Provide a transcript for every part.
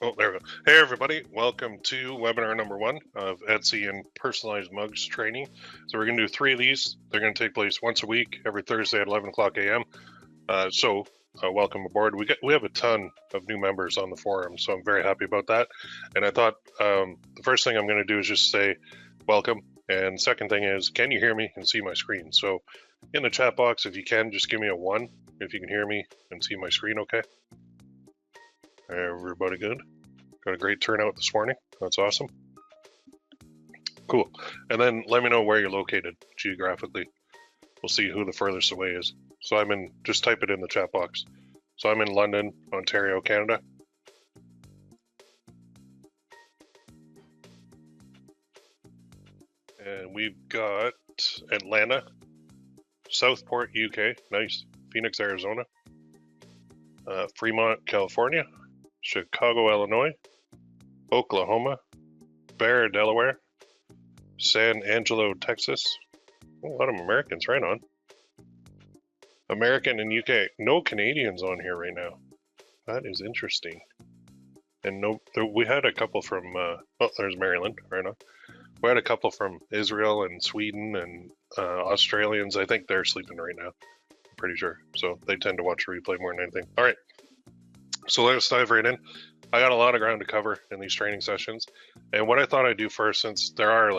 Oh, there we go. Hey, everybody. Welcome to webinar number 1 of Etsy and personalized mugs training. So we're going to do 3 of these. They're going to take place once a week, every Thursday at 11 o'clock a.m. Welcome aboard. We have a ton of new members on the forum, so I'm very happy about that. And I thought the first thing I'm going to do is just say welcome. And second thing is, can you hear me and see my screen? So in the chat box, if you can, just give me a 1 if you can hear me and see my screen okay. Everybody good? Got a great turnout this morning. That's awesome. Cool. And then let me know where you're located geographically. We'll see who the furthest away is. So just type it in the chat box. So I'm in London, Ontario, Canada. And we've got Atlanta, Southport, UK, nice. Phoenix, Arizona, Fremont, California, Chicago, Illinois, Oklahoma, Bear, Delaware, San Angelo, Texas. Oh, a lot of Americans, right on. American and UK. No Canadians on here right now. That is interesting. And we had a couple from, there's Maryland, right on. We had a couple from Israel and Sweden and Australians. I think they're sleeping right now. I'm pretty sure. So they tend to watch a replay more than anything. All right. So let's dive right in. I got a lot of ground to cover in these training sessions. And what I thought I'd do first, since there are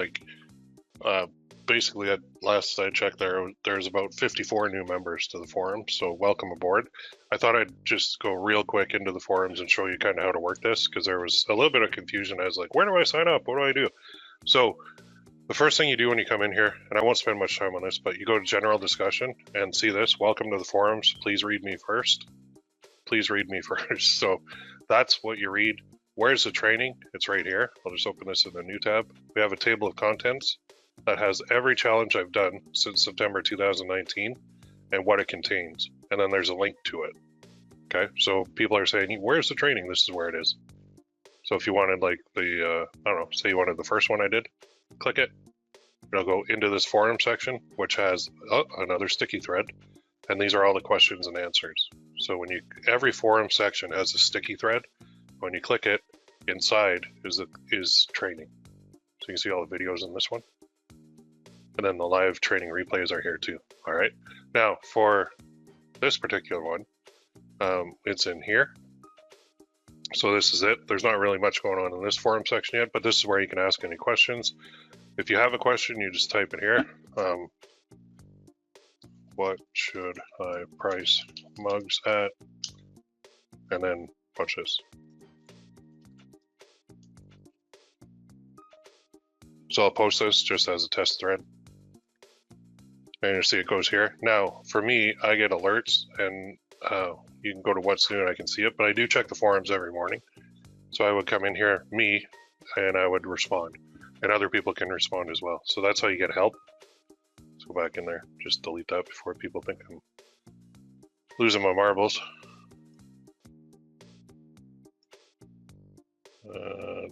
basically at last I checked there's about 54 new members to the forum. So welcome aboard. I thought I'd just go real quick into the forums and show you kind of how to work this, because there was a little bit of confusion. I was like, where do I sign up? What do I do? So the first thing you do when you come in here, and I won't spend much time on this, but you go to general discussion and see this. Welcome to the forums. Please read me first. Please read me first. So that's what you read. Where's the training? It's right here. I'll just open this in a new tab. We have a table of contents that has every challenge I've done since September 2019 and what it contains. And then there's a link to it. Okay, so people are saying, where's the training? This is where it is. So if you wanted like I don't know, say you wanted the first one I did, click it. It'll go into this forum section, which has another sticky thread. And these are all the questions and answers. So every forum section has a sticky thread. When you click it, inside is training. So you can see all the videos in this one. And then the live training replays are here too. All right. Now for this particular one, it's in here. So this is it. There's not really much going on in this forum section yet, but this is where you can ask any questions. If you have a question, you just type it here. What should I price mugs at? And then watch this. So I'll post this just as a test thread. And you see it goes here. Now, for me, I get alerts, and you can go to what's new and I can see it, but I do check the forums every morning. So I would come in here, and I would respond. And other people can respond as well. So that's how you get help. Let's go back in there. Just delete that before people think I'm losing my marbles.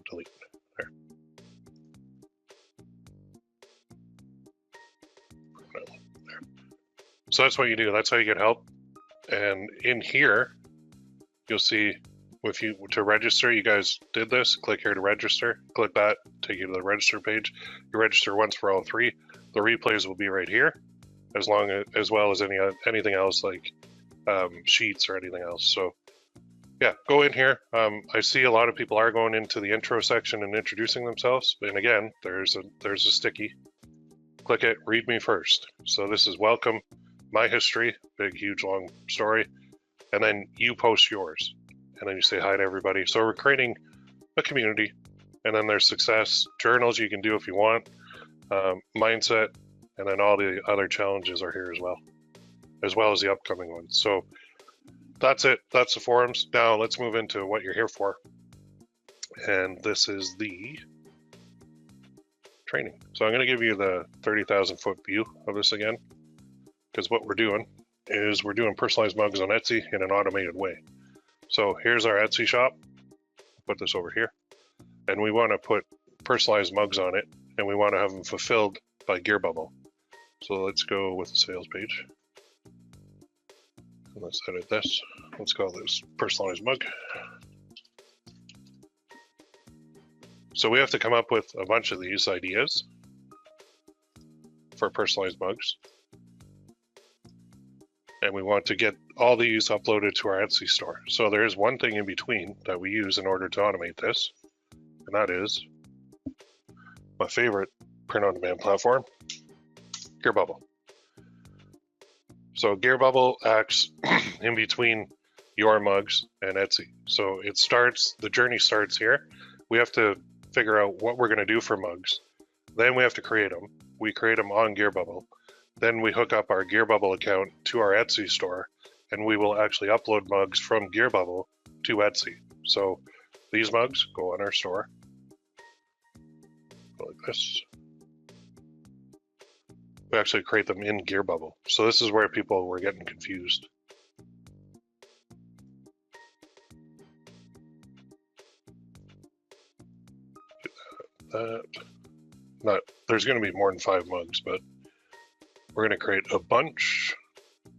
Delete. There. There. So that's what you do. That's how you get help. And in here, you'll see to register, you guys did this. Click here to register. Click that, take you to the register page. You register once for all 3. The replays will be right here, as well as anything else like sheets or anything else. So yeah, go in here. I see a lot of people are going into the intro section and introducing themselves. And again, there's a sticky. Click it, read me first. So this is welcome, my history, big, huge, long story. And then you post yours. And then you say hi to everybody. So we're creating a community. And then there's success, journals you can do if you want, mindset, and then all the other challenges are here as well as the upcoming ones. So that's it. That's the forums. Now let's move into what you're here for. And this is the training. So I'm going to give you the 30,000 foot view of this again, because what we're doing is we're doing personalized mugs on Etsy in an automated way. So here's our Etsy shop. Put this over here. And we want to put personalized mugs on it, and we want to have them fulfilled by GearBubble. So let's go with the sales page. And let's edit this. Let's call this personalized mug. So we have to come up with a bunch of these ideas for personalized mugs. And we want to get all these uploaded to our Etsy store. So there is one thing in between that we use in order to automate this, and that is my favorite print-on-demand platform, GearBubble. So GearBubble acts in between your mugs and Etsy. So the journey starts here. We have to figure out what we're going to do for mugs. Then we have to create them. We create them on GearBubble. Then we hook up our GearBubble account to our Etsy store, and we will actually upload mugs from GearBubble to Etsy. So these mugs go on our store, go like this. We actually create them in GearBubble. So this is where people were getting confused. There's going to be more than 5 mugs, but we're going to create a bunch.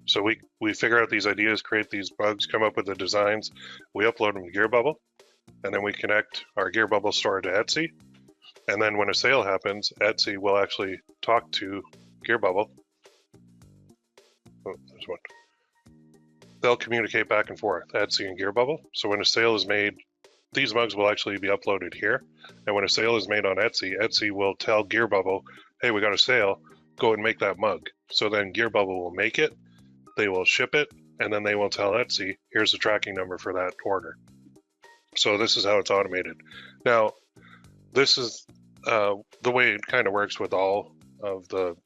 So we figure out these ideas, create these mugs, come up with the designs. We upload them to GearBubble, and then we connect our GearBubble store to Etsy. And then when a sale happens, Etsy will actually talk to GearBubble. Oh, there's one. They'll communicate back and forth, Etsy and GearBubble. So when a sale is made, these mugs will actually be uploaded here. And when a sale is made on Etsy, Etsy will tell GearBubble, hey, we got a sale, go and make that mug. So then GearBubble will make it, they will ship it, and then they will tell Etsy, here's the tracking number for that order. So this is how it's automated. Now, this is the way it kind of works with all of the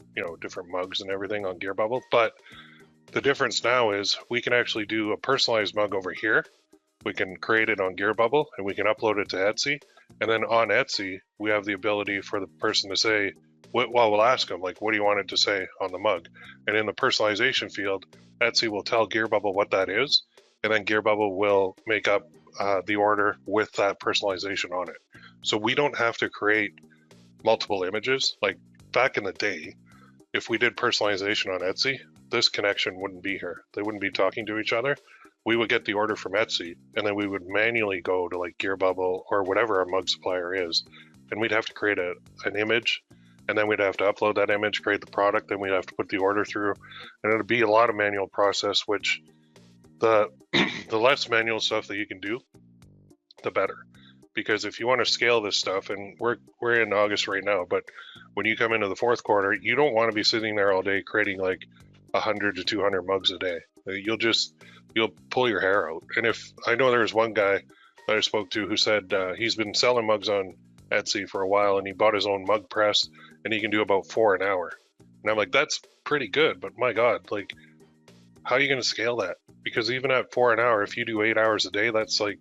different mugs and everything on GearBubble. But the difference now is we can actually do a personalized mug over here. We can create it on GearBubble and we can upload it to Etsy. And then on Etsy, we have the ability for the person to say, we'll ask them, like, what do you want it to say on the mug? And in the personalization field, Etsy will tell GearBubble what that is. And then GearBubble will make up the order with that personalization on it. So we don't have to create multiple images. Like back in the day, if we did personalization on Etsy, this connection wouldn't be here. They wouldn't be talking to each other. We would get the order from Etsy, and then we would manually go to like GearBubble or whatever our mug supplier is, and we'd have to create an image, and then we'd have to upload that image, create the product, then we'd have to put the order through, and it'd be a lot of manual process, which the less manual stuff that you can do, the better. Because if you want to scale this stuff, and we're in August right now, but when you come into the fourth quarter, you don't want to be sitting there all day creating like 100 to 200 mugs a day. You'll pull your hair out. And if I know there was one guy that I spoke to who said he's been selling mugs on Etsy for a while, and he bought his own mug press, and he can do about 4 an hour. And I'm like, that's pretty good, but my God, like, how are you going to scale that? Because even at 4 an hour, if you do 8 hours a day, that's like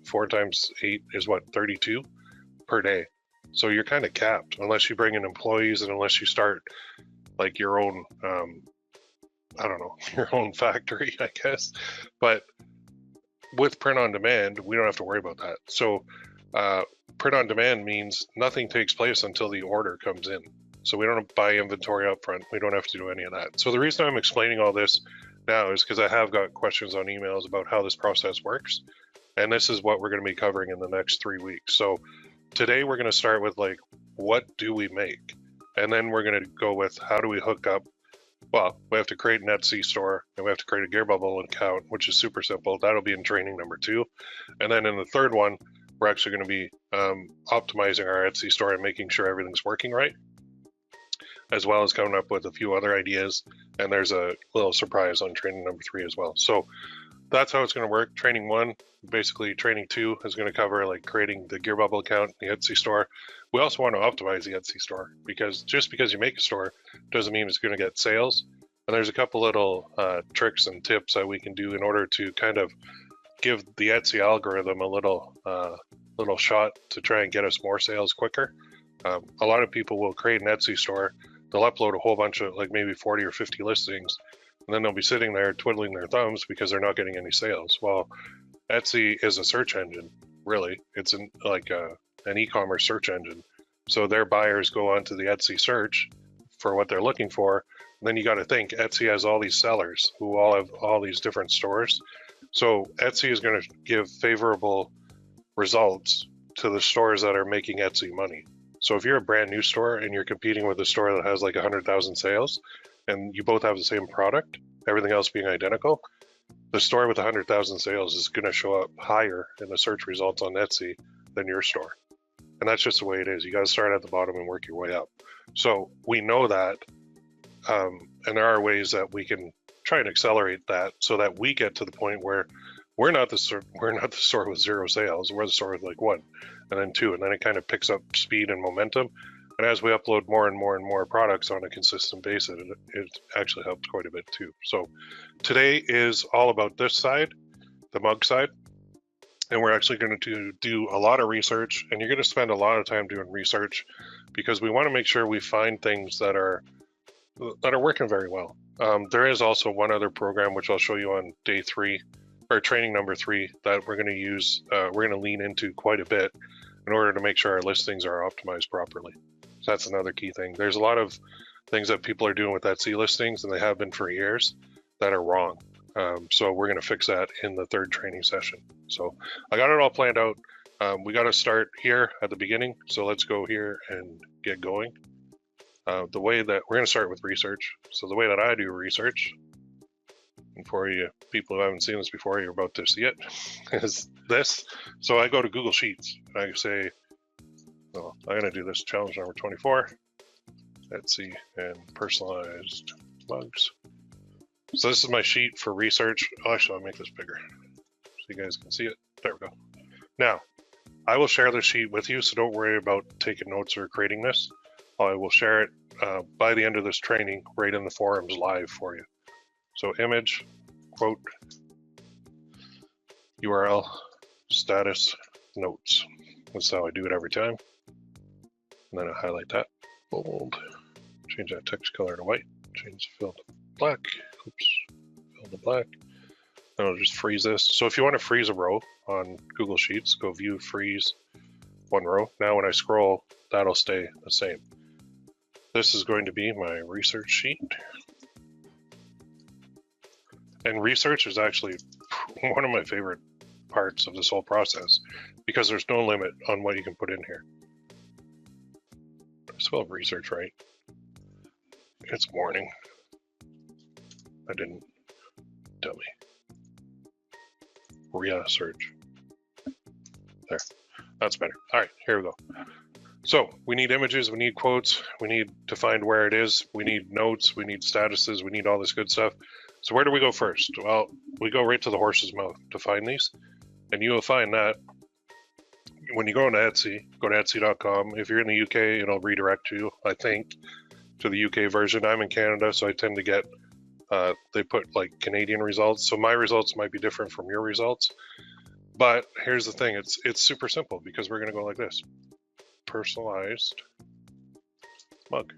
4 times 8 is what, 32 per day. So you're kind of capped unless you bring in employees and unless you start like your own, I don't know, your own factory, I guess. But with print on demand, we don't have to worry about that. So print on demand means nothing takes place until the order comes in. So we don't buy inventory up front. We don't have to do any of that. So the reason I'm explaining all this now is because I have got questions on emails about how this process works. And this is what we're going to be covering in the next 3 weeks. So today we're going to start with like, what do we make? And then we're going to go with how do we hook up? Well, we have to create an Etsy store and we have to create a GearBubble account, which is super simple. That'll be in training number 2. And then in the third one, we're actually going to be optimizing our Etsy store and making sure everything's working right, as well as coming up with a few other ideas. And there's a little surprise on training number 3 as well. So that's how it's going to work. Training 1, basically training 2 is going to cover like creating the GearBubble account, the Etsy store. We also want to optimize the Etsy store because just because you make a store doesn't mean it's going to get sales. And there's a couple little tricks and tips that we can do in order to kind of give the Etsy algorithm a little shot to try and get us more sales quicker. A lot of people will create an Etsy store. They'll upload a whole bunch of like maybe 40 or 50 listings, and then they'll be sitting there twiddling their thumbs because they're not getting any sales. Well, Etsy is a search engine, really. It's an e-commerce search engine. So their buyers go onto the Etsy search for what they're looking for. And then you got to think Etsy has all these sellers who all have all these different stores. So Etsy is going to give favorable results to the stores that are making Etsy money. So if you're a brand new store and you're competing with a store that has like 100,000 sales and you both have the same product, everything else being identical, the store with 100,000 sales is going to show up higher in the search results on Etsy than your store. And that's just the way it is. You got to start at the bottom and work your way up. So we know that, and there are ways that we can try and accelerate that so that we get to the point where we're not the store with 0 sales. We're the store with like 1, and then 2, and then it kind of picks up speed and momentum. And as we upload more and more and more products on a consistent basis, it actually helps quite a bit too. So today is all about this side, the mug side. And we're actually going to do a lot of research, and you're going to spend a lot of time doing research because we want to make sure we find things that are working very well. There is also one other program, which I'll show you on day 3, or training number 3, that we're going to use, we're going to lean into quite a bit in order to make sure our listings are optimized properly. So that's another key thing. There's a lot of things that people are doing with Etsy listings, and they have been for years, that are wrong. So we're going to fix that in the 3rd training session. So I got it all planned out. We got to start here at the beginning. So let's go here and get going. The way that we're going to start with research. So the way that I do research, and for you people who haven't seen this before, you're about to see it, is this. So I go to Google Sheets and I say, well, I'm going to do this challenge number 24, Etsy and personalized mugs. So this is my sheet for research. Oh, actually, I'll make this bigger so you guys can see it. There we go. Now, I will share this sheet with you, so don't worry about taking notes or creating this. I will share it by the end of this training right in the forums live for you. So image, quote, URL, status, notes. That's how I do it every time. And then I highlight that, bold, change that text color to white, change the fill to black. Oops, fill to black. And I'll just freeze this. So if you want to freeze a row on Google Sheets, go view, freeze, 1 row. Now when I scroll, that'll stay the same. This is going to be my research sheet. And research is actually one of my favorite parts of this whole process because there's no limit on what you can put in here. I spelled research right. It's morning. I didn't. Dummy. Research. There. That's better. All right, here we go. So we need images, we need quotes, we need to find where it is, we need notes, we need statuses, we need all this good stuff. So where do we go first? Well, we go right to the horse's mouth to find these. And you will find that when you go into Etsy, go to Etsy.com. If you're in the UK, it'll redirect you, I think, to the UK version. I'm in Canada, so I tend to get, they put like Canadian results. So my results might be different from your results. But here's the thing, it's super simple because we're gonna go like this. Personalized mug.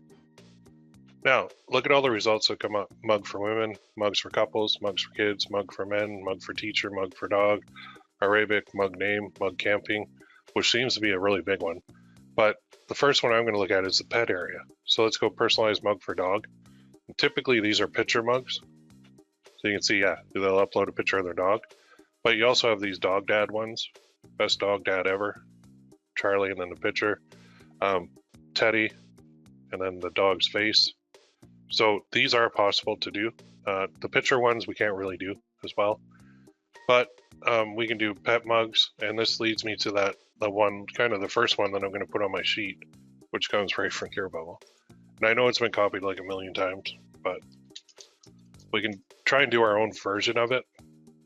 Now, look at all the results that come up. Mug for women, mugs for couples, mugs for kids, mug for men, mug for teacher, mug for dog, Arabic, mug name, mug camping, which seems to be a really big one. But the first one I'm going to look at is the pet area. So let's go personalized mug for dog. And typically these are picture mugs. So you can see, yeah, they'll upload a picture of their dog. But you also have these dog dad ones. Best dog dad ever. Charlie, and then the picture. Teddy, and then the dog's face. So these are possible to do. The picture ones we can't really do as well. But we can do pet mugs, and this leads me to the one, kind of the first one that I'm going to put on my sheet, which comes right from GearBubble. And I know it's been copied like a million times, but we can try and do our own version of it.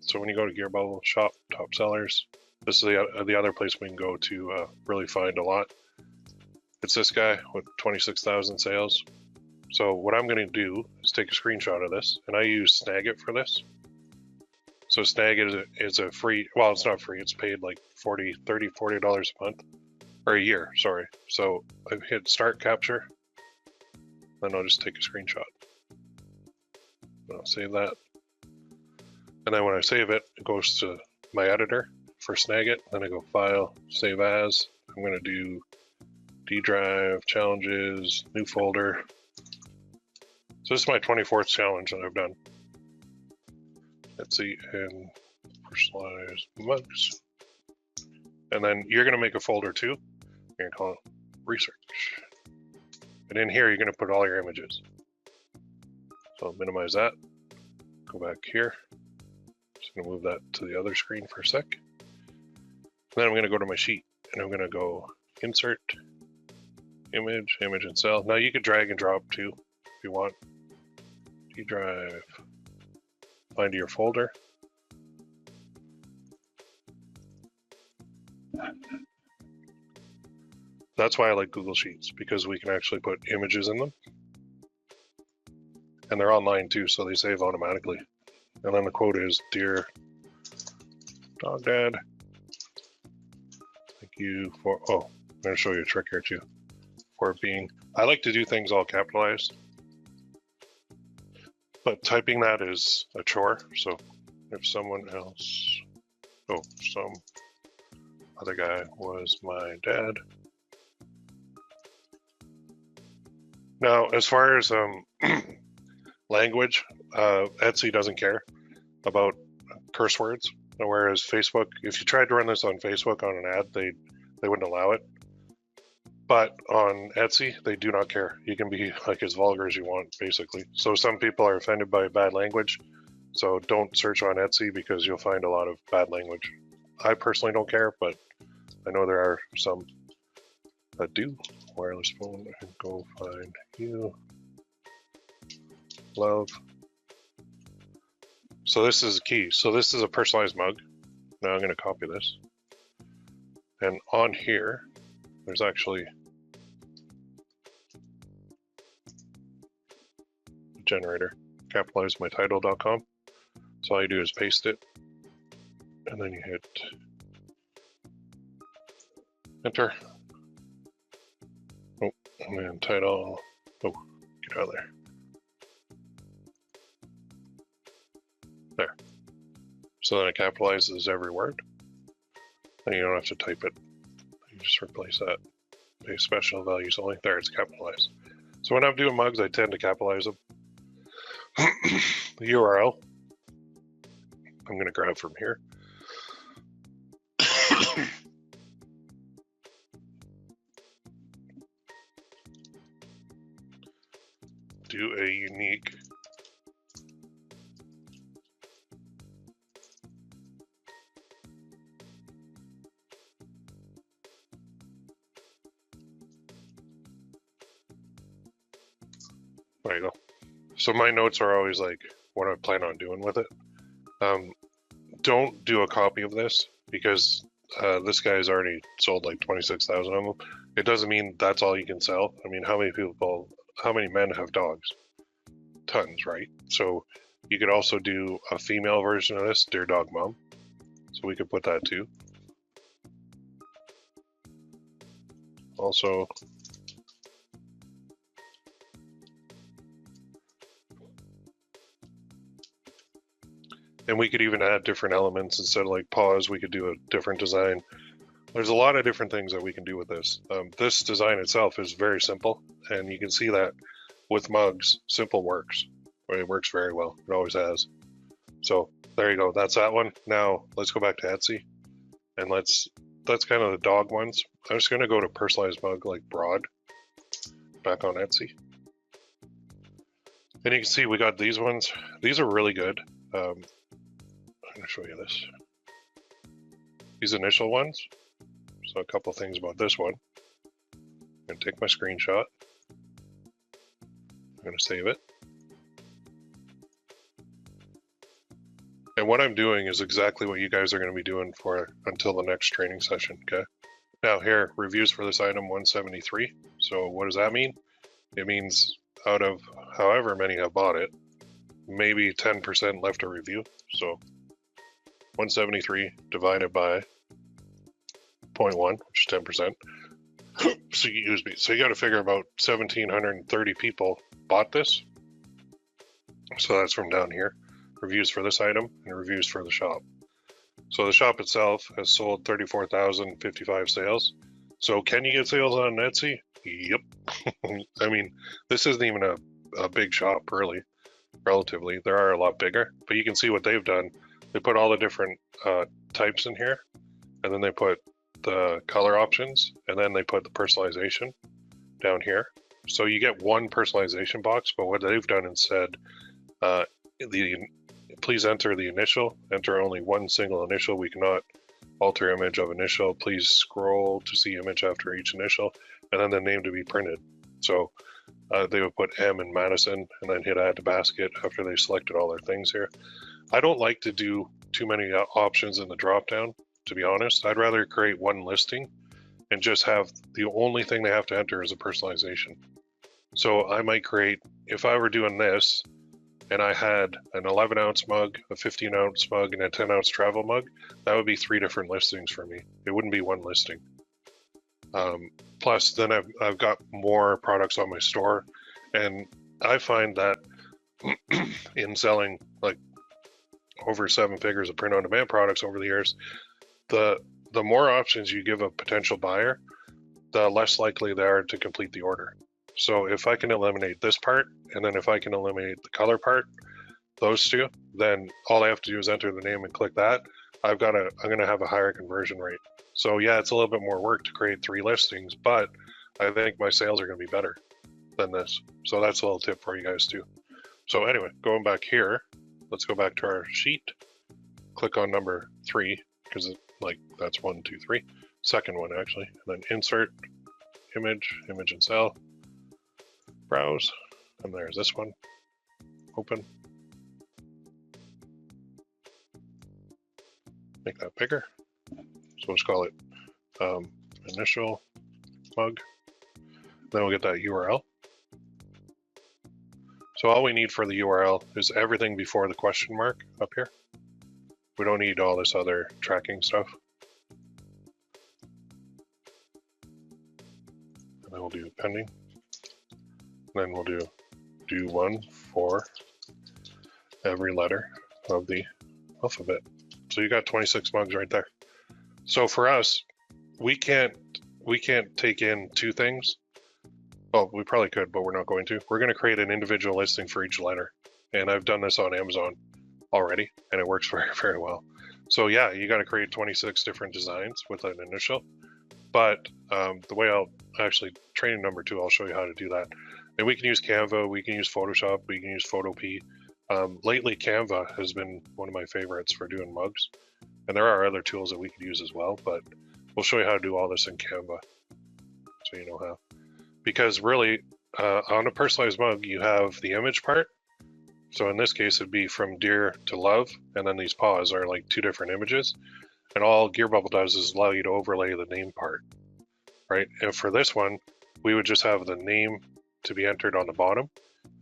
So when you go to GearBubble shop, top sellers, this is the other place we can go to really find a lot. It's this guy with 26,000 sales. So what I'm going to do is take a screenshot of this, and I use Snagit for this. So Snagit is a free, well, it's not free, it's paid like $40 a month, or a year, sorry. So I hit start capture, then I'll just take a screenshot. And I'll save that. And then when I save it, it goes to my editor for Snagit. Then I go File, Save As. I'm going to do D drive, challenges, new folder. So this is my 24th challenge that I've done. Etsy and personalized mugs. And then you're going to make a folder too. You're going to call it research. And in here, you're going to put all your images. So I'll minimize that. Go back here. Just going to move that to the other screen for a sec. Then I'm going to go to my sheet and I'm going to go insert, image, image and cell. Now you could drag and drop too if you want. D drive, find your folder. That's why I like Google Sheets, because we can actually put images in them. And they're online too, so they save automatically. And then the quote is, "Dear Dog Dad, thank you for," oh, I'm gonna show you a trick here too. For being, I like to do things all capitalized, but typing that is a chore. So if someone else, oh, some other guy was my dad. Now, as far as language, Etsy doesn't care about curse words, whereas Facebook, if you tried to run this on Facebook on an ad, they wouldn't allow it. But on Etsy, they do not care. You can be like as vulgar as you want, basically. So some people are offended by bad language, so don't search on Etsy because you'll find a lot of bad language. I personally don't care, but I know there are some that do. Wireless phone, go find you. Love. So this is key. So this is a personalized mug. Now I'm going to copy this. And on here, there's actually a generator. CapitalizeMyTitle.com. So all you do is paste it. And then you hit enter. Oh, and then title. Oh, get out of there. There. So then it capitalizes every word. And you don't have to type it. You just replace that. Paste special values only. There, it's capitalized. So when I'm doing mugs, I tend to capitalize them. The URL, I'm going to grab from here. Do a unique there you go. So my notes are always like what I plan on doing with it. Don't do a copy of this because this guy's already sold like 26,000 of them. It doesn't mean that's all you can sell. I mean, how many men have dogs? Tons, right? So you could also do a female version of this, Dear Dog Mom. So we could put that too. Also, and we could even add different elements instead of like paws, we could do a different design. There's a lot of different things that we can do with this. This design itself is very simple, and you can see that with mugs, simple works. It works very well. It always has. So there you go. That's that one. Now let's go back to Etsy, and that's kind of the dog ones. I'm just gonna go to personalized mug like broad. Back on Etsy, and you can see we got these ones. These are really good. I'm gonna show you this. These initial ones. So a couple things about this one. I'm gonna take my screenshot. I'm gonna save it. And what I'm doing is exactly what you guys are gonna be doing for until the next training session, okay? Now here, reviews for this item 173. So what does that mean? It means out of however many have bought it, maybe 10% left a review. So 173 divided by 0.1, which is 10%. So you use me. So you got to figure about 1,730 people bought this. So that's from down here. Reviews for this item and reviews for the shop. So the shop itself has sold 34,055 sales. So can you get sales on Etsy? Yep. I mean, this isn't even a big shop, really, relatively. There are a lot bigger, but you can see what they've done. They put all the different types in here, and then they put the color options, and then they put the personalization down here. So you get one personalization box, but what they've done instead, please enter the initial, enter only one single initial. We cannot alter image of initial. Please scroll to see image after each initial, and then the name to be printed. So they would put M in Madison and then hit add to basket after they selected all their things here. I don't like to do too many options in the drop down, to be honest. I'd rather create one listing and just have the only thing they have to enter is a personalization. So I might create, if I were doing this and I had an 11-ounce mug, a 15-ounce mug, and a 10-ounce travel mug, that would be 3 different listings for me. It wouldn't be one listing. Plus, then I've got more products on my store, and I find that in selling like over 7 figures of print-on-demand products over the years, the more options you give a potential buyer, the less likely they are to complete the order. So if I can eliminate this part, and then if I can eliminate the color part, those two, then all I have to do is enter the name and click that. I'm gonna have a higher conversion rate. So yeah, it's a little bit more work to create 3 listings, but I think my sales are gonna be better than this. So that's a little tip for you guys too. So anyway, going back here, let's go back to our sheet. Click on number 3, because that's 1, 2, 3. Second one actually, and then insert, image and cell, browse, and there's this one, open. Make that bigger. So let's call it initial mug. Then we'll get that URL. So all we need for the URL is everything before the question mark up here. We don't need all this other tracking stuff. And then we'll do pending. Then we'll do 1 for every letter of the alphabet. So you got 26 mugs right there. So for us, we can't take in 2 things. Well, we probably could, but we're not going to. We're going to create an individual listing for each letter. And I've done this on Amazon already, and it works very, very well. So yeah, you got to create 26 different designs with an initial. But the way I'll actually, training number 2, I'll show you how to do that. And we can use Canva, we can use Photoshop, we can use Photopea. Lately, Canva has been one of my favorites for doing mugs. And there are other tools that we could use as well, but we'll show you how to do all this in Canva, so you know how. Because really, on a personalized mug, you have the image part. So in this case, it'd be from dear to love, and then these paws are like 2 different images. And all GearBubble does is allow you to overlay the name part, right? And for this one, we would just have the name to be entered on the bottom,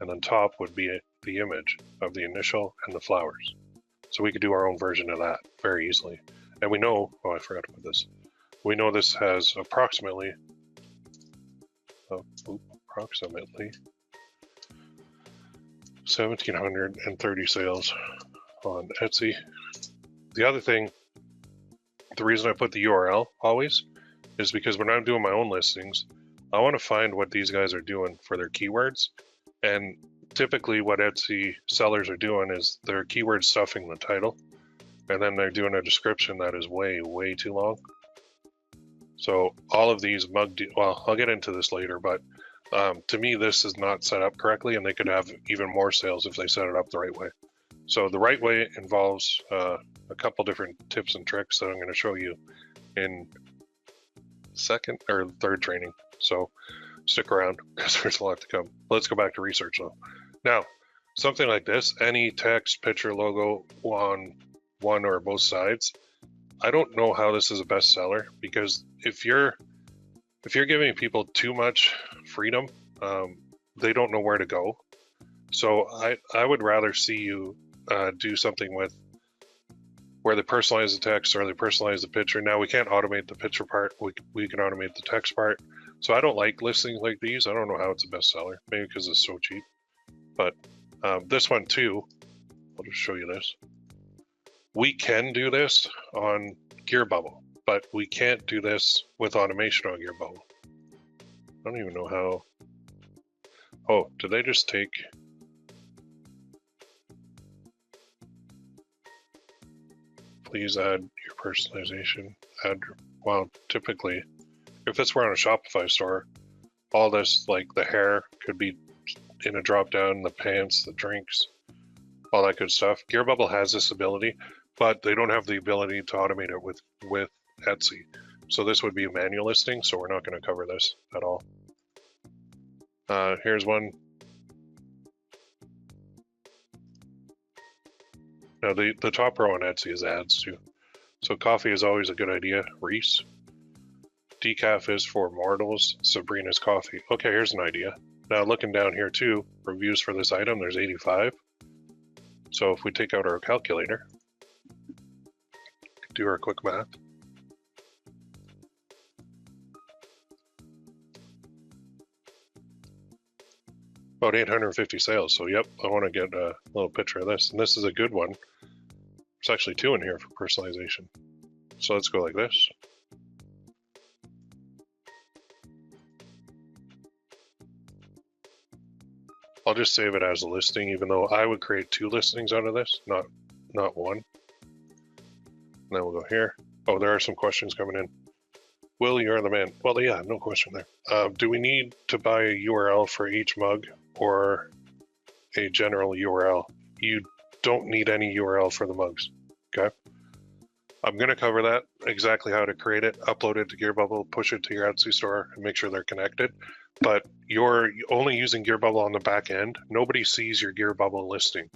and then top would be the image of the initial and the flowers. So we could do our own version of that very easily. And we know, oh, I forgot to put this. We know this has approximately 1,730 sales on Etsy. The other thing, the reason I put the URL always is because when I'm doing my own listings, I want to find what these guys are doing for their keywords. And typically what Etsy sellers are doing is they're keyword stuffing the title, and then they're doing a description that is way, way too long. So all of these well, I'll get into this later, but to me, this is not set up correctly, and they could have even more sales if they set it up the right way. So the right way involves a couple different tips and tricks that I'm going to show you in second or third training. So stick around because there's a lot to come. Let's go back to research though. Now, something like this, any text, picture, logo on one or both sides, I don't know how this is a bestseller, because if you're giving people too much freedom, they don't know where to go. So I would rather see you do something with where they personalize the text or they personalize the picture. Now we can't automate the picture part, we can automate the text part. So I don't like listings like these. I don't know how it's a bestseller, maybe because it's so cheap. But this one too, I'll just show you this. We can do this on GearBubble, but we can't do this with automation on GearBubble. I don't even know how. Oh, did they just take? Please add your personalization. Add well, typically, if this were on a Shopify store, all this, like the hair, could be in a drop down, the pants, the drinks, all that good stuff. GearBubble has this ability, but they don't have the ability to automate it with Etsy. So this would be a manual listing, so we're not going to cover this at all. Here's one. Now the top row on Etsy is ads too. So coffee is always a good idea. Reese. Decaf is for mortals. Sabrina's coffee. Okay, here's an idea. Now looking down here too, reviews for this item, there's 85. So if we take out our calculator, do our quick math. About 850 sales. So yep, I want to get a little picture of this. And this is a good one. There's actually 2 in here for personalization. So let's go like this. I'll just save it as a listing, even though I would create 2 listings out of this, not one. And then we'll go here. Oh, there are some questions coming in. Will, you're the man. Well, yeah, no question there. Do we need to buy a URL for each mug or a general URL? You don't need any URL for the mugs, okay? I'm going to cover that, exactly how to create it, upload it to GearBubble, push it to your Etsy store, and make sure they're connected. But you're only using GearBubble on the back end. Nobody sees your GearBubble listing.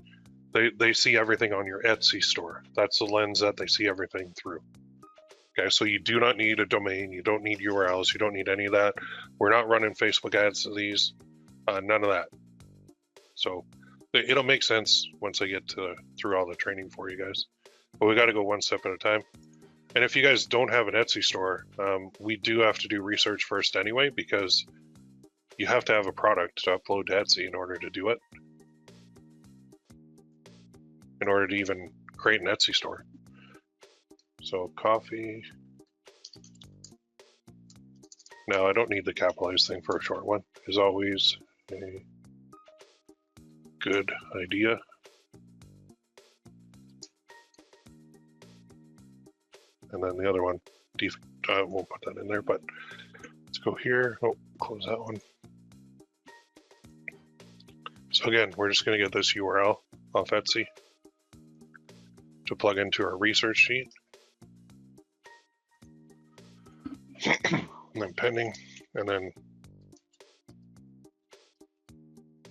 They see everything on your Etsy store. That's the lens that they see everything through. Okay, so you do not need a domain. You don't need URLs. You don't need any of that. We're not running Facebook ads to these. None of that. So it'll make sense once I get through all the training for you guys. But we got to go one step at a time. And if you guys don't have an Etsy store, we do have to do research first anyway, because you have to have a product to upload to Etsy in order to do it. In order to even create an Etsy store. So coffee. Now I don't need the capitalized thing for a short one. Is always a good idea. And then the other one, won't put that in there, but let's go here. Oh, close that one. So again, we're just going to get this URL off Etsy to plug into our research sheet. And then pending, and then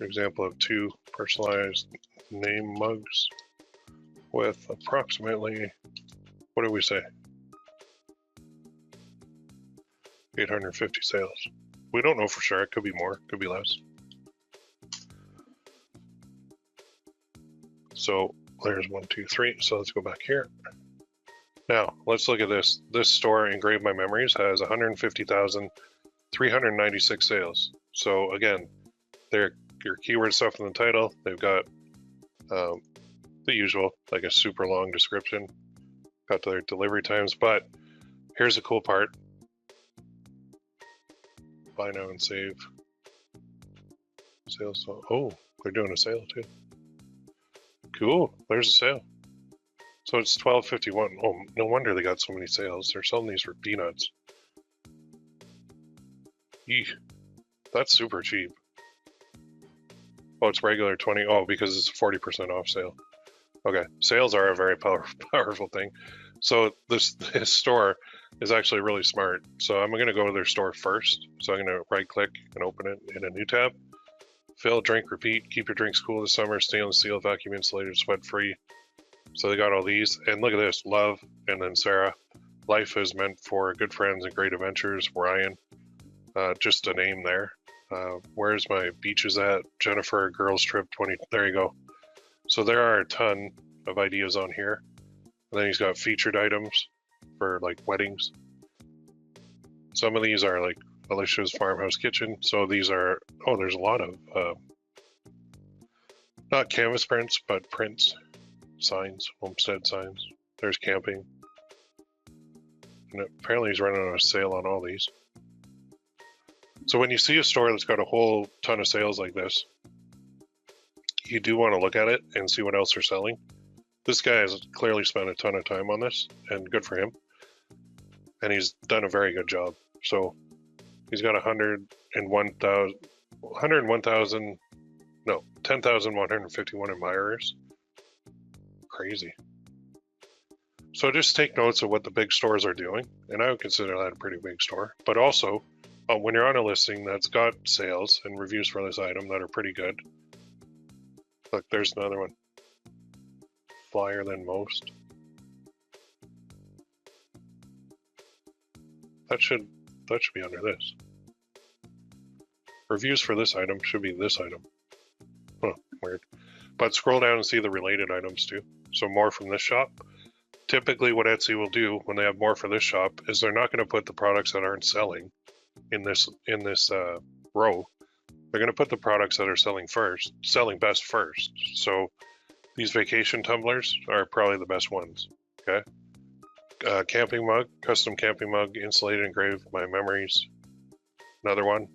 an example of 2 personalized name mugs with approximately, what do we say? 850 sales. We don't know for sure. It could be more, could be less. So there's 1, 2, 3. So let's go back here. Now, let's look at this. This store, Engrave My Memories, has 150,396 sales. So again, they're your keyword stuff in the title. They've got the usual, like a super long description. Got their delivery times, but here's the cool part. Buy now and save. Sales. Oh, they're doing a sale too. Cool. There's a sale. So it's $12.51. Oh, no wonder they got so many sales. They're selling these for peanuts. Eesh. That's super cheap. Oh, it's regular 20. Oh, because it's a 40% off sale. Okay, sales are a very powerful thing. So this store is actually really smart. So I'm going to go to their store first. So I'm going to right click and open it in a new tab. Fill, drink, repeat. Keep your drinks cool this summer. Stainless steel, vacuum insulated, sweat free. So they got all these, and look at this, love, and then Sarah. Life is meant for good friends and great adventures, Ryan. Just a name there. Where's my beaches at? Jennifer, girls trip 20, there you go. So there are a ton of ideas on here. And then he's got featured items for like weddings. Some of these are like Alicia's Farmhouse Kitchen. So these are, oh, there's a lot of, not canvas prints, but prints. Signs, homestead signs. There's camping. And apparently he's running on a sale on all these. So when you see a store that's got a whole ton of sales like this, you do want to look at it and see what else they're selling. This guy has clearly spent a ton of time on this, and good for him. and he's done a very good job. So he's got 10,151 admirers. Crazy. So just take notes of what the big stores are doing, and I would consider that a pretty big store. But also, when you're on a listing that's got sales and reviews for this item that are pretty good, look, there's another one. Flyer than most. That should be under this. Reviews for this item should be this item. Huh, weird. But scroll down and see the related items too. So more from this shop. Typically what Etsy will do when they have more for this shop is they're not going to put the products that aren't selling in this row. They're going to put the products that are selling best first. So these vacation tumblers are probably the best ones. Okay. Camping mug, custom camping mug, insulated engraved my memories. Another one.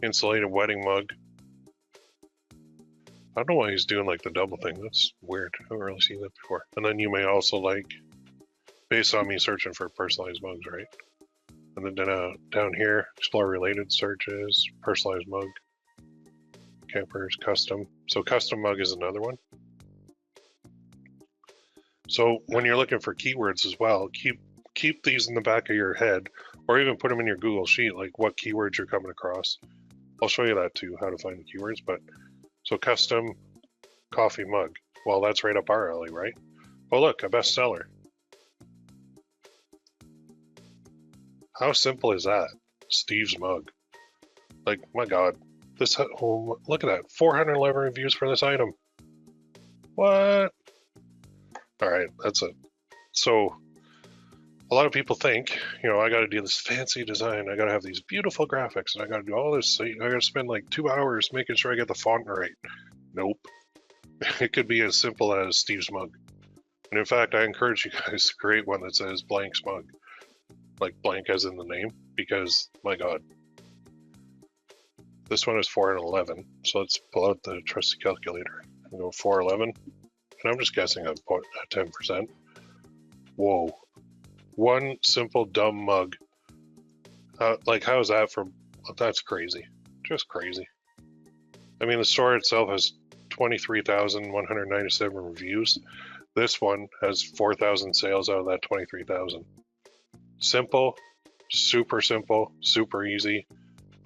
Insulated wedding mug. I don't know why he's doing like the double thing. That's weird. I haven't really seen that before. And then you may also like, based on me searching for personalized mugs, right? And then down here, explore related searches, personalized mug, campers, custom. So custom mug is another one. So when you're looking for keywords as well, keep these in the back of your head, or even put them in your Google Sheet, like what keywords you're coming across. I'll show you that too, how to find the keywords. But so custom coffee mug. Well, that's right up our alley, right? Oh, look, a bestseller. How simple is that? Steve's mug. Like, my God, this. Oh, look at that, 411 reviews for this item. What? All right, that's it. So a lot of people think, I got to do this fancy design. I got to have these beautiful graphics, and I got to do all this. I got to spend like 2 hours making sure I get the font right. Nope. It could be as simple as Steve's mug. And in fact, I encourage you guys to create one that says Blank's mug. Like blank as in the name, because my God. This one is 411. So let's pull out the trusty calculator and go 411. And I'm just guessing a 10%. Whoa. One simple dumb mug. Like, how is that from? That's crazy. Just crazy. I mean, the store itself has 23,197 reviews. This one has 4,000 sales out of that 23,000. Simple, super easy.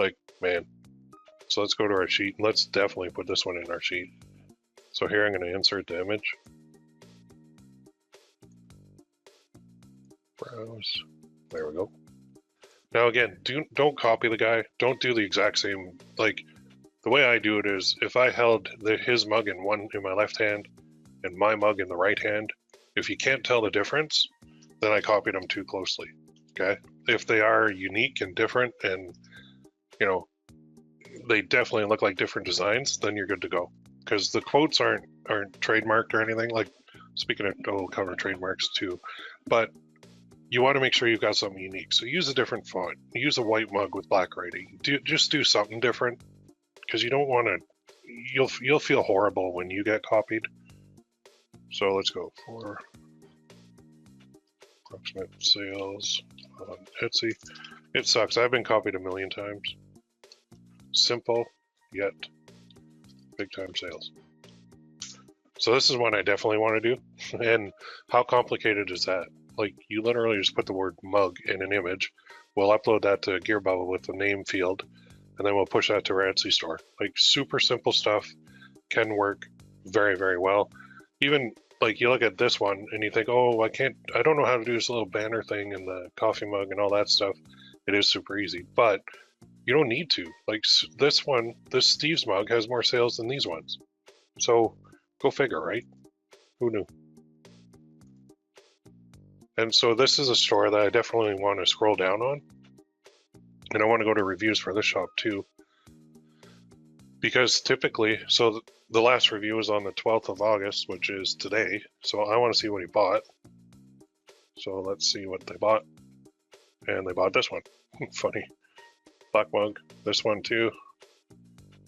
Like, man. So let's go to our sheet. Let's definitely put this one in our sheet. So here I'm going to insert the image. Browse. There we go. Now again, don't copy the guy. Don't do the exact same. Like, the way I do it is, if I held his mug in my left hand and my mug in the right hand, if you can't tell the difference, then I copied them too closely. Okay? If they are unique and different, and they definitely look like different designs, then you're good to go. Because the quotes aren't trademarked or anything. Like, speaking of, we'll cover trademarks too, but you want to make sure you've got something unique. So use a different font. Use a white mug with black writing. Just do something different, because you don't want to. You'll feel horrible when you get copied. So let's go for approximate sales on Etsy. It sucks. I've been copied a million times. Simple yet big time sales. So this is one I definitely want to do. And how complicated is that? Like, you literally just put the word mug in an image. We'll upload that to GearBubble with the name field, and then we'll push that to our Etsy store. Like, super simple stuff, can work very, very well. Even like, you look at this one and you think, oh, I don't know how to do this little banner thing and the coffee mug and all that stuff. It is super easy, but you don't need to. Like, this Steve's mug has more sales than these ones. So go figure, right? Who knew? And so this is a store that I definitely want to scroll down on. And I want to go to reviews for this shop too. Because typically, so the last review was on the 12th of August, which is today. So I want to see what he bought. So let's see what they bought. And they bought this one. Funny. Black mug. This one too.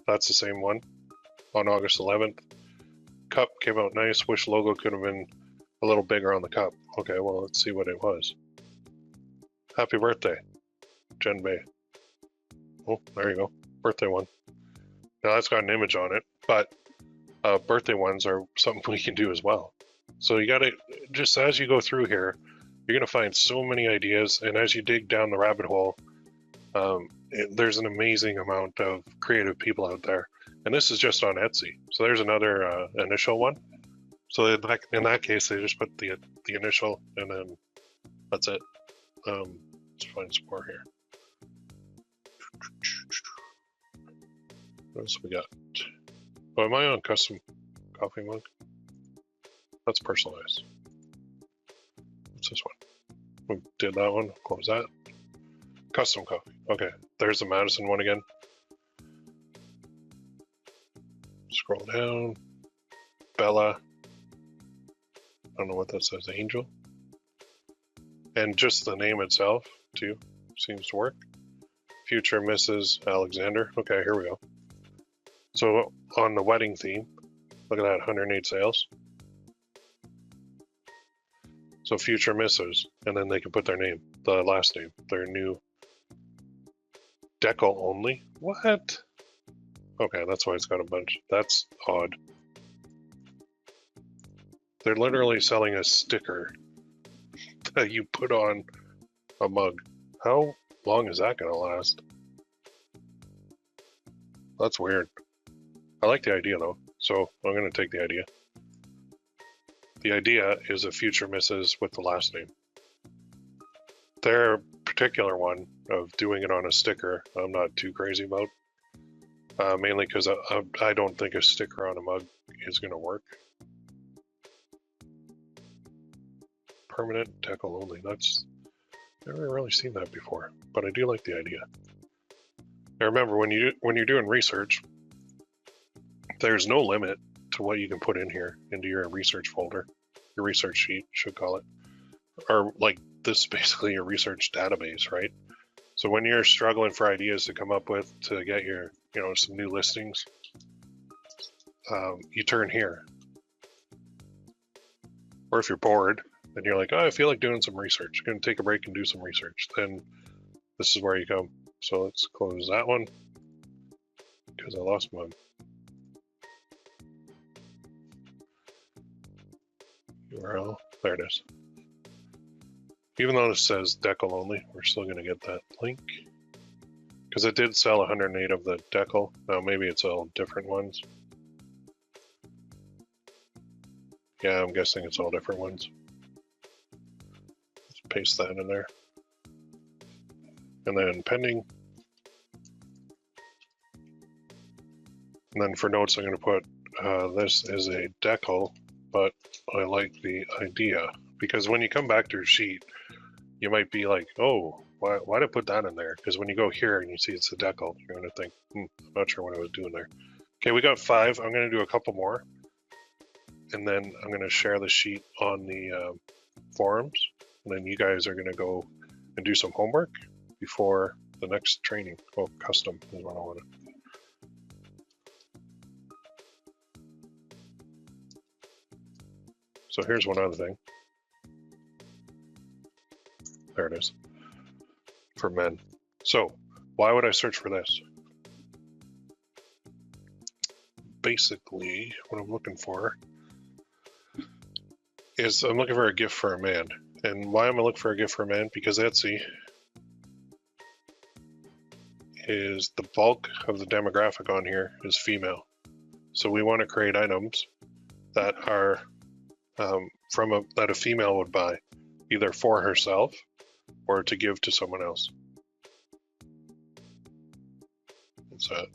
That's the same one. On August 11th. Cup came out nice. Wish logo could have been a little bigger on the cup. Okay, well, let's see what it was. Happy birthday, Jen Bay. Oh, there you go. Birthday one. Now that's got an image on it, but birthday ones are something we can do as well. So you gotta, just as you go through here, you're gonna find so many ideas, and as you dig down the rabbit hole, there's an amazing amount of creative people out there. And this is just on Etsy. So there's another initial one. So in that case, they just put the initial, and then that's it. Let's find some more here. What else we got? Oh, am I on custom coffee mug? That's personalized. What's this one? We did that one. Close that. Custom coffee. Okay, there's the Madison one again. Scroll down. Bella. I don't know what that says. Angel. And just the name itself, too, seems to work. Future Mrs. Alexander. Okay, here we go. So on the wedding theme, look at that, 108 sales. So future Mrs. And then they can put their name, the last name, their new decal only. What? Okay, that's why it's got a bunch. That's odd. They're literally selling a sticker that you put on a mug. How long is that gonna last? That's weird. I like the idea though, so I'm gonna take the idea. The idea is a future Mrs. with the last name. Their particular one of doing it on a sticker, I'm not too crazy about. Mainly because I don't think a sticker on a mug is gonna work. Permanent decal only. That's never really seen that before, but I do like the idea. Now remember, when you're doing research, there's no limit to what you can put in here into your research folder, your research sheet, should call it, or like this is basically your research database, right? So when you're struggling for ideas to come up with to get your, some new listings, you turn here. Or if you're bored, and you're like, oh, I feel like doing some research. I'm gonna take a break and do some research. Then this is where you come. So let's close that one because I lost mine. URL, there it is. Even though this says decal only, we're still gonna get that link because it did sell 108 of the decal. Now maybe it's all different ones. Yeah, I'm guessing it's all different ones. Let's paste that in there. And then pending. And then for notes, I'm going to put this is a decal, but I like the idea. Because when you come back to your sheet, you might be like, oh, why did I put that in there? Because when you go here and you see it's a decal, you're going to think, I'm not sure what I was doing there. Okay, we got 5. I'm going to do a couple more. And then I'm going to share the sheet on the forums. And then you guys are going to go and do some homework before the next training. Oh, custom is what I wanted. So here's one other thing. There it is. For men. So why would I search for this? Basically, what I'm looking for is I'm looking for a gift for a man. And why am I looking for a gift for a man? Because Etsy is the bulk of the demographic on here is female. So we want to create items that are that a female would buy, either for herself or to give to someone else. What's that?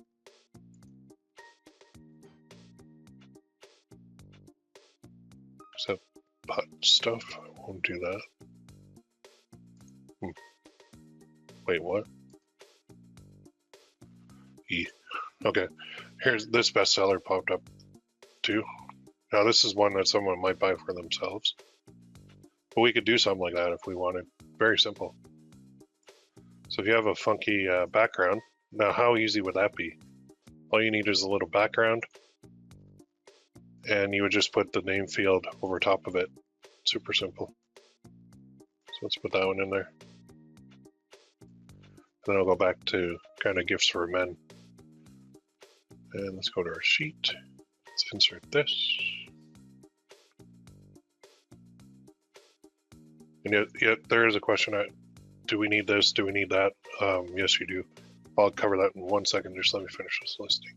Except hot stuff. I won't do that. Wait, what? Okay, here's this bestseller popped up too. Now this is one that someone might buy for themselves. But we could do something like that if we wanted. Very simple. So if you have a funky background, now how easy would that be? All you need is a little background, and you would just put the name field over top of it. Super simple. So let's put that one in there. then I'll go back to kind of gifts for men. And let's go to our sheet. Let's insert this. And yet there is a question, do we need this? Do we need that? Yes, you do. I'll cover that in 1 second. Just let me finish this listing.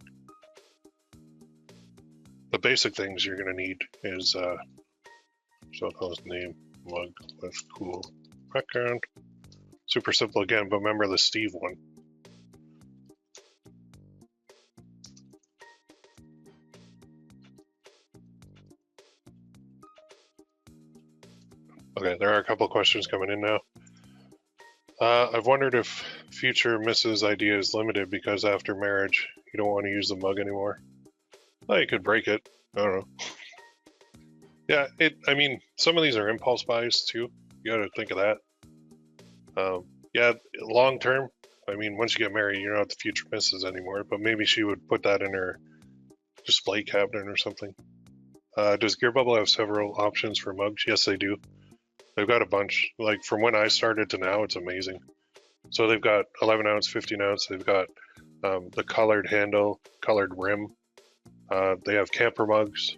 The basic things you're going to need is, so I'll call this name, mug with cool background. Super simple again, but remember the Steve one. Okay, there are a couple questions coming in now. I've wondered if future Mrs. idea is limited because after marriage, you don't want to use the mug anymore. Well, you could break it. I don't know. Yeah, I mean, some of these are impulse buys too. You got to think of that. Yeah, long term, I mean, once you get married, you're not the future Mrs. anymore, but maybe she would put that in her display cabinet or something. Does GearBubble have several options for mugs? Yes, they do. They've got a bunch. Like from when I started to now, it's amazing. So they've got 11 ounce, 15 ounce. They've got the colored handle, colored rim. They have camper mugs.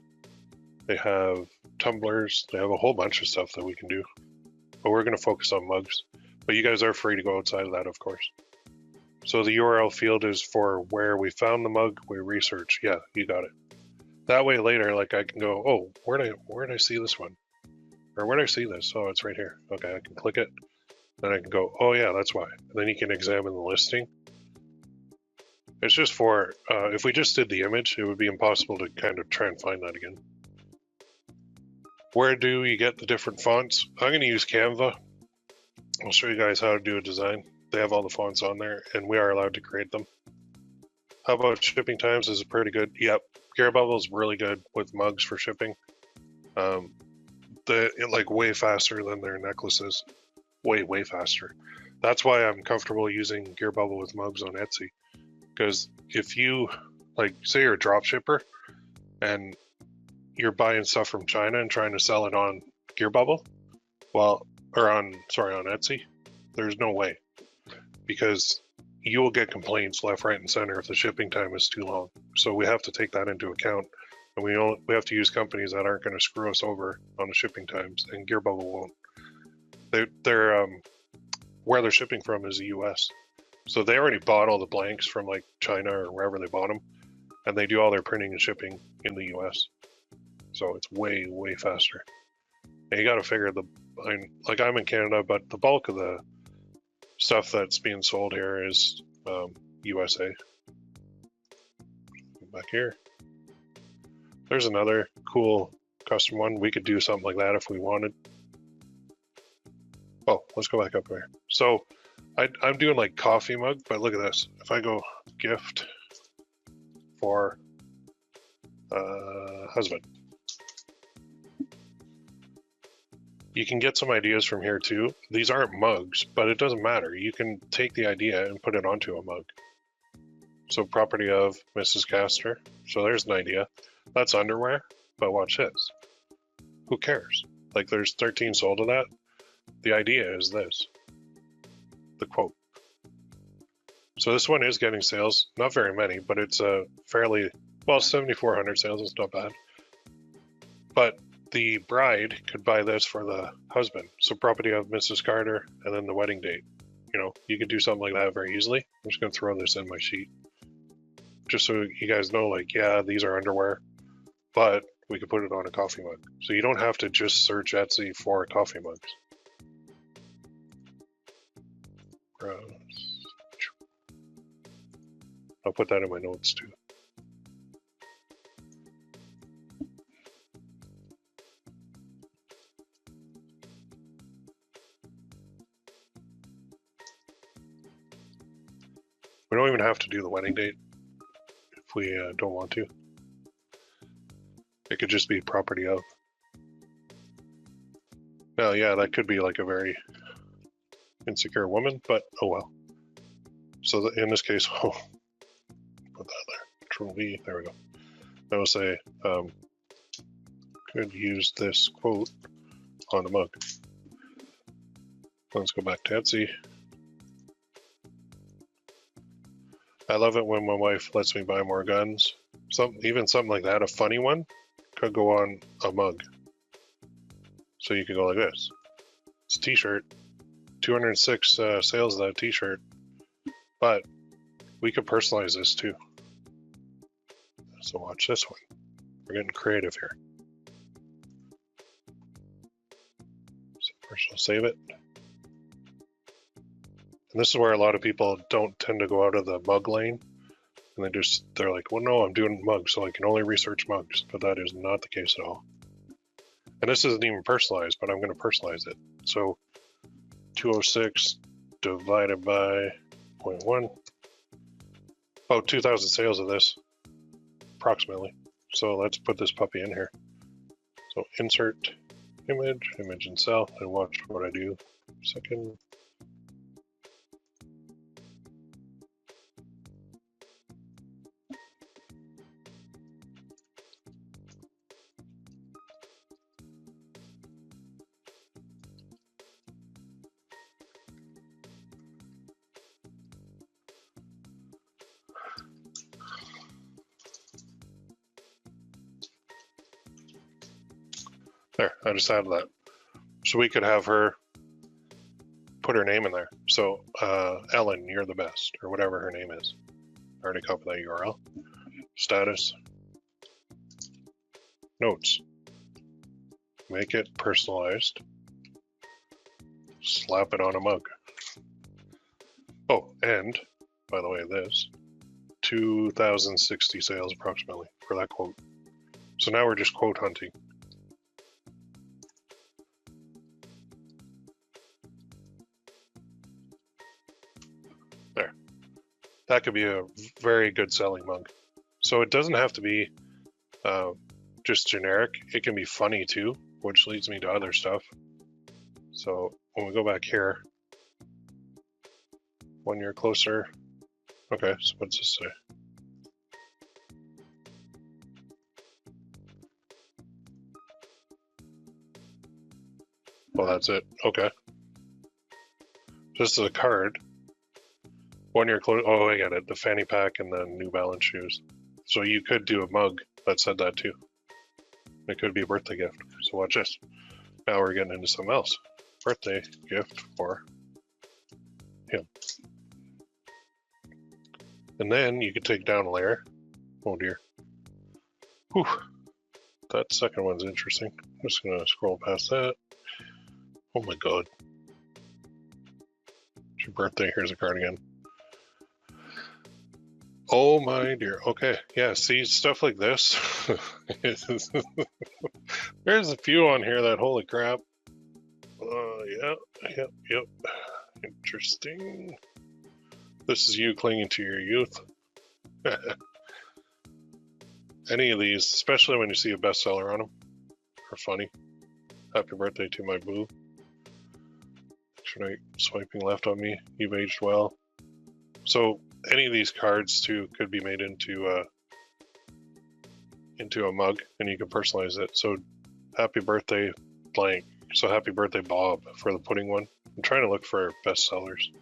They have tumblers. They have a whole bunch of stuff that we can do. But we're going to focus on mugs. But you guys are free to go outside of that, of course. So the URL field is for where we found the mug. We research. Yeah, you got it. That way later, like I can go, oh, where did I see this one? Or where did I see this? Oh, it's right here. Okay, I can click it. Then I can go, oh yeah, that's why. And then you can examine the listing. It's just for, if we just did the image, it would be impossible to kind of try and find that again. Where do you get the different fonts? I'm going to use Canva. I'll show you guys how to do a design. They have all the fonts on there, and we are allowed to create them. How about shipping times? Is it pretty good? Yep. GearBubble is really good with mugs for shipping. Like way faster than their necklaces. Way faster. That's why I'm comfortable using GearBubble with mugs on Etsy. Because if you, like, say you're a drop shipper and you're buying stuff from China and trying to sell it on GearBubble, well, or on Etsy, there's no way. Because you will get complaints left, right, and center if the shipping time is too long. So we have to take that into account. And we have to use companies that aren't going to screw us over on the shipping times, and GearBubble won't. They're where they're shipping from is the US. So they already bought all the blanks from like China or wherever they bought them, and they do all their printing and shipping in the US. So it's way faster. And you got to figure I'm in Canada, but the bulk of the stuff that's being sold here is USA. Back here. There's another cool custom one. We could do something like that if we wanted. Oh, let's go back up there. So I'm doing like coffee mug, but look at this. If I go gift for husband, you can get some ideas from here too. These aren't mugs, but it doesn't matter. You can take the idea and put it onto a mug. So property of Mrs. Castor. So there's an idea. That's underwear, but watch this. Who cares? Like there's 13 sold of that. The idea is this. The quote. So this one is getting sales. Not very many, but it's a fairly, well, 7,400 sales. It's not bad. But the bride could buy this for the husband. So property of Mrs. Carter and then the wedding date. You know, you could do something like that very easily. I'm just going to throw this in my sheet. Just so you guys know, like, yeah, these are underwear, but we could put it on a coffee mug. So you don't have to just search Etsy for coffee mugs. I'll put that in my notes too. We don't even have to do the wedding date if we don't want to. It could just be property of. Now, yeah, that could be like a very insecure woman, but oh well. So in this case, oh, put that there. Control V, there we go. That will say, could use this quote on the mug. Let's go back to Etsy. I love it when my wife lets me buy more guns. Even something like that, a funny one, could go on a mug. So you could go like this. It's a t-shirt. 206 sales of that t-shirt. But we could personalize this too. So watch this one. We're getting creative here. So first we'll save it. And this is where a lot of people don't tend to go out of the mug lane. And they're like, well, no, I'm doing mugs, so I can only research mugs. But that is not the case at all. And this isn't even personalized, but I'm going to personalize it. So 206 divided by 0.1. About 2,000 sales of this, approximately. So let's put this puppy in here. So insert image, image and cell, and watch what I do. Second. There, I just added that. So we could have her put her name in there. So Ellen, you're the best, or whatever her name is. I already copied that URL. Status. Notes. Make it personalized. Slap it on a mug. Oh, and by the way, this 2,060 sales approximately for that quote. So now we're just quote hunting. There. That could be a very good selling mug. So it doesn't have to be just generic. It can be funny too, which leads me to other stuff. So when we go back here, 1 year closer. Okay, so what's this say? Well, that's it. Okay. This is a card. 1 year close. Oh, I get it. The fanny pack and the New Balance shoes. So you could do a mug that said that too. It could be a birthday gift. So watch this. Now we're getting into something else. Birthday gift for him. And then you could take down a layer. Oh dear. Whew. That second one's interesting. I'm just gonna scroll past that. Oh my god. It's your birthday. Here's a card again. Oh my dear. Okay. Yeah, see, stuff like this. There's a few on here that, holy crap. Yep. Interesting. This is you clinging to your youth. Any of these, especially when you see a bestseller on them, are funny. Happy birthday to my boo. Tonight, swiping left on me. You've aged well. So any of these cards too could be made into a mug, and you can personalize it. So happy birthday blank. So happy birthday Bob for the pudding one. I'm trying to look for bestsellers.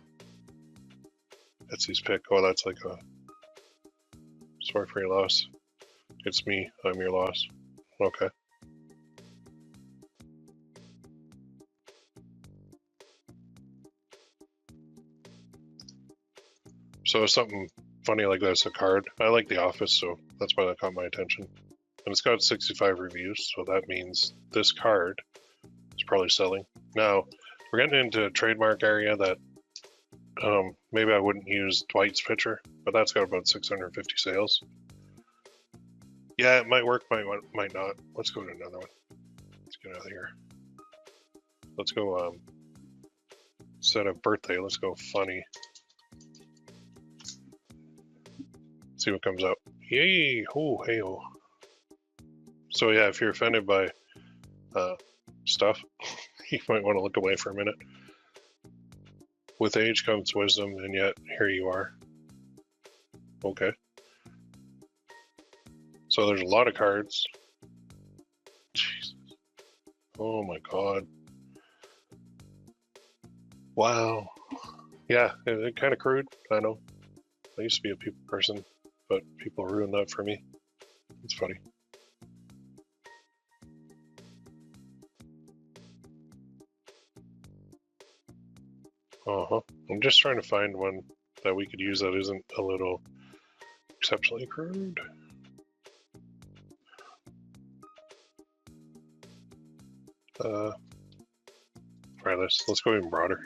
Etsy's pick. Oh, that's like a sorry for your loss. It's me. I'm your loss. Okay. So something funny like this, a card. I like The Office, so that's why that caught my attention. And it's got 65 reviews, so that means this card is probably selling. Now, we're getting into a trademark area that maybe I wouldn't use Dwight's picture, but that's got about 650 sales. Yeah, it might work, might not. Let's go to another one. Let's get out of here. Let's go, instead of birthday, let's go funny. See what comes up. Yay! Oh, hey, oh. So yeah, if you're offended by stuff, you might want to look away for a minute. With age comes wisdom, and yet here you are. Okay. So there's a lot of cards. Jesus. Oh my god. Wow. Yeah, kind of crude, I know. I used to be a people person, but people ruined that for me. It's funny. I'm just trying to find one that we could use that isn't a little exceptionally crude. Try this. Let's go even broader.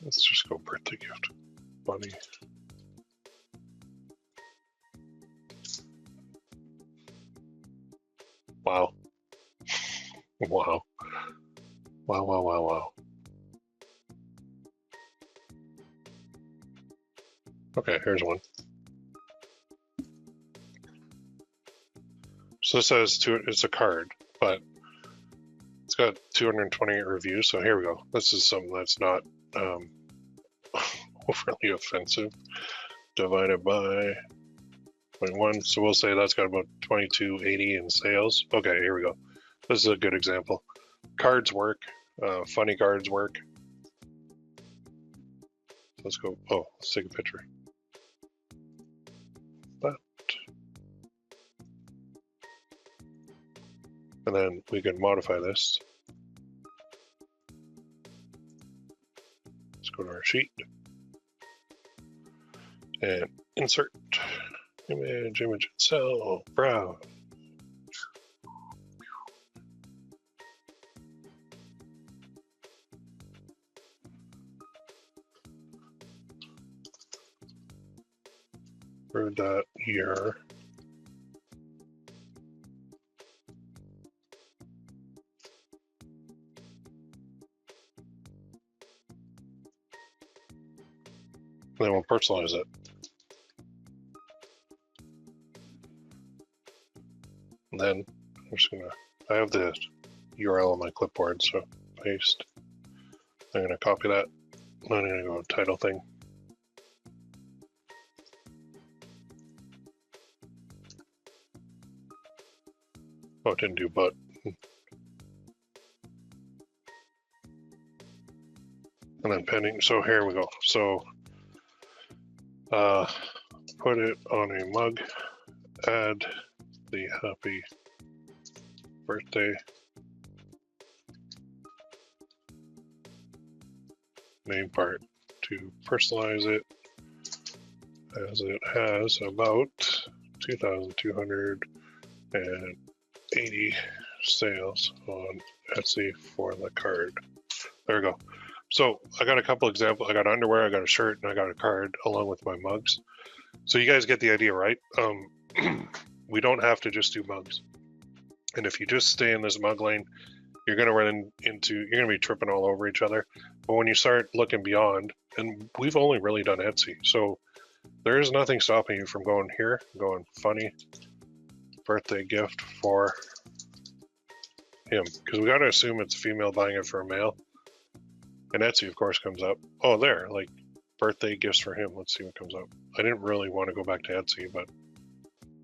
Let's just go birthday gift. Bunny. Wow. Wow. Wow, wow, wow, wow. Okay, here's one. So this says it's a card, but it's got 228 reviews. So here we go. This is something that's not overly offensive. Divided by 0.1. So we'll say that's got about 2280 in sales. Okay, here we go. This is a good example. Cards work. Funny cards work. Let's go. Oh, let's take a picture. That. And then we can modify this. Let's go to our sheet. And insert. Image itself. Browse. For that year. Then we'll personalize it. And then I'm just gonna, I have the URL on my clipboard, so paste. I'm gonna copy that. I'm gonna go title thing. Oh, it didn't do but. And then pending. So here we go. So put it on a mug. Add the happy birthday name part to personalize it, as it has about 2,280 sales on Etsy for the card. There we go. So I got a couple examples. I got underwear, I got a shirt, and I got a card along with my mugs. So you guys get the idea, right? We don't have to just do mugs. And if you just stay in this mug lane, you're going to run into, you're going to be tripping all over each other. But when you start looking beyond, and we've only really done Etsy, so there is nothing stopping you from going here, going funny birthday gift for him. Because we got to assume it's a female buying it for a male. And Etsy, of course, comes up. Oh, there, like birthday gifts for him. Let's see what comes up. I didn't really want to go back to Etsy, but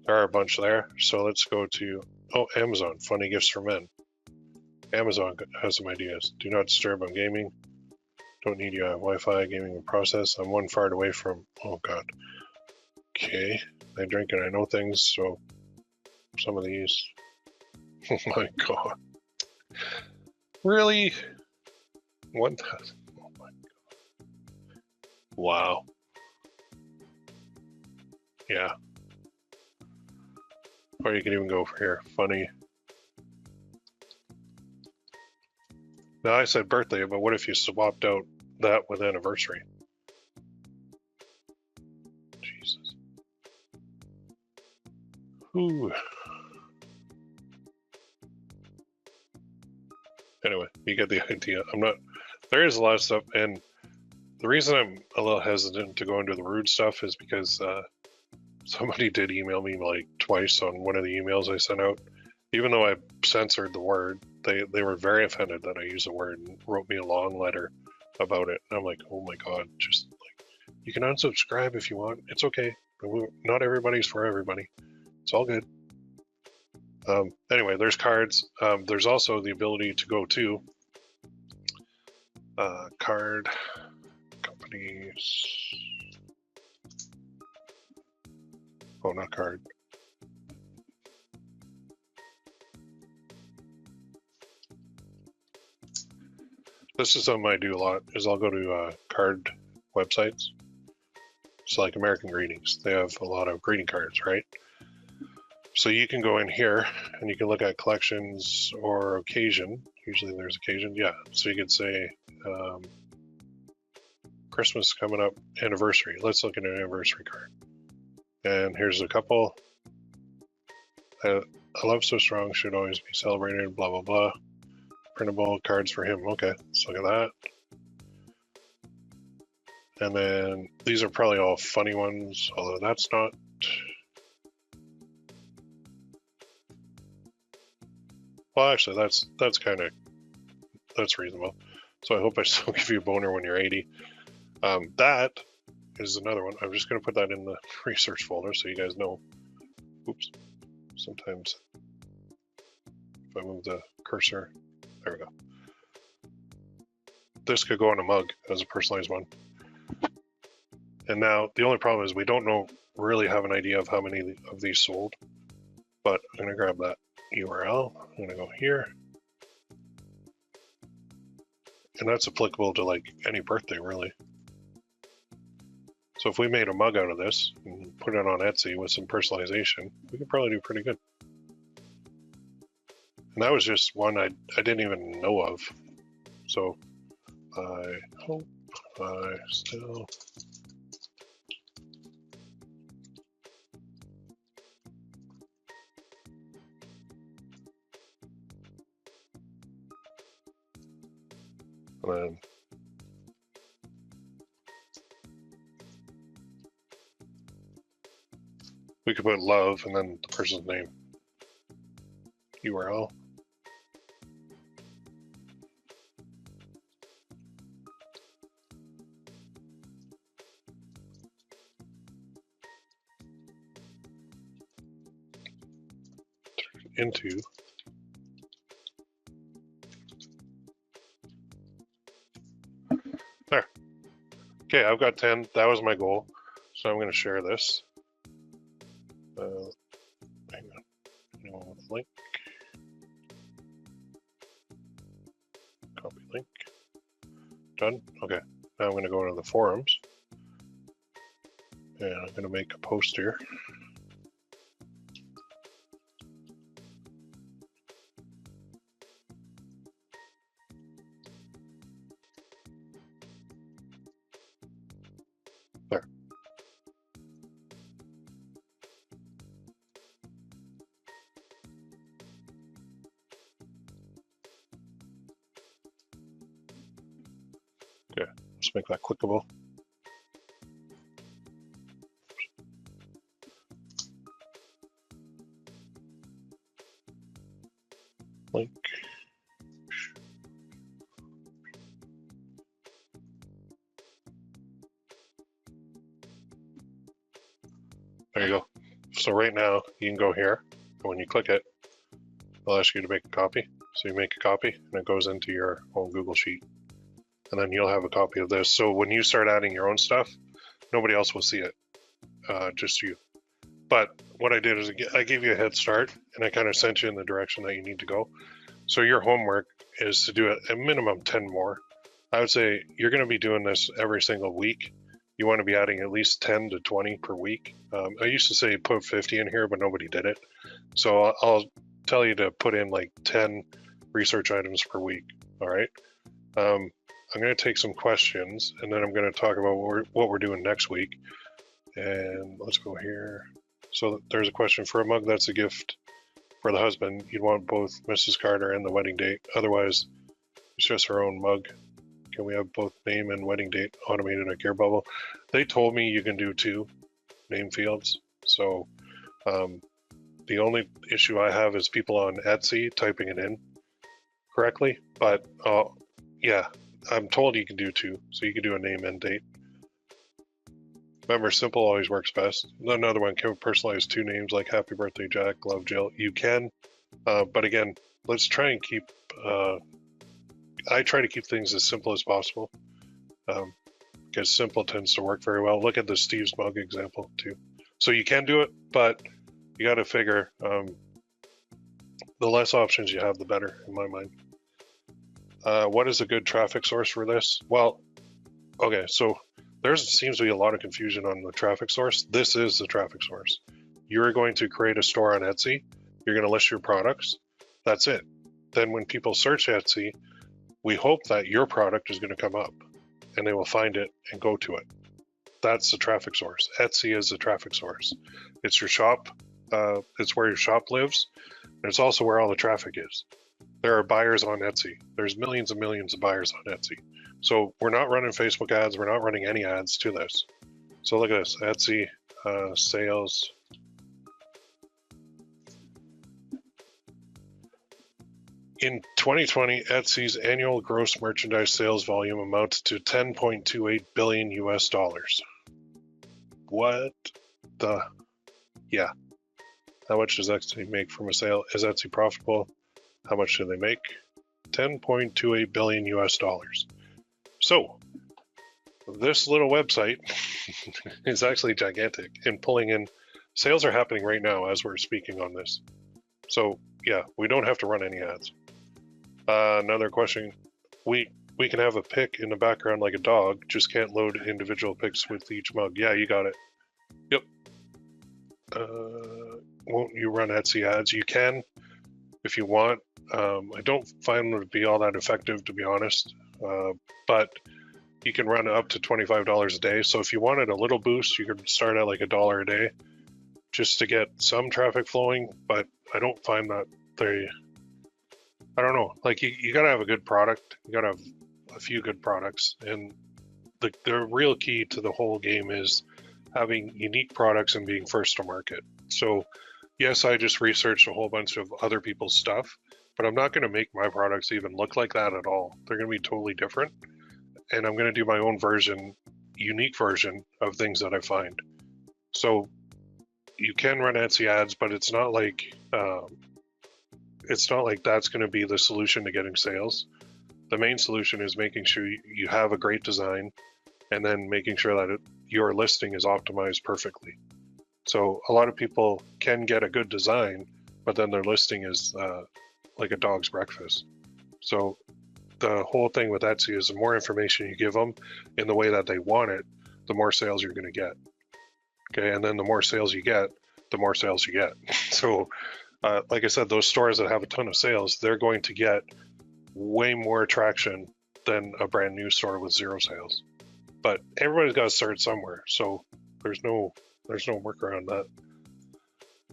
there are a bunch there. So let's go to, oh, Amazon, funny gifts for men. Amazon has some ideas. Do not disturb on gaming. Don't need your Wi-Fi gaming process. I'm one fart away from, oh God. Okay, I drink and I know things, so some of these, oh my God. Really? 1,000, oh my God. Wow. Yeah. Or you can even go for here, funny. Now I said birthday, but what if you swapped out that with anniversary? Jesus. Ooh. Anyway, you get the idea. There is a lot of stuff, and the reason I'm a little hesitant to go into the rude stuff is because somebody did email me like twice on one of the emails I sent out. Even though I censored the word, they were very offended that I used the word and wrote me a long letter about it. And I'm like, oh my God, just like, you can unsubscribe if you want. It's okay. Not everybody's for everybody. It's all good. Anyway, there's cards. There's also the ability to go to card companies. Oh, not card. This is something I do a lot, is I'll go to card websites. It's like American Greetings. They have a lot of greeting cards, right? So you can go in here and you can look at collections or occasion. Usually there's occasion, yeah. So you could say Christmas coming up, anniversary. Let's look at an anniversary card. And here's a couple. A love so strong should always be celebrated, blah, blah, blah. Printable cards for him. Okay, let's look at that. And then these are probably all funny ones, although that's not. Well, actually, that's kind of, that's reasonable. So I hope I still give you a boner when you're 80. That is another one. I'm just going to put that in the research folder so you guys know. Oops. Sometimes if I move the cursor, there we go. This could go on a mug as a personalized one. And now the only problem is we don't really have an idea of how many of these sold, but I'm going to grab that URL. I'm going to go here. And that's applicable to like any birthday, really. So if we made a mug out of this and put it on Etsy with some personalization, we could probably do pretty good. And that was just one I didn't even know of. So I hope I still and then we could put love and then the person's name. URL. Into there. Okay, I've got 10. That was my goal. So I'm going to share this. Hang on. Anyone with link? Copy link. Done. Okay. Now I'm going to go into the forums. And I'm going to make a post here. There. Okay, let's make that clickable. Link. There you go. So right now you can go here, and when you click it, it'll ask you to make a copy. So you make a copy, and it goes into your own Google Sheet. And then you'll have a copy of this. So when you start adding your own stuff, nobody else will see it, just you. But what I did is I gave you a head start, and I kind of sent you in the direction that you need to go. So your homework is to do it a minimum 10 more. I would say you're going to be doing this every single week. You want to be adding at least 10 to 20 per week. I used to say put 50 in here, but nobody did it. So I'll tell you to put in like 10 research items per week. All right. I'm going to take some questions, and then I'm going to talk about what we're doing next week. And let's go here. So there's a question for a mug that's a gift for the husband. You'd want both Mrs. Carter and the wedding date. Otherwise, it's just her own mug. Can we have both name and wedding date automated at GearBubble? They told me you can do 2 name fields. So the only issue I have is people on Etsy typing it in correctly. But yeah, I'm told you can do 2. So you can do a name and date. Remember, simple always works best. Another one, can we personalize 2 names like Happy Birthday Jack, Love Jill? You can, but again, let's try and keep, I try to keep things as simple as possible, because simple tends to work very well. Look at the Steve's mug example too. So you can do it, but you got to figure, the less options you have, the better, in my mind. What is a good traffic source for this? Well, okay, so there seems to be a lot of confusion on the traffic source. This is the traffic source. You're going to create a store on Etsy. You're going to list your products. That's it. Then when people search Etsy, we hope that your product is going to come up and they will find it and go to it. That's the traffic source. Etsy is the traffic source. It's your shop. It's where your shop lives. And it's also where all the traffic is. There are buyers on Etsy. There's millions and millions of buyers on Etsy. So we're not running Facebook ads. We're not running any ads to this. So look at this, Etsy sales. In 2020, Etsy's annual gross merchandise sales volume amounts to 10.28 billion US dollars. What the? Yeah. How much does Etsy make from a sale? Is Etsy profitable? How much do they make? 10.28 billion US dollars. So this little website is actually gigantic in pulling in. Sales are happening right now as we're speaking on this. So yeah, we don't have to run any ads. Another question, we can have a pic in the background like a dog, just can't load individual pics with each mug. Yeah, you got it. Yep. Won't you run Etsy ads? You can if you want. I don't find them to be all that effective, to be honest, but you can run up to $25 a day. So if you wanted a little boost, you could start at like $1 a day just to get some traffic flowing, but I don't find that I don't know, like you gotta have a good product, you gotta have a few good products, and the real key to the whole game is having unique products and being first to market. So yes, I just researched a whole bunch of other people's stuff, but I'm not going to make my products even look like that at all. They're going to be totally different, and I'm going to do my own version, unique version of things that I find. So you can run Etsy ads, but it's not like that's going to be the solution to getting sales. The main solution is making sure you have a great design, and then making sure that your listing is optimized perfectly. So a lot of people can get a good design, but then their listing is like a dog's breakfast. So the whole thing with Etsy is the more information you give them in the way that they want it, the more sales you're going to get. Okay, and then the more sales you get, the more sales you get. So like I said, those stores that have a ton of sales, they're going to get way more traction than a brand new store with 0 sales. But everybody's got to start somewhere, so there's no work around that.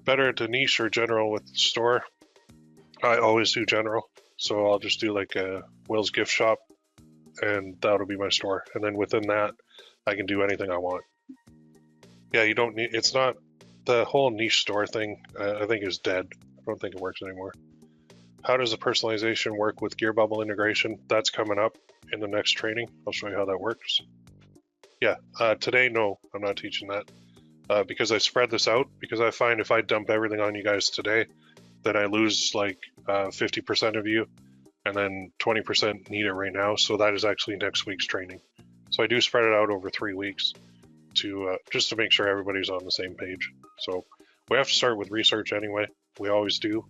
Better to niche or general with the store? I always do general, so I'll just do like a Will's gift shop, and that'll be my store. And then within that, I can do anything I want. Yeah, you don't need. It's not the whole niche store thing. I think is dead. I don't think it works anymore. How does the personalization work with GearBubble integration? That's coming up in the next training. I'll show you how that works. Yeah, today, no, I'm not teaching that because I spread this out, because I find if I dump everything on you guys today, then I lose like 50% of you, and then 20% need it right now. So that is actually next week's training. So I do spread it out over 3 weeks to just to make sure everybody's on the same page. So we have to start with research anyway. We always do,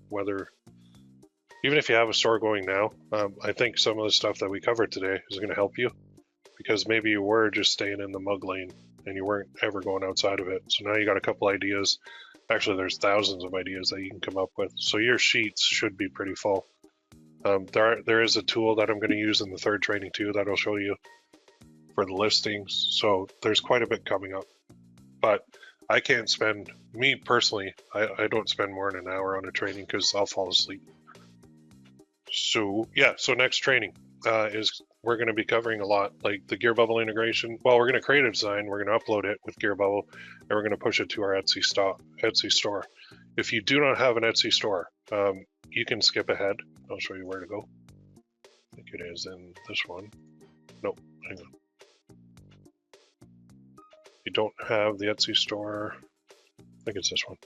even if you have a store going now. I think some of the stuff that we covered today is going to help you, because maybe you were just staying in the mug lane and you weren't ever going outside of it. So now you got a couple ideas. Actually, there's thousands of ideas that you can come up with. So your sheets should be pretty full. There is a tool that I'm going to use in the third training too that I'll show you for the listings. So there's quite a bit coming up. But I can't spend, me personally, I don't spend more than an hour on a training because I'll fall asleep. So yeah, so next training is we're going to be covering a lot, like the GearBubble integration. Well, we're going to create a design, we're going to upload it with GearBubble, and we're going to push it to our Etsy store. If you do not have an Etsy store, you can skip ahead. I'll show you where to go. I think it is in this one. Nope, hang on. you don't have the Etsy store, I think it's this one.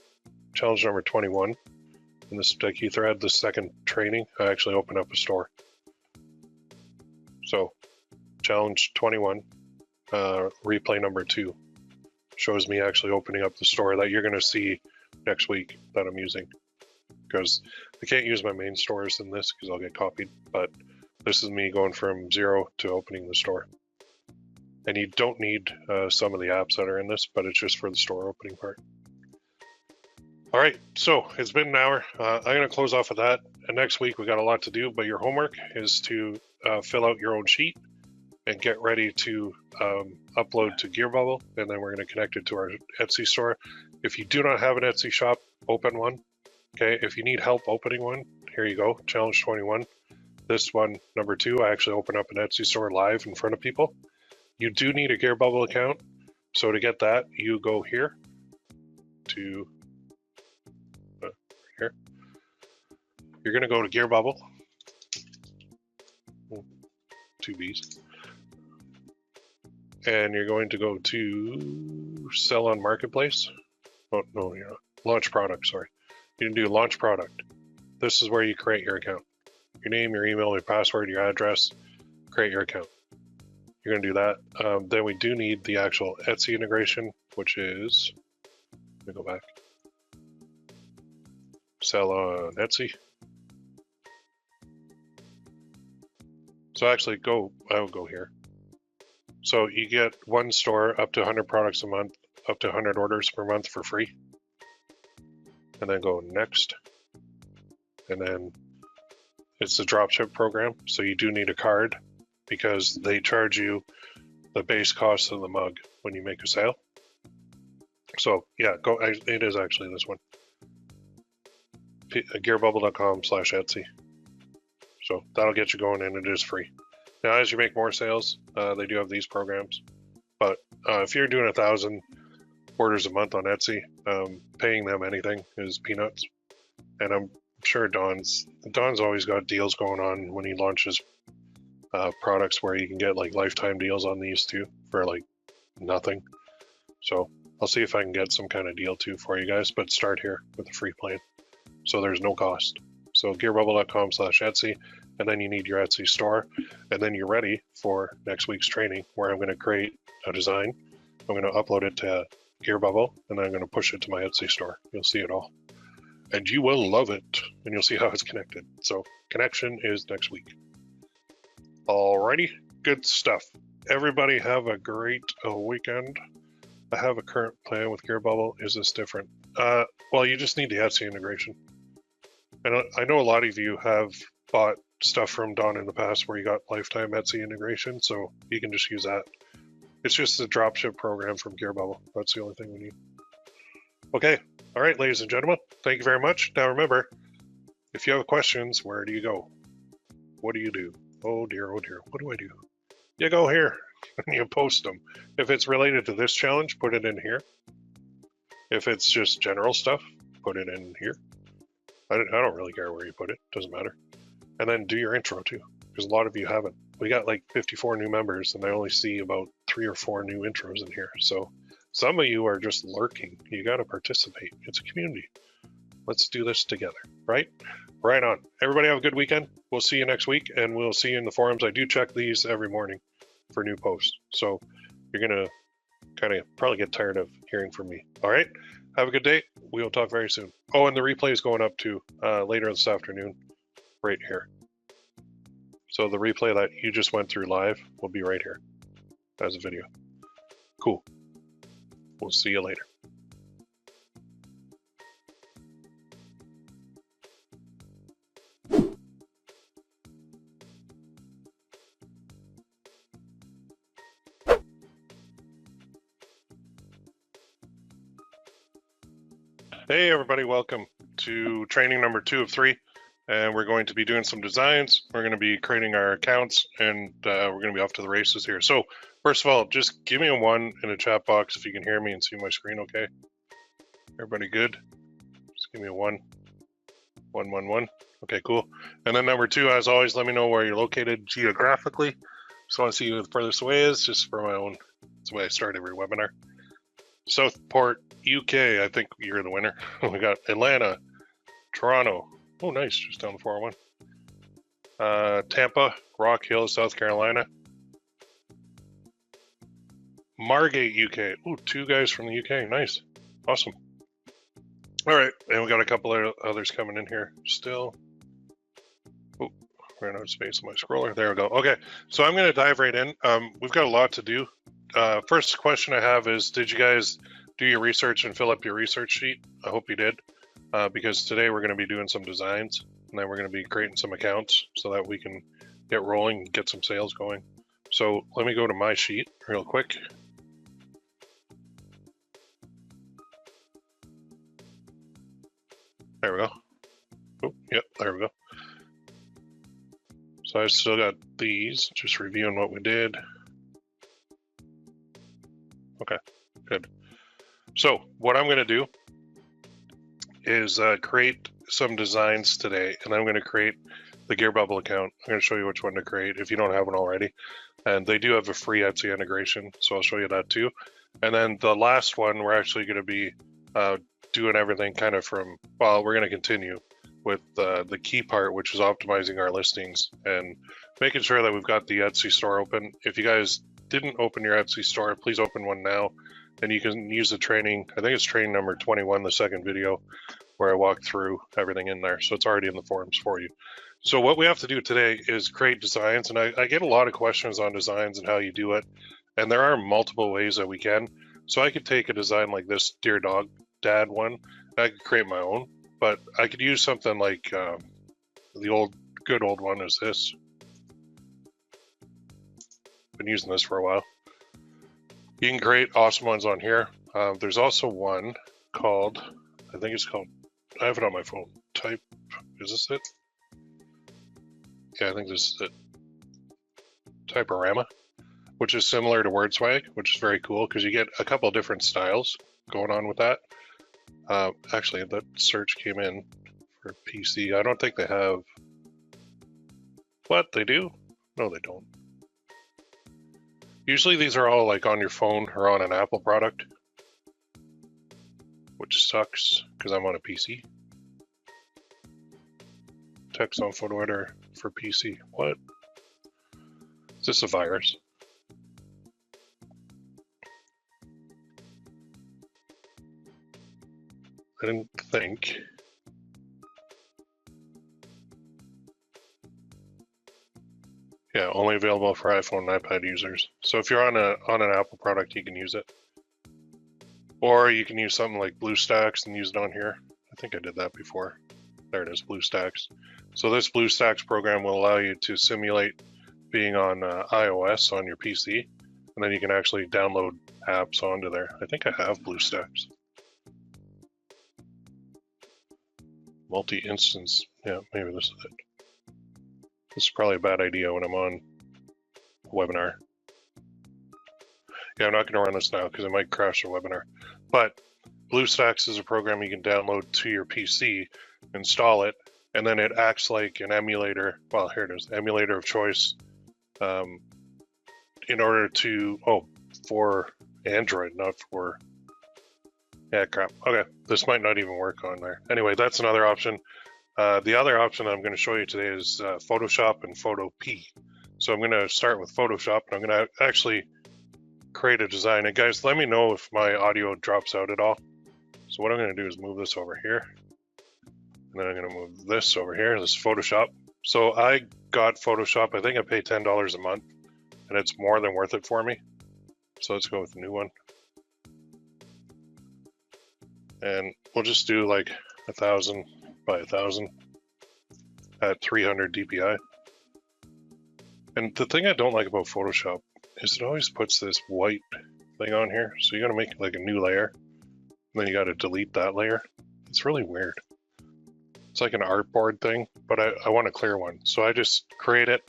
Challenge number 21. In this key thread, the second training, I actually open up a store. So challenge 21, replay number 2, shows me actually opening up the store that you're going to see next week that I'm using. Because I can't use my main stores in this because I'll get copied, but this is me going from 0 to opening the store. And you don't need some of the apps that are in this, but it's just for the store opening part. All right, so it's been an hour. I'm going to close off with that. And next week we got a lot to do, but your homework is to fill out your own sheet and get ready to upload to GearBubble, and then we're going to connect it to our Etsy store. If you do not have an Etsy shop, open one. Okay, if you need help opening one, here you go, challenge 21. This one, number 2, I actually open up an Etsy store live in front of people. You do need a GearBubble account, so to get that, you go here to here. You're going to go to GearBubble, 2 B's, and you're going to go to sell on marketplace. Oh no, you're not. Launch product. Sorry, you can do launch product. This is where you create your account. Your name, your email, your password, your address. Create your account. You're going to do that. Then we do need the actual Etsy integration, which is, let me go back. Sell on Etsy. So actually I will go here. So you get one store up to 100 products a month, up to 100 orders per month for free. And then go next. And then it's a dropship program. So you do need a card because they charge you the base cost of the mug when you make a sale. So yeah, it is actually this one. GearBubble.com/Etsy. So that'll get you going, and it is free. Now, as you make more sales, they do have these programs. But if you're doing 1,000 orders a month on Etsy, paying them anything is peanuts. And I'm sure Don's always got deals going on when he launches products where you can get like lifetime deals on these too for like nothing. So I'll see if I can get some kind of deal too for you guys, but start here with a free plan. So there's no cost. So GearBubble.com/Etsy, and then you need your Etsy store, and then you're ready for next week's training where I'm going to create a design. I'm going to upload it to GearBubble, and then I'm going to push it to my Etsy store. You'll see it all. And you will love it, and you'll see how it's connected. So connection is next week. Alrighty, good stuff. Everybody have a great weekend. I have a current plan with GearBubble. Is this different? Well, you just need the Etsy integration. And I know a lot of you have bought stuff from Don in the past where you got lifetime Etsy integration, so you can just use that. It's just a dropship program from GearBubble. That's the only thing we need. Okay, all right, ladies and gentlemen, thank you very much. Now remember, if you have questions, where do you go? What do you do? Oh dear, what do I do? You go here and you post them. If it's related to this challenge, put it in here. If it's just general stuff, put it in here. I don't really care where you put it, doesn't matter. And then do your intro too, because a lot of you haven't. We got like 54 new members, and I only see about 3 or 4 new intros in here. So some of you are just lurking. You got to participate. It's a community. Let's do this together, right? Right on. Everybody have a good weekend. We'll see you next week, and we'll see you in the forums. I do check these every morning for new posts. So you're going to kind of probably get tired of hearing from me. All right? Have a good day. We will talk very soon. Oh, and the replay is going up too later this afternoon, right here. So the replay that you just went through live will be right here as a video. Cool. We'll see you later. Hey everybody, welcome to training number 2 of 3, and we're going to be doing some designs. We're going to be creating our accounts, and we're going to be off to the races here. So first of all, just give me a 1 in the chat box if you can hear me and see my screen okay. Everybody good? Just give me a 1. 1, 1, 1. Okay, cool. And then number 2, as always, let me know where you're located geographically. Just want to see who the furthest away is, just for my own, that's the way I start every webinar. Southport, UK. I think you're the winner. We got Atlanta, Toronto. Oh, nice, just down the 401. Tampa, Rock Hill, South Carolina. Margate, UK. Ooh, 2 guys from the UK. Nice. Awesome. All right, and we got a couple of others coming in here still. Oh, ran out of space on my scroller. There we go. Okay, so I'm going to dive right in. We've got a lot to do. First question I have is, did you guys do your research and fill up your research sheet? I hope you did, because today we're going to be doing some designs, and then we're going to be creating some accounts so that we can get rolling and get some sales going. So let me go to my sheet real quick. There we go. Oh, yep, there we go. So I still got these, just reviewing what we did. Okay, good. So what I'm going to do is create some designs today, and I'm going to create the GearBubble account. I'm going to show you which one to create if you don't have one already. And they do have a free Etsy integration, so I'll show you that too. And then the last one, we're actually going to be doing everything kind of from, well, we're going to continue with the key part, which is optimizing our listings and making sure that we've got the Etsy store open. If you guys didn't open your Etsy store, please open one now, and you can use the training. I think it's training number 21, the second video, where I walk through everything in there. So it's already in the forums for you. So what we have to do today is create designs, and I get a lot of questions on designs and how you do it, and there are multiple ways that we can. So I could take a design like this Dear Dog Dad one, and I could create my own, but I could use something like the good old one is this. Been using this for a while. You can create awesome ones on here. There's also one called, I think it's called, I have it on my phone. Type, is this it? Yeah, I think this is it. Typorama, which is similar to WordSwag, which is very cool because you get a couple of different styles going on with that. Actually, that search came in for PC. I don't think they have. What, they do? No, they don't. Usually these are all like on your phone or on an Apple product, which sucks because I'm on a PC. Text on photo editor for PC. What? Is this a virus? I didn't think. Yeah, only available for iPhone and iPad users. So if you're on an Apple product, you can use it. Or you can use something like BlueStacks and use it on here. I think I did that before. There it is, BlueStacks. So this BlueStacks program will allow you to simulate being on iOS on your PC, and then you can actually download apps onto there. I think I have BlueStacks. Multi-instance, yeah, maybe this is it. This is probably a bad idea when I'm on a webinar. Yeah, I'm not going to run this now because it might crash the webinar. But BlueStacks is a program you can download to your PC, install it, and then it acts like an emulator. Well, here it is, emulator of choice. In order to, for Android, not for, yeah, crap. Okay, this might not even work on there. Anyway, that's another option. The other option I'm going to show you today is Photoshop and Photopea. So I'm going to start with Photoshop, and I'm going to actually create a design. And guys, let me know if my audio drops out at all. So what I'm going to do is move this over here. And then I'm going to move this over here. This is Photoshop. So I got Photoshop. I think I pay $10 a month, and it's more than worth it for me. So let's go with the new one. And we'll just do like 1,000 by 1,000 at 300 DPI. And the thing I don't like about Photoshop is it always puts this white thing on here. So you got to make like a new layer, and then you got to delete that layer. It's really weird. It's like an artboard thing, but I want a clear one. So I just create it,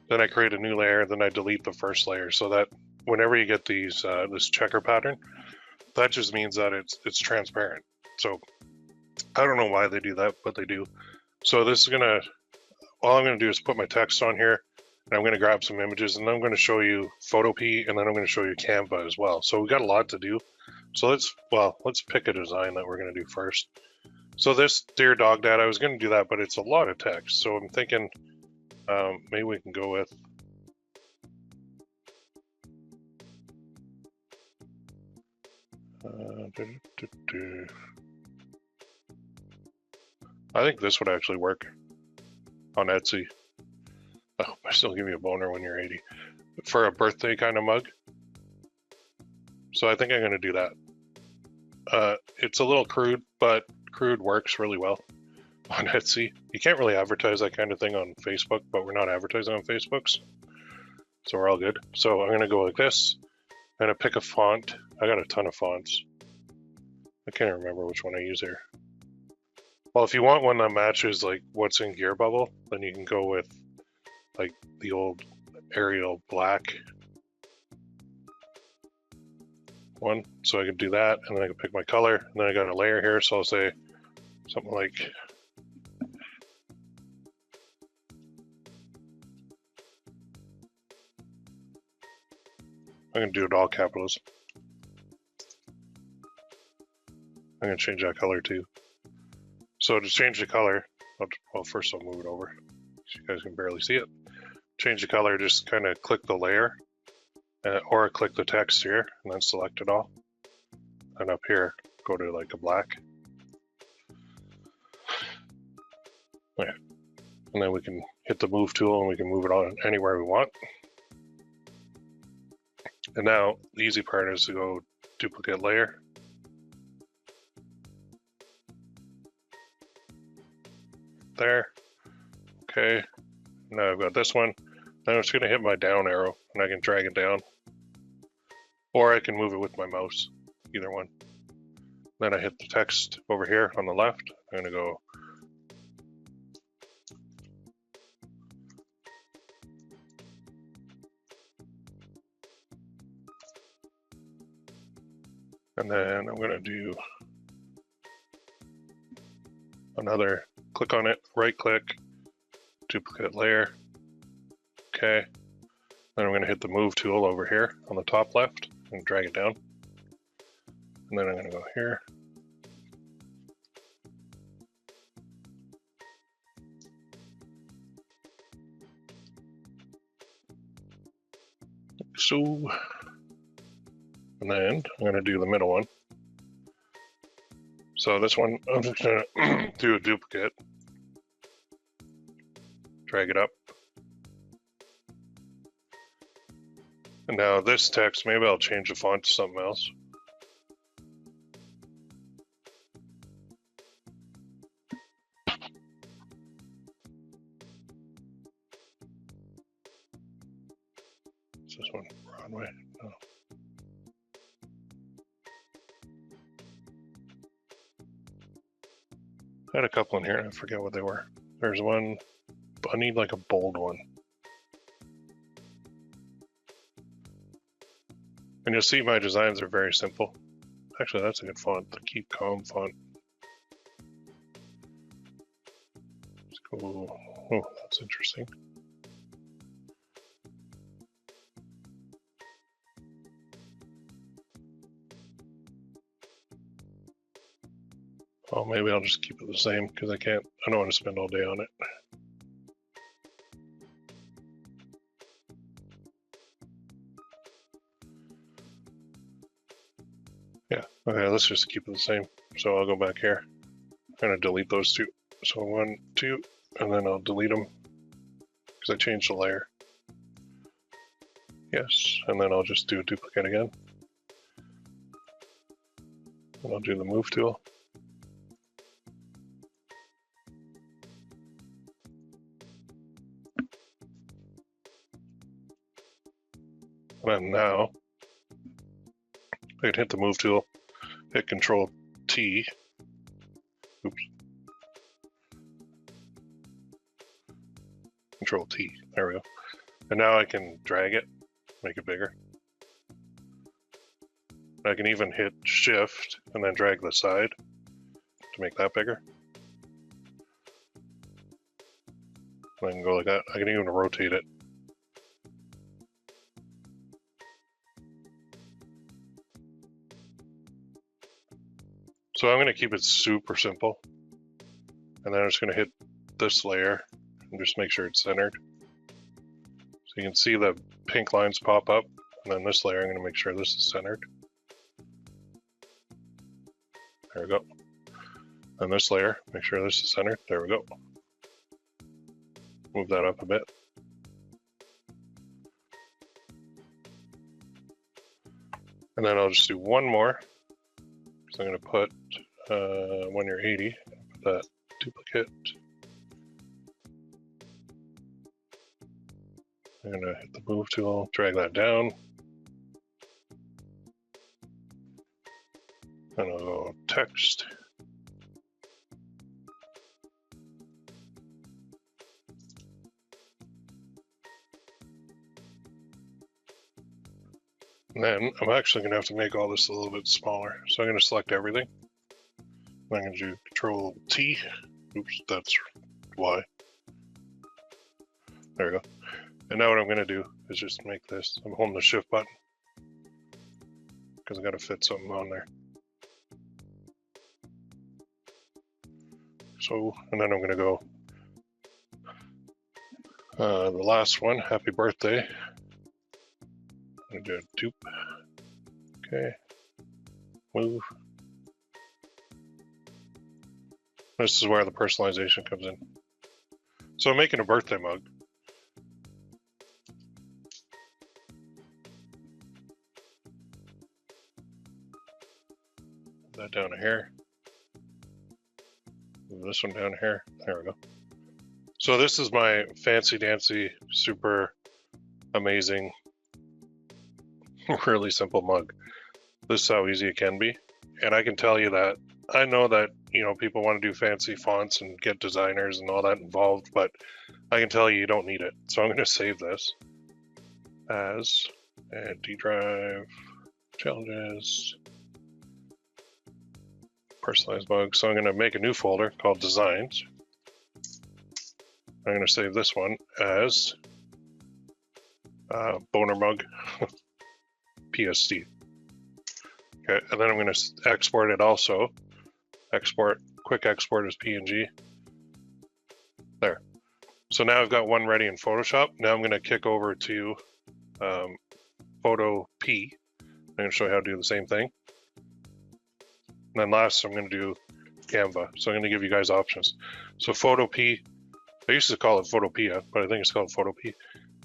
then I create a new layer, then I delete the first layer, so that whenever you get these this checker pattern, that just means that it's transparent. So I don't know why they do that, but they do. So this is gonna, all I'm gonna do is put my text on here, and I'm gonna grab some images, and I'm gonna show you Photopea, and then I'm gonna show you Canva as well. So we've got a lot to do. So let's pick a design that we're going to do first. So this Dear Dog Dad, I was going to do that, but it's a lot of text. So I'm thinking maybe we can go with I think this would actually work on Etsy. Oh, I still give you a boner when you're 80 for a birthday kind of mug. So I think I'm going to do that. It's a little crude, but crude works really well on Etsy. You can't really advertise that kind of thing on Facebook, but we're not advertising on Facebooks, so we're all good. So I'm going to go like this. I'm going to pick a font. I got a ton of fonts. I can't remember which one I use here. Well, if you want one that matches like what's in GearBubble, then you can go with like the old Arial black one. So I can do that, and then I can pick my color, and then I got a layer here, so I'll say something like I'm going to do it all capitals. I'm going to change that color too. So to change the color, well, first I'll move it over so you guys can barely see it. Change the color, just kind of click the layer or click the text here and then select it all. And up here, go to like a black. Okay. And then we can hit the move tool and we can move it on anywhere we want. And now the easy part is to go duplicate layer. There. Okay. Now I've got this one. Now I'm just going to hit my down arrow and I can drag it down. Or I can move it with my mouse, either one. Then I hit the text over here on the left. I'm going to go and then I'm going to do another, click on it, right click, duplicate layer. Okay. Then I'm going to hit the move tool over here on the top left and drag it down. And then I'm going to go here. Like so. And then I'm going to do the middle one. So this one, I'm just going to do a duplicate. Drag it up. And now this text, maybe I'll change the font to something else. Is this one Broadway? No. I had a couple in here, I forget what they were. There's one, I need like a bold one. And you'll see my designs are very simple. Actually, that's a good font, the Keep Calm font. Let's go, oh, that's interesting. Oh, maybe I'll just keep it the same because I don't want to spend all day on it. Yeah, okay, let's just keep it the same. So I'll go back here. I'm gonna delete those two. So 1, 2, and then I'll delete them because I changed the layer. Yes, and then I'll just do a duplicate again. And I'll do the move tool. And now I can hit the move tool, hit Control T. Oops. Control T, there we go. And now I can drag it, make it bigger. I can even hit Shift and then drag the side to make that bigger. And I can go like that. I can even rotate it. So I'm going to keep it super simple. And then I'm just going to hit this layer and just make sure it's centered. So you can see the pink lines pop up. And then this layer, I'm going to make sure this is centered. There we go. And this layer, make sure this is centered. There we go. Move that up a bit. And then I'll just do one more. So I'm going to put, when you're 80, put that duplicate. I'm going to hit the move tool, drag that down. And I'll go text. And then I'm actually going to have to make all this a little bit smaller. So I'm going to select everything. I'm going to do Control T. Oops, that's Y. There we go. And now what I'm going to do is just make this. I'm holding the Shift button because I got to fit something on there. So, and then I'm going to go the last one, happy birthday. I'm going to do a dupe. Okay. Move. This is where the personalization comes in. So I'm making a birthday mug. Put that down here. Move this one down here. There we go. So this is my fancy dancy, super amazing, really simple mug. This is how easy it can be. And I can tell you that I know that, you know, people want to do fancy fonts and get designers and all that involved, but I can tell you don't need it. So I'm going to save this as a D drive, challenges, personalized mug. So I'm going to make a new folder called designs. I'm going to save this one as boner mug PSD. Okay, and then I'm going to export it also. Export, quick export as PNG. There. So now I've got one ready in Photoshop. Now I'm going to kick over to Photopea. I'm going to show you how to do the same thing. And then last, I'm going to do Canva. So I'm going to give you guys options. So Photopea, I used to call it Photopea, but I think it's called Photopea,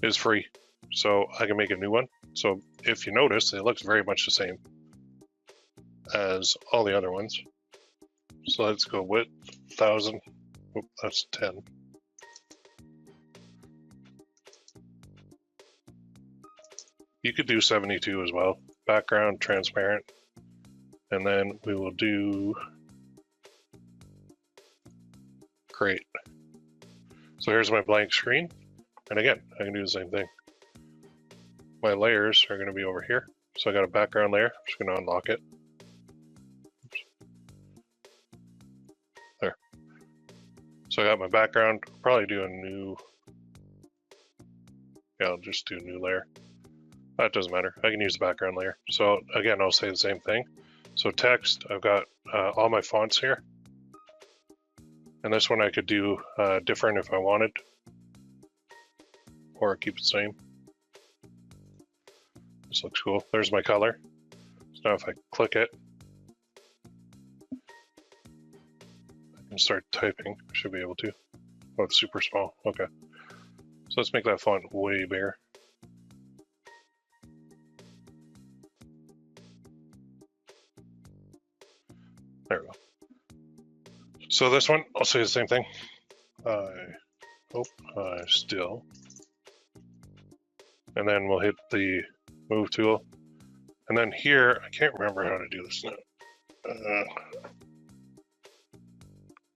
is free. So I can make a new one. So if you notice, it looks very much the same as all the other ones. So let's go width 1000. Oh, that's 10. You could do 72 as well. Background transparent. And then we will do create. So here's my blank screen. And again, I can do the same thing. My layers are going to be over here. So I got a background layer. I'm just going to unlock it. Oops. There. So I got my background. I'll probably do a new. Yeah, I'll just do a new layer. That doesn't matter. I can use the background layer. So again, I'll say the same thing. So text, I've got all my fonts here. And this one I could do different if I wanted. Or keep it the same. This looks cool. There's my color. So now if I click it, I can start typing. I should be able to. Oh, it's super small. Okay. So let's make that font way bigger. There we go. So this one, I'll say the same thing. I hope I still. And then we'll hit the move tool. And then here, I can't remember how to do this now.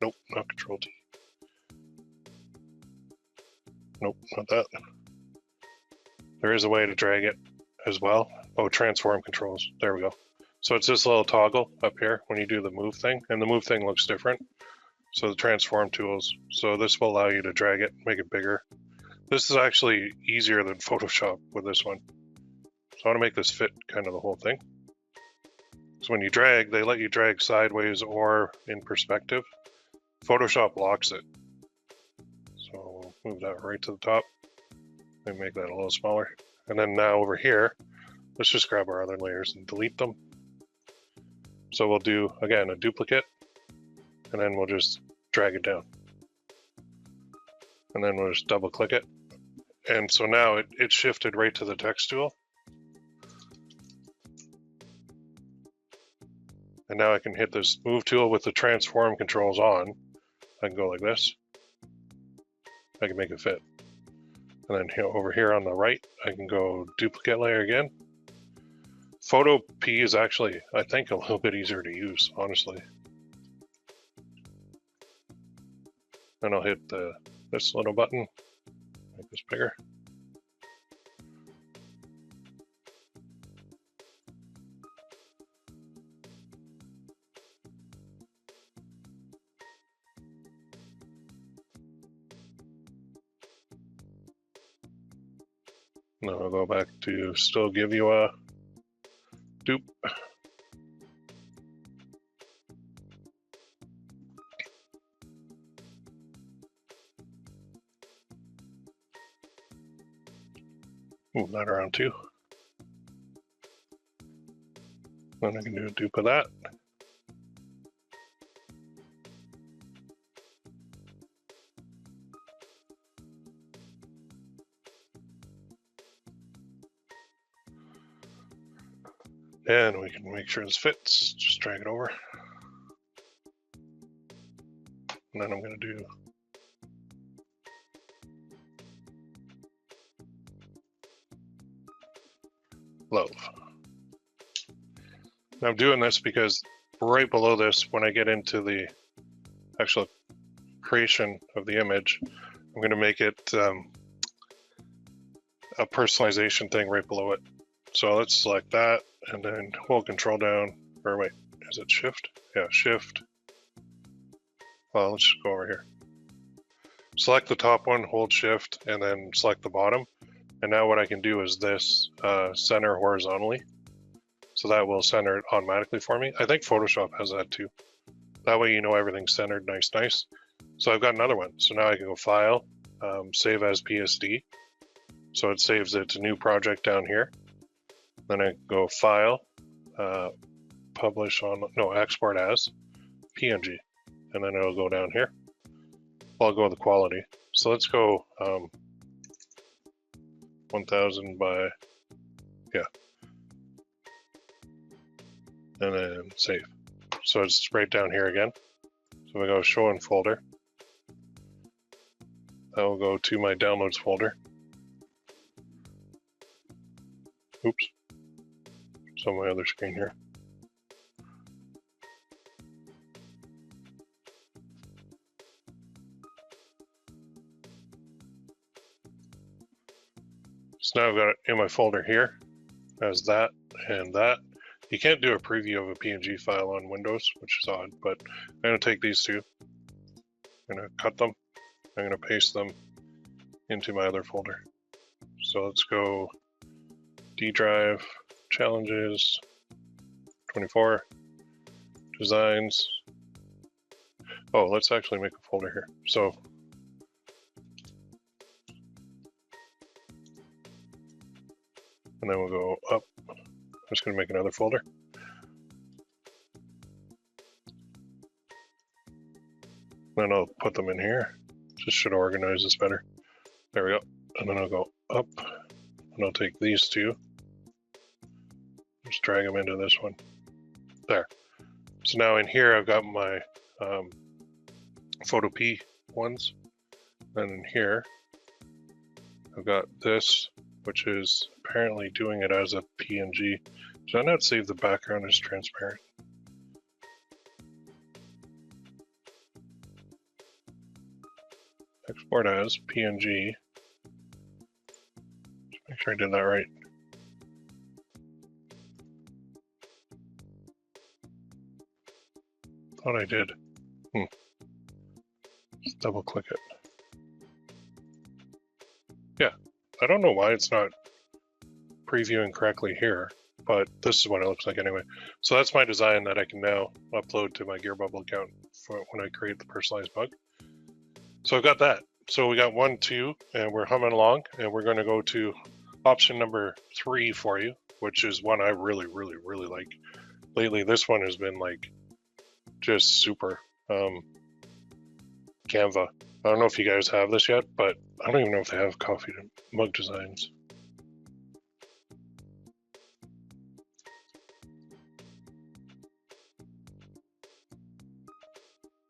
Nope, not Control T. Nope, not that. There is a way to drag it as well. Oh, transform controls. There we go. So it's this little toggle up here when you do the move thing, and the move thing looks different. So the transform tools. So this will allow you to drag it, make it bigger. This is actually easier than Photoshop with this one. So I want to make this fit kind of the whole thing. So when you drag, they let you drag sideways or in perspective. Photoshop locks it. So we'll move that right to the top and make that a little smaller. And then now over here, let's just grab our other layers and delete them. So we'll do, again, a duplicate, and then we'll just drag it down. And then we'll just double click it. And so now it shifted right to the text tool. And now I can hit this move tool with the transform controls on. I can go like this. I can make it fit. And then here, over here on the right, I can go duplicate layer again. Photopea is actually, I think, a little bit easier to use, honestly. Then I'll hit this little button, make this bigger. Now I'll go back to still give you a dupe. Move that around too. Then I can do a dupe of that. And we can make sure this fits. Just drag it over. And then I'm going to do love. Now I'm doing this because right below this, when I get into the actual creation of the image, I'm going to make it a personalization thing right below it. So let's select that and then hold control down, or wait, is it shift? Yeah, shift. Well, let's just go over here. Select the top one, hold shift, and then select the bottom. And now what I can do is this, center horizontally. So that will center it automatically for me. I think Photoshop has that too. That way you know everything's centered nice. So I've got another one. So now I can go File, Save as PSD. So it saves it to new project down here. Then I go File, Publish on, no, Export as PNG. And then it'll go down here. I'll go with the quality. So let's go 1000 by, yeah. And then save. So it's right down here again. So we go show in folder. I will go to my downloads folder. Oops. It's on my other screen here. So now I've got it in my folder here as that and that. You can't do a preview of a PNG file on Windows, which is odd, but I'm going to take these two. I'm going to cut them. I'm going to paste them into my other folder. So let's go D drive, challenges, 24, designs. Oh, let's actually make a folder here. So and then we'll go up. I'm just going to make another folder. Then I'll put them in here. Just should organize this better. There we go. And then I'll go up and I'll take these two. Just drag them into this one. There. So now in here I've got my Photopea ones. And in here I've got this, which is apparently doing it as a PNG. So I not save the background as transparent. Export as PNG. Just make sure I did that right. Thought I did. Just double click it. Yeah, I don't know why it's not previewing correctly here. but this is what it looks like anyway. So that's my design that I can now upload to my GearBubble account for when I create the personalized mug. So I've got that. So we got 1, 2, and we're humming along, and we're going to go to option number 3 for you, which is one I really like. Lately, this one has been like just super. Canva. I don't know if you guys have this yet, but I don't even know if they have coffee mug designs.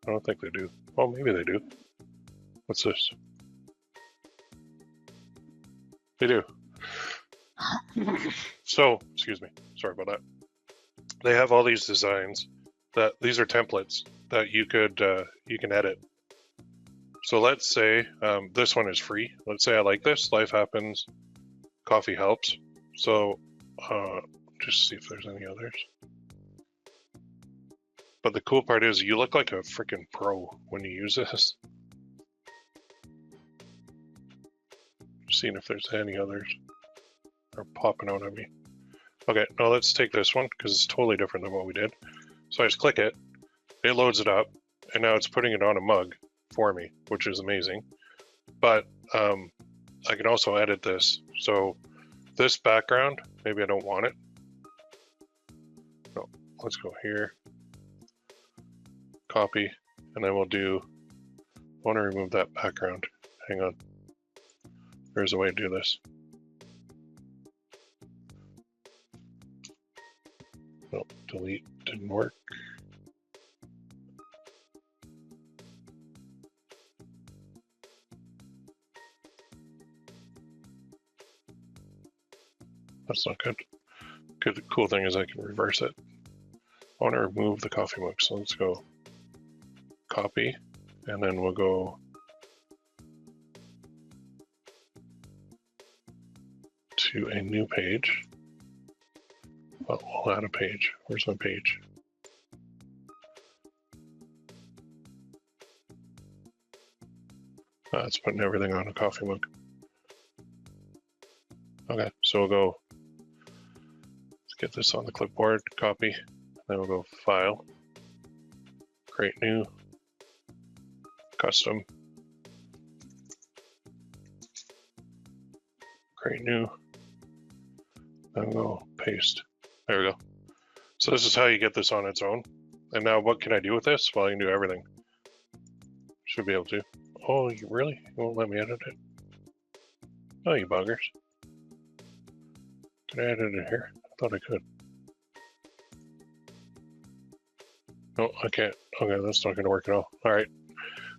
I don't think they do. Oh, maybe they do. What's this? They do. So, excuse me. Sorry about that. They have all these designs that these are templates that you can edit. So let's say this one is free. Let's say I like this. Life happens. Coffee helps. So just see if there's any others. But the cool part is you look like a freaking pro when you use this. Seeing if there's any others are popping out at me. Okay, now let's take this one because it's totally different than what we did. So I just click it, it loads it up, and now it's putting it on a mug for me, which is amazing. But I can also edit this. So this background, maybe I don't want it. No, let's go here, copy, and then we'll do, I want to remove that background. Hang on. There's a way to do this. No, delete, didn't work. That's not good. Good, cool thing is I can reverse it. I want to remove the coffee mug, so let's go copy, and then we'll go to a new page. Well, we'll add a page. Where's my page? It's putting everything on a coffee mug. Okay, so we'll go, let's get this on the clipboard, copy, then we'll go File, Create New, Custom, Create New, then we'll go Paste. There we go. So this is how you get this on its own. And now what can I do with this? Well, I can do everything. Should be able to. Oh, you really? You won't let me edit it? Oh, you buggers. Can I edit it here? I thought I could. No, I can't. Okay, that's not going to work at all. All right,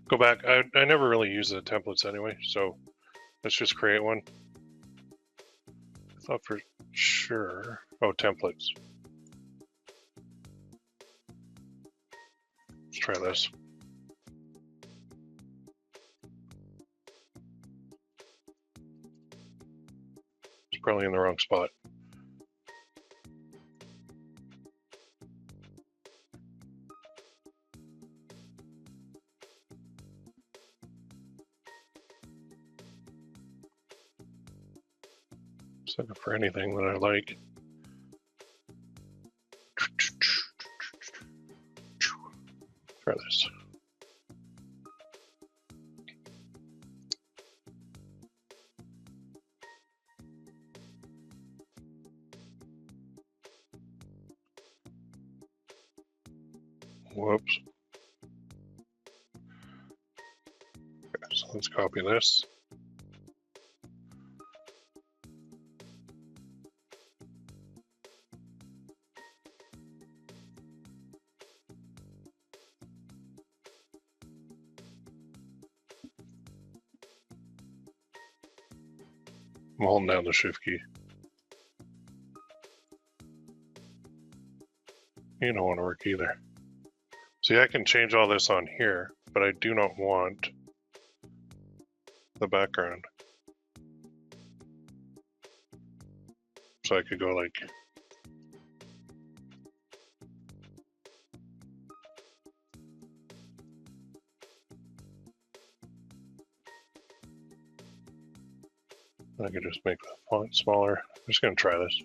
go back. I never really use the templates anyway, so let's just create one. I thought for sure. Oh, templates. Let's try this. It's probably in the wrong spot. Just looking for anything that I like. Try this. Whoops. Okay, so let's copy this. I'm holding down the shift key. You don't want to work either. See, I can change all this on here, but I do not want the background. So I could go like, I could just make the font smaller. I'm just going to try this.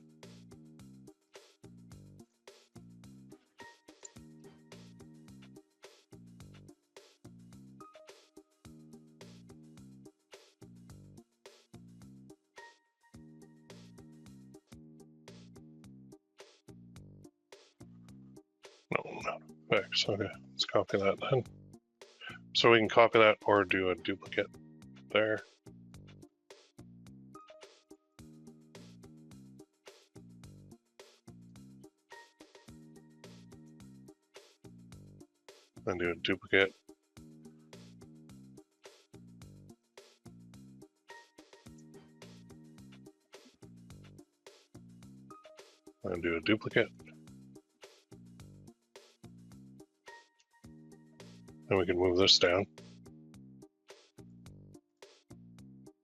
No, not fix. Okay, let's copy that then. So we can copy that or do a duplicate there. Then do a duplicate. And do a duplicate. And we can move this down.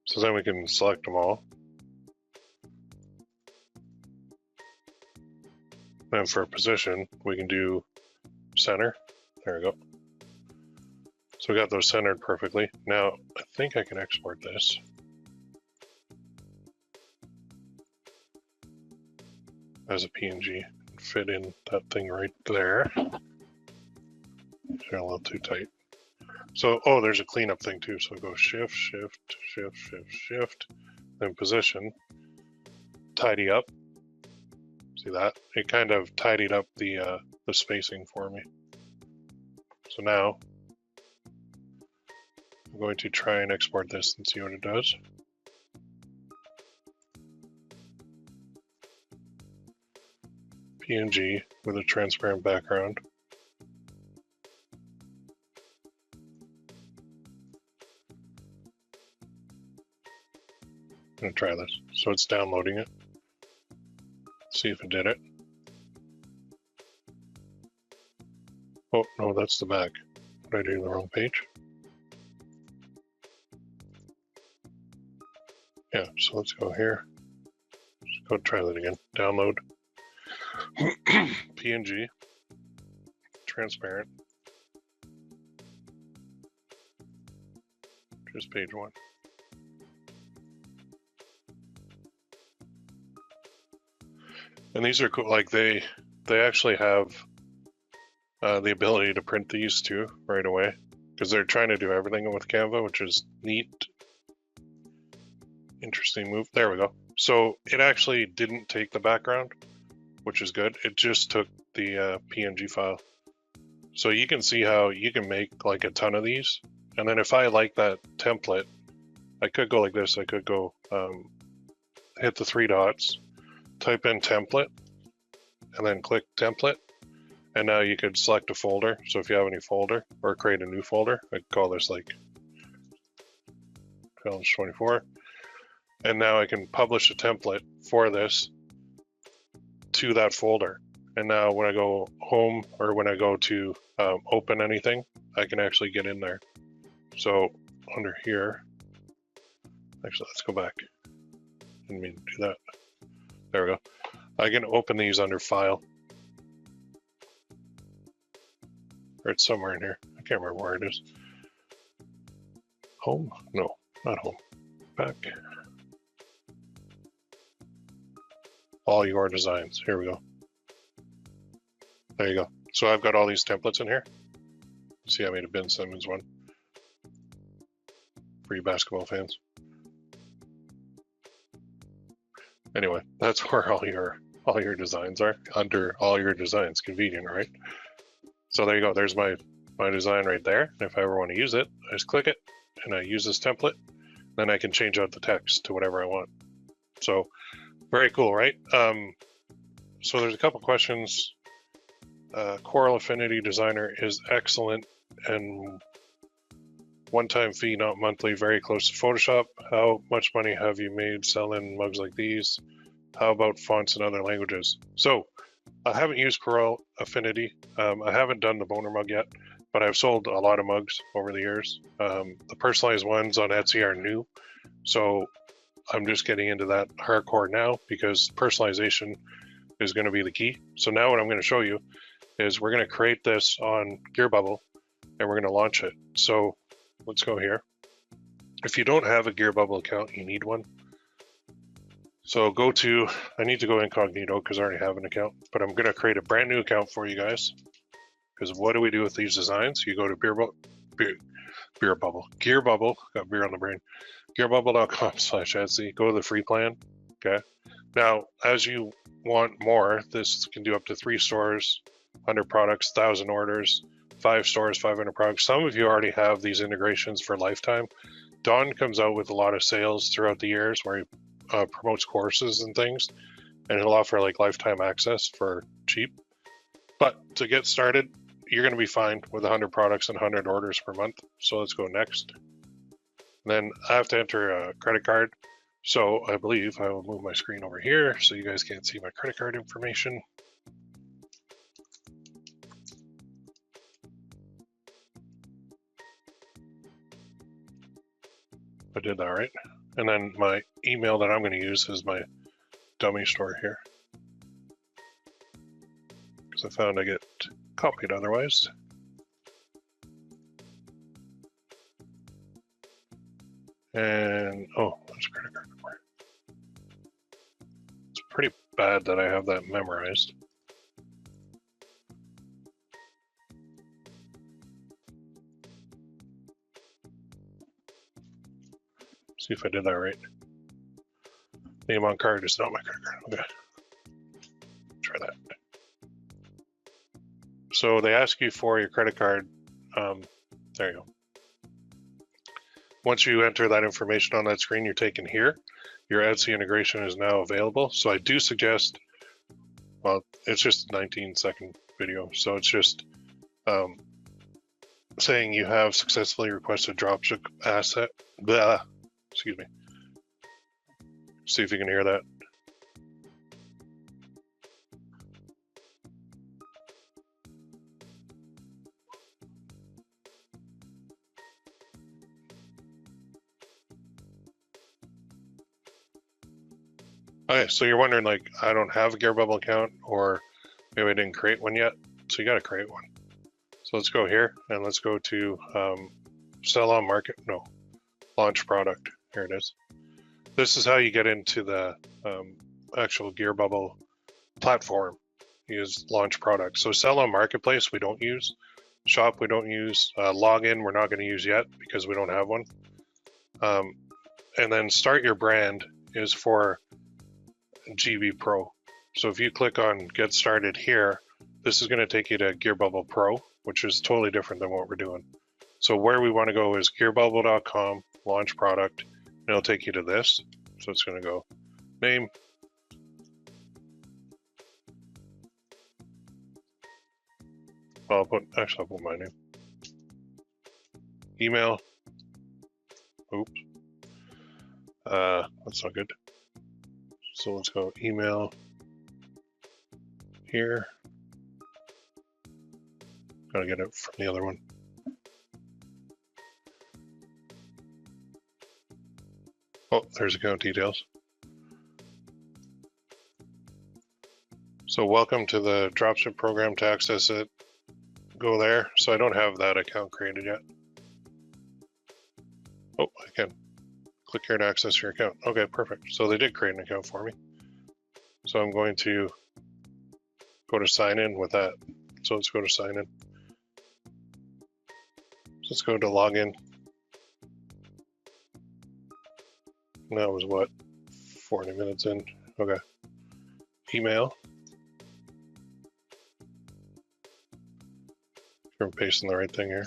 So then we can select them all. And for position, we can do center. There we go. So we got those centered perfectly. Now, I think I can export this. As a PNG, fit in that thing right there. They're a little too tight. So, oh, there's a cleanup thing too. So go shift, shift, shift, shift, shift, then position, tidy up. See that? It kind of tidied up the spacing for me. So now I'm going to try and export this and see what it does. PNG with a transparent background. I'm going to try this. So it's downloading it. See if it did it. Oh, no, that's the back. Did I do the wrong page? Yeah, so let's go here. Just go try that again. Download. PNG. Transparent. Just page 1. And these are cool. Like they actually have the ability to print these too right away, because they're trying to do everything with Canva, which is neat. Interesting move. There we go. So it actually didn't take the background, which is good. It just took the PNG file. So you can see how you can make like a ton of these. And then if I like that template, I could go like this. I could go hit the 3 dots, type in template, and then click template. And now you could select a folder. So if you have any folder, or create a new folder, I could call this like challenge 24. And now I can publish a template for this to that folder. And now when I go home, or when I go to open anything, I can actually get in there. So under here, actually, let's go back. Didn't mean to do that. There we go. I can open these under file. Or it's somewhere in here. I can't remember where it is. Home? No, not home. Back. All your designs. Here we go. There you go. So I've got all these templates in here. See, I made a Ben Simmons one for you basketball fans. Anyway, that's where all your designs are, under all your designs. Convenient, right? So there you go. There's my design right there. And if I ever want to use it, I just click it and I use this template. Then I can change out the text to whatever I want. So very cool, right? So there's a couple questions. Coral Affinity Designer is excellent and one-time fee, not monthly, very close to Photoshop. How much money have you made selling mugs like these? How about fonts in other languages? So I haven't used Coral Affinity. I haven't done the boner mug yet, but I've sold a lot of mugs over the years. The personalized ones on Etsy are new, so I'm just getting into that hardcore now because personalization is going to be the key. So now what I'm going to show you is we're going to create this on GearBubble and we're going to launch it. So let's go here. If you don't have a GearBubble account, you need one. So I need to go incognito because I already have an account, but I'm going to create a brand new account for you guys. Because what do we do with these designs? You go to GearBubble, got beer on the brain, gearbubble.com/Etsy, go to the free plan, okay? Now, as you want more, this can do up to 3 stores, 100 products, 1,000 orders, 5 stores, 500 products. Some of you already have these integrations for lifetime. Don comes out with a lot of sales throughout the years where he promotes courses and things, and he'll offer like lifetime access for cheap. But to get started, you're going to be fine with 100 products and 100 orders per month. So let's go next. Then I have to enter a credit card. So I believe I will move my screen over here so you guys can't see my credit card information. I did that right. And then my email that I'm going to use is my dummy store here, because I found I get copied otherwise. And oh, there's a credit card number. It's pretty bad that I have that memorized. See if I did that right. Name on card is not my credit card. Okay. Try that. So they ask you for your credit card. There you go. Once you enter that information on that screen, you're taken here. Your Etsy integration is now available. So I do suggest, well, it's just a 19-second video. So it's just saying you have successfully requested dropship asset. Blah. Excuse me. See if you can hear that. Okay, so you're wondering, like, I don't have a GearBubble account, or maybe I didn't create one yet. So you got to create one. So let's go here and let's go to sell on market. No, launch product. Here it is. This is how you get into the actual GearBubble platform. Use launch product. So sell on marketplace we don't use. Shop we don't use. Login we're not going to use yet because we don't have one. And then start your brand is for GB Pro. So if you click on get started here, this is going to take you to GearBubble Pro, which is totally different than what we're doing. So where we want to go is gearbubble.com, launch product, and it'll take you to this. So it's going to go name, well, I'll put my name, email, oops, that's not good. So let's go email here. Gotta get it from the other one. Oh, there's account details. So welcome to the dropship program. To access it, go there. So I don't have that account created yet. Oh, I can. Click here to access your account. Okay, perfect. So they did create an account for me. So I'm going to go to sign in with that. So let's go to sign in. Let's go to login. That was what, 40 minutes in. Okay. Email. I'm pasting the right thing here.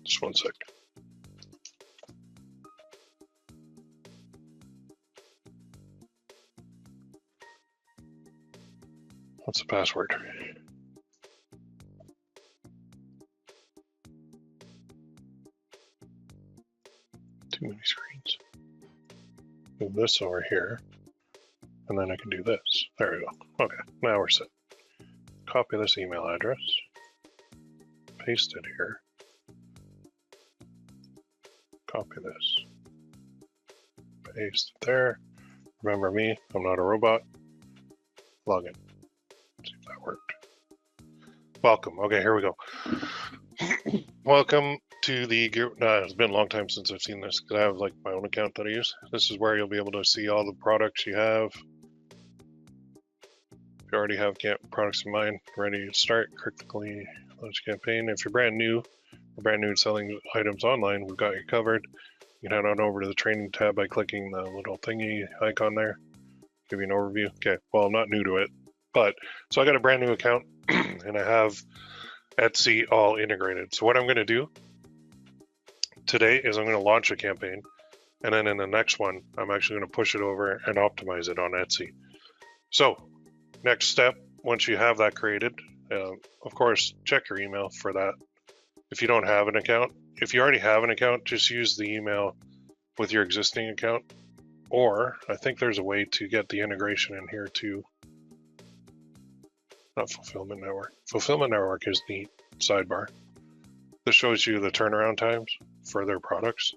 Just one sec. What's the password? Too many screens. Move this over here, and then I can do this. There we go. Okay, now we're set. Copy this email address, paste it here, copy this, paste it there. Remember me, I'm not a robot. Log in. See if that worked. Welcome. Okay, here we go. Welcome to the Gear. It's been a long time since I've seen this because I have like my own account that I use. This is where you'll be able to see all the products you have. If you already have products in mind, ready to start, quickly launch campaign. If you're brand new to selling items online, we've got you covered. You can head on over to the training tab by clicking the little thingy icon there. give you an overview. Okay, well, I'm not new to it, but so I got a brand new account and I have Etsy all integrated. So what I'm going to do today is I'm going to launch a campaign, and then in the next one, I'm actually going to push it over and optimize it on Etsy. So next step, once you have that created, of course, check your email for that. If you don't have an account, if you already have an account, just use the email with your existing account. Or I think there's a way to get the integration in here too. Not Fulfillment Network. Fulfillment Network is the sidebar. This shows you the turnaround times for their products,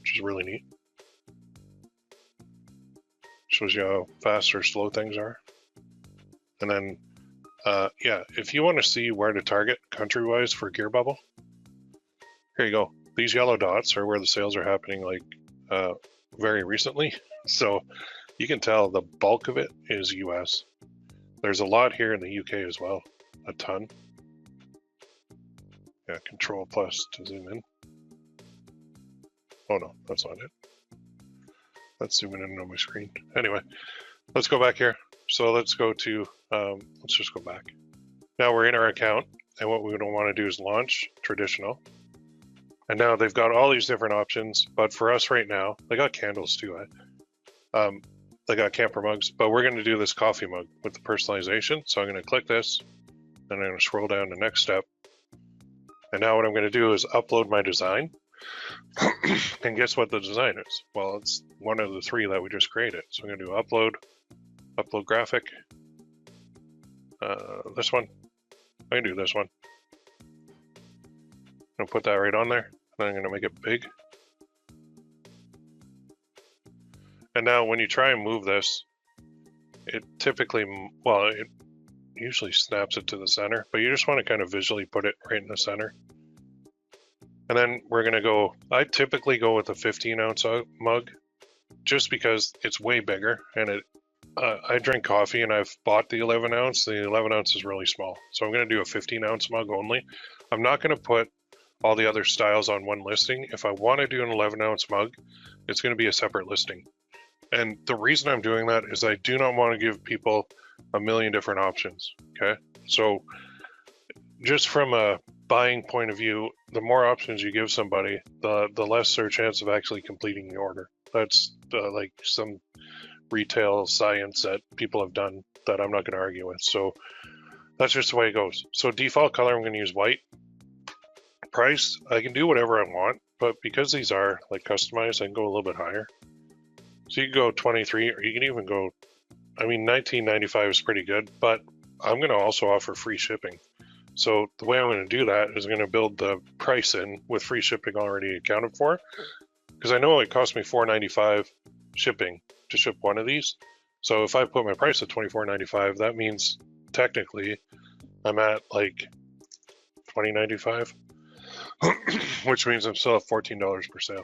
which is really neat. Shows you how fast or slow things are. And then, yeah, if you want to see where to target country-wise for GearBubble, here you go. These yellow dots are where the sales are happening, like very recently. So you can tell the bulk of it is US. There's a lot here in the UK as well, a ton. Yeah, Control plus to zoom in. Oh no, that's not it. Let's zoom in on my screen. Anyway, let's go back here. So let's go to, let's just go back. Now we're in our account, and what we don't want to do is launch traditional. And now they've got all these different options, but for us right now, they got candles too. They got camper mugs, but we're going to do this coffee mug with the personalization. So I'm going to click this, and I'm going to scroll down to next step. And now what I'm going to do is upload my design. And guess what the design is? Well, it's one of the three that we just created. So I'm going to do upload graphic, this one. I can do this one. I'm going to put that right on there. Then I'm going to make it big. And now when you try and move this, it typically, well, it usually snaps it to the center, but you just want to kind of visually put it right in the center. And then we're going to go, I typically go with a 15-ounce mug just because it's way bigger. And I drink coffee and I've bought the 11-ounce. The 11-ounce is really small. So I'm going to do a 15-ounce mug only. I'm not going to put all the other styles on one listing. If I want to do an 11-ounce mug, it's going to be a separate listing. And the reason I'm doing that is I do not want to give people a million different options, okay? So just from a buying point of view, the more options you give somebody, the less their chance of actually completing the order. That's like some retail science that people have done that I'm not going to argue with. So that's just the way it goes. So default color, I'm going to use white. Price, I can do whatever I want, but because these are like customized, I can go a little bit higher. So you can go 23, or you can even go, I mean, $19.95 is pretty good, but I'm going to also offer free shipping. So the way I'm going to do that is I'm going to build the price in with free shipping already accounted for, because I know it cost me $4.95 shipping to ship one of these. So if I put my price at $24.95, that means technically I'm at like $20.95, which means I'm still at $14 per sale.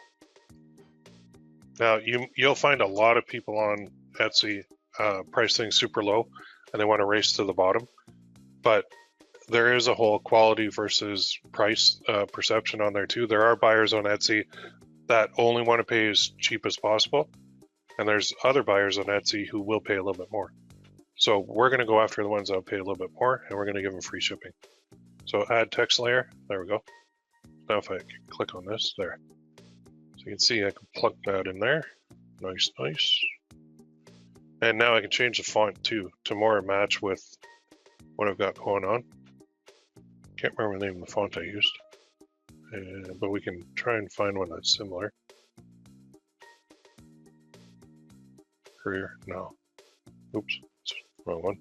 Now, you'll find a lot of people on Etsy price things super low, and they want to race to the bottom. But there is a whole quality versus price perception on there too. There are buyers on Etsy that only want to pay as cheap as possible, and there's other buyers on Etsy who will pay a little bit more. So we're going to go after the ones that pay a little bit more, and we're going to give them free shipping. So add text layer. There we go. Now if I click on this, there. You can see I can plug that in there. Nice, nice. And now I can change the font too to more match with what I've got going on. Can't remember the name of the font I used, but we can try and find one that's similar. Career, no. Oops, wrong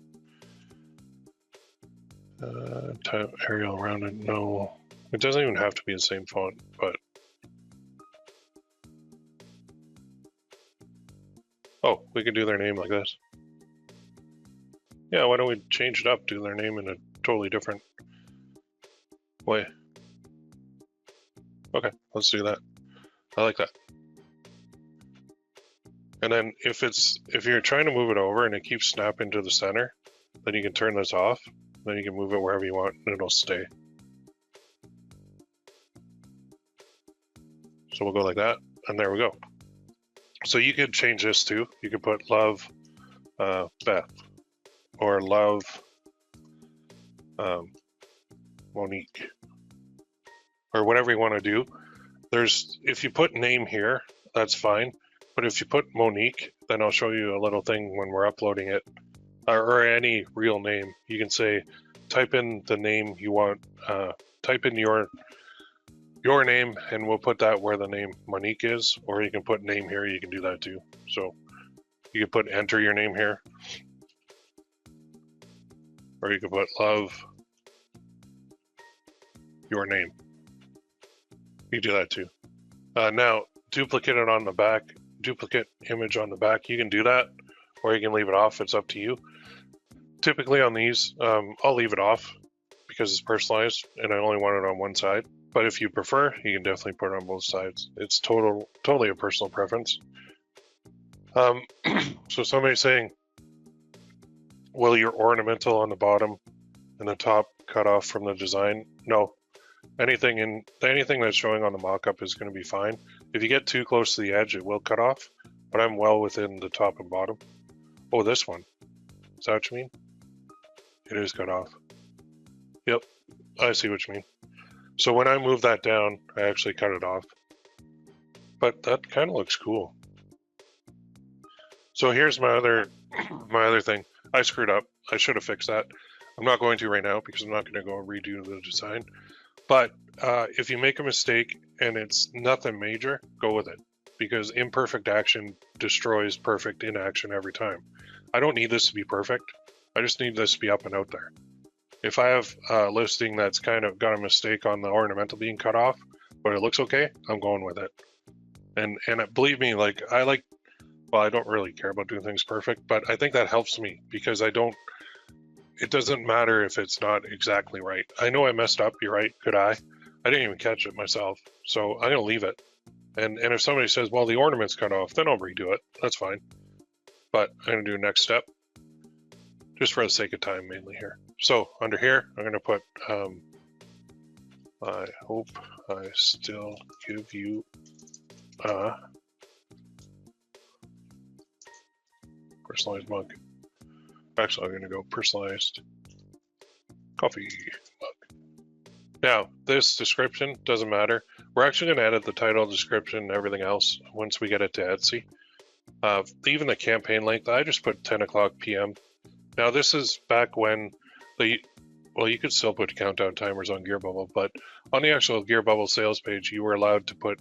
one. Type Arial rounded, no. It doesn't even have to be the same font, but oh, we could do their name like this. Yeah, why don't we change it up, do their name in a totally different way. Okay, let's do that. I like that. And then if you're trying to move it over and it keeps snapping to the center, then you can turn this off. Then you can move it wherever you want and it'll stay. So we'll go like that, and there we go. So you could change this too. You could put love Beth, or love Monique, or whatever you want to do. If you put name here, that's fine. But if you put Monique, then I'll show you a little thing when we're uploading it, or any real name. You can say, type in the name you want, type in your name, and we'll put that where the name Monique is, or you can put name here, you can do that too. So you can put enter your name here, or you can put love your name. You do that too. Now, duplicate it on the back, duplicate image on the back, you can do that, or you can leave it off, it's up to you. Typically on these, I'll leave it off because it's personalized and I only want it on one side. But if you prefer, you can definitely put it on both sides. It's totally a personal preference. So somebody's saying, will your ornamental on the bottom and the top cut off from the design? No. Anything that's showing on the mock-up is going to be fine. If you get too close to the edge, it will cut off, but I'm well within the top and bottom. Oh, this one. Is that what you mean? It is cut off. Yep, I see what you mean. So when I move that down, I actually cut it off. But that kind of looks cool. So here's my other thing. I screwed up. I should have fixed that. I'm not going to right now because I'm not going to go redo the design. But if you make a mistake and it's nothing major, go with it, because imperfect action destroys perfect inaction every time. I don't need this to be perfect. I just need this to be up and out there. If I have a listing that's kind of got a mistake on the ornamental being cut off, but it looks okay, I'm going with it. And believe me, I don't really care about doing things perfect, but I think that helps me because it doesn't matter if it's not exactly right. I know I messed up, you're right, good eye. I didn't even catch it myself, so I'm gonna leave it. And if somebody says, well, the ornament's cut off, then I'll redo it, that's fine. But I'm gonna do next step, just for the sake of time mainly here. So under here, I'm gonna put, I hope I still give you personalized mug. Actually, I'm going to go personalized coffee mug. Now, this description doesn't matter. We're actually going to edit the title, description, and everything else once we get it to Etsy. Even the campaign length, I just put 10 o'clock p.m. Now, this is back when you could still put countdown timers on GearBubble, but on the actual GearBubble sales page, you were allowed to put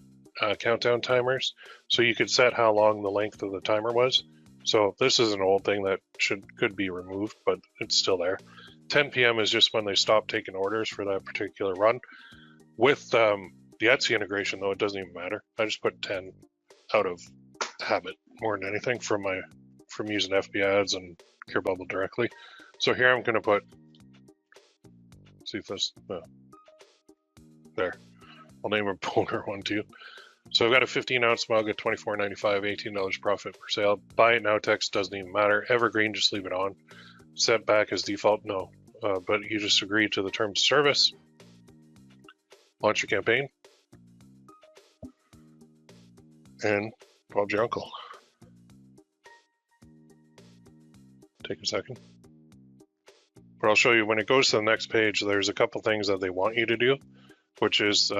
countdown timers, so you could set how long the length of the timer was. So this is an old thing that could be removed, but it's still there. 10 p.m. is just when they stop taking orders for that particular run. With the Etsy integration, though, it doesn't even matter. I just put 10 out of habit more than anything from using FB ads and GearBubble directly. So here I'm going to put, see if this, there. I'll name a boner one too. So I've got a 15-ounce mug at $24.95, $18 profit per sale. Buy it now text doesn't even matter. Evergreen, just leave it on. Set back as default, no. But you just agree to the terms of service. Launch your campaign. And Bob's your uncle. Take a second. But I'll show you when it goes to the next page, there's a couple things that they want you to do, which is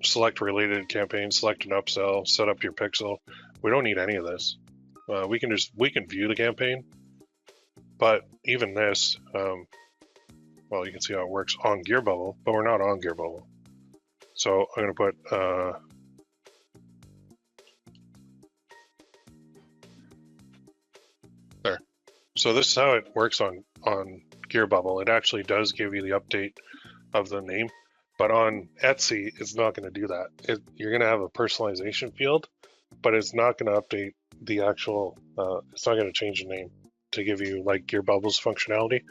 select related campaigns, select an upsell, set up your pixel. We don't need any of this. We can view the campaign, but even this, well, you can see how it works on GearBubble, but we're not on GearBubble. So I'm going to put there. So this is how it works on GearBubble. It actually does give you the update of the name. But on Etsy, it's not going to do that. You're going to have a personalization field, but it's not going to update the actual, it's not going to change the name to give you like GearBubble's functionality.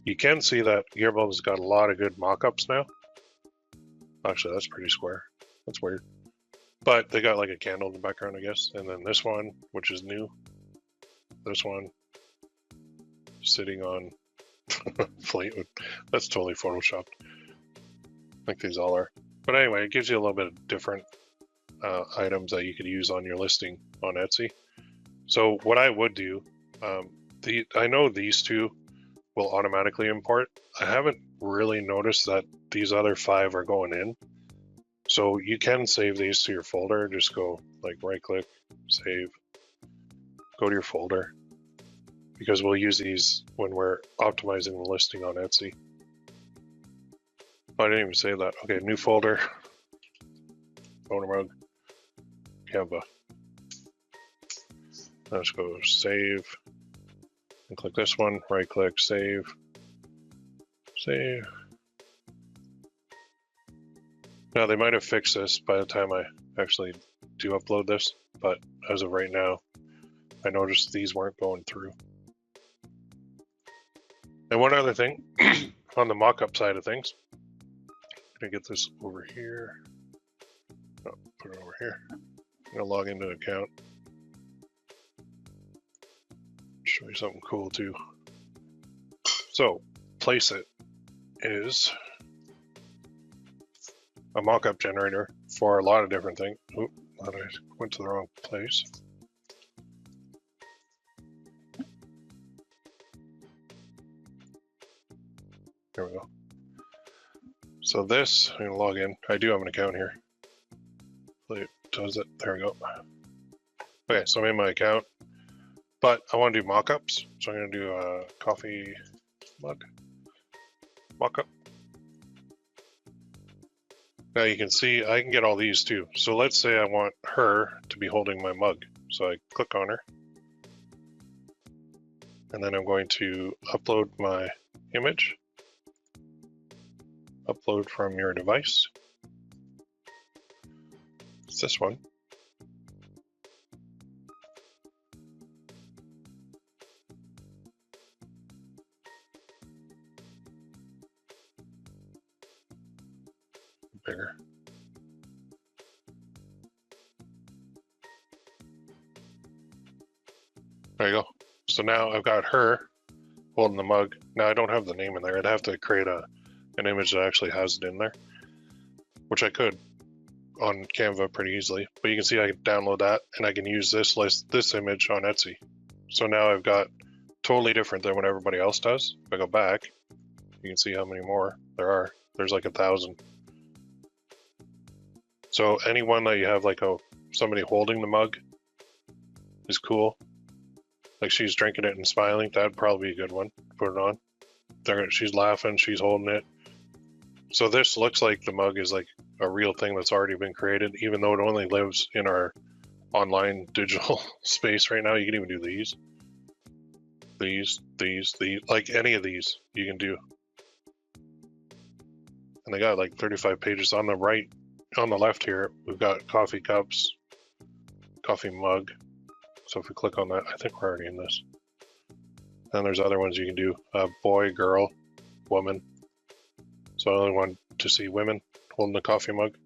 You can see that GearBubble's got a lot of good mock-ups now. Actually, that's pretty square. That's weird. But they got like a candle in the background, I guess. And then this one, which is new. This one, sitting on plate. That's totally photoshopped. I think these all are. But anyway, it gives you a little bit of different items that you could use on your listing on Etsy. So what I would do, I know these two will automatically import. I haven't really noticed that these other 5 are going in. So you can save these to your folder. Just go like right click, save, go to your folder, because we'll use these when we're optimizing the listing on Etsy. Oh, I didn't even say that. Okay, new folder, Haimerl, Canva. Let's go save and click this one, right click, save, save. Now they might have fixed this by the time I actually do upload this, but as of right now, I noticed these weren't going through. And one other thing, on the mock-up side of things, I'm gonna get this over here. Oh, put it over here. I'm gonna log into an account. Show you something cool too. So, Place It is a mock-up generator for a lot of different things. Oop, I went to the wrong place. There we go. So this, I'm gonna log in. I do have an account here. It does it, there we go. Okay, so I'm in my account, but I wanna do mock-ups. So I'm gonna do a coffee mug mock-up. Now you can see I can get all these too. So let's say I want her to be holding my mug. So I click on her. And then I'm going to upload my image. Upload from your device. It's this one. Bigger. There you go. So now I've got her holding the mug. Now I don't have the name in there. I'd have to create an image that actually has it in there, which I could on Canva pretty easily. But you can see I can download that and I can use this image on Etsy. So now I've got totally different than what everybody else does. If I go back, you can see how many more there are. There's like 1,000. So anyone that you have like somebody holding the mug is cool. Like she's drinking it and smiling, that'd probably be a good one. Put it on. She's laughing, she's holding it. So this looks like the mug is like a real thing that's already been created, even though it only lives in our online digital space right now. You can even do these, like any of these you can do. And they got like 35 pages on the right. On the left here, we've got coffee cups, coffee mug. So if we click on that, I think we're already in this. And there's other ones you can do, boy, girl, woman. So I only want to see women holding the coffee mug.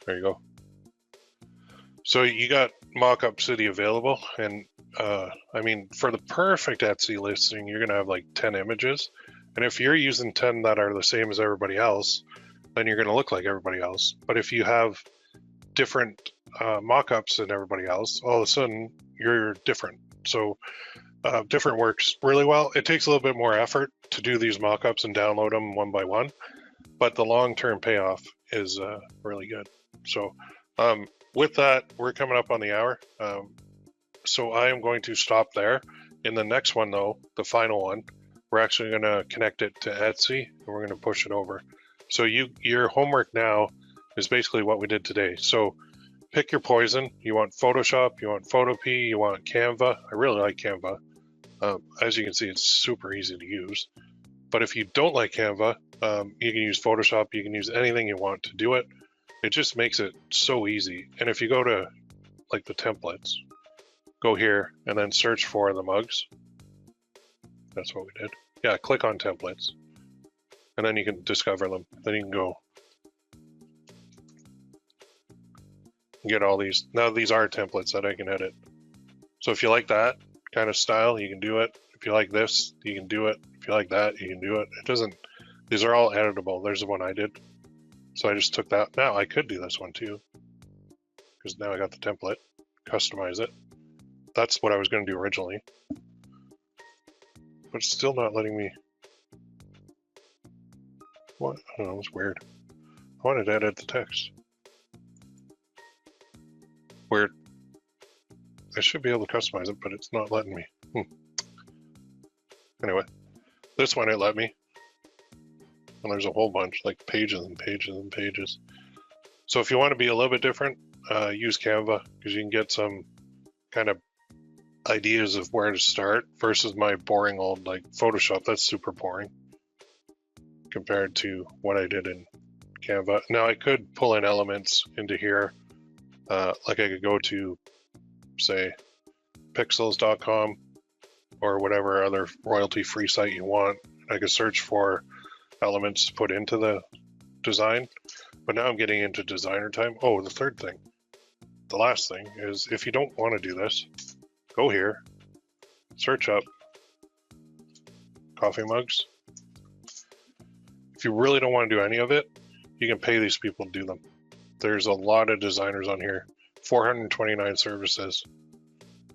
There you go. So you got mock-up city available. And I mean, for the perfect Etsy listing, you're gonna have like 10 images. And if you're using 10 that are the same as everybody else, then you're gonna look like everybody else. But if you have different mock-ups than everybody else, all of a sudden you're different. So different works really well. It takes a little bit more effort to do these mock-ups and download them one by one, but the long-term payoff is really good. So with that, we're coming up on the hour. So I am going to stop there. In the next one though, the final one, we're actually gonna connect it to Etsy and we're gonna push it over. So your homework now is basically what we did today. So pick your poison. You want Photoshop, you want Photopea, you want Canva. I really like Canva. As you can see, it's super easy to use. But if you don't like Canva, you can use Photoshop, you can use anything you want to do it. It just makes it so easy. And if you go to like the templates, go here and then search for the mugs. That's what we did. Yeah, click on templates. And then you can discover them. Then you can go get all these. Now these are templates that I can edit. So if you like that kind of style, you can do it. If you like this, you can do it. If you like that, you can do it. It doesn't, these are all editable. There's the one I did. So I just took that. Now I could do this one too, because now I got the template, customize it. That's what I was going to do originally. but it's still not letting me. What? Oh, it's weird. I wanted to edit the text. Weird. I should be able to customize it, but it's not letting me. Anyway, this one it let me. And there's a whole bunch, like pages and pages and pages. So if you want to be a little bit different, use Canva, because you can get some kind of ideas of where to start versus my boring old like Photoshop. That's super boring compared to what I did in Canva. Now I could pull in elements into here. Like I could go to, say, pixels.com or whatever other royalty-free site you want. I could search for elements to put into the design. But now I'm getting into designer time. Oh, the third thing, the last thing is if you don't want to do this, go here, search up coffee mugs. If you really don't want to do any of it, you can pay these people to do them. There's a lot of designers on here, 429 services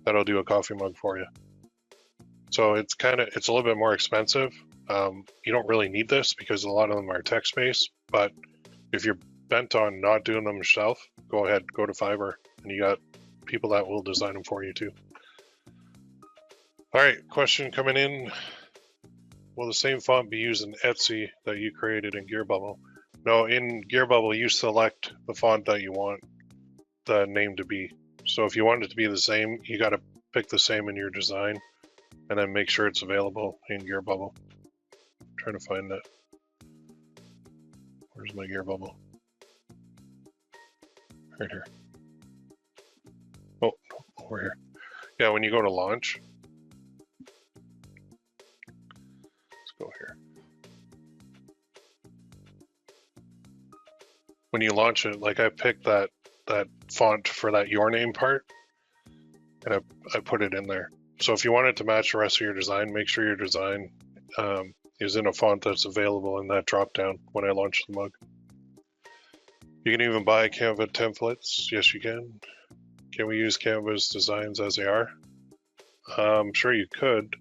that'll do a coffee mug for you. So it's a little bit more expensive. You don't really need this because a lot of them are text-based, but if you're bent on not doing them yourself, go ahead, go to Fiverr, and you got people that will design them for you too. All right, question coming in. Will the same font be used in Etsy that you created in GearBubble? No, in GearBubble, you select the font that you want the name to be. So if you want it to be the same, you got to pick the same in your design and then make sure it's available in GearBubble. I'm trying to find that. Where's my GearBubble? Right here. Oh, no, over here. Yeah, when you go to launch, let's go here. When you launch it, like I picked that font for that your name part, and I put it in there. So if you want it to match the rest of your design, make sure your design is in a font that's available in that drop down when I launch the mug. You can even buy Canva templates. Yes, you can. Can we use Canva's designs as they are? I'm sure you could.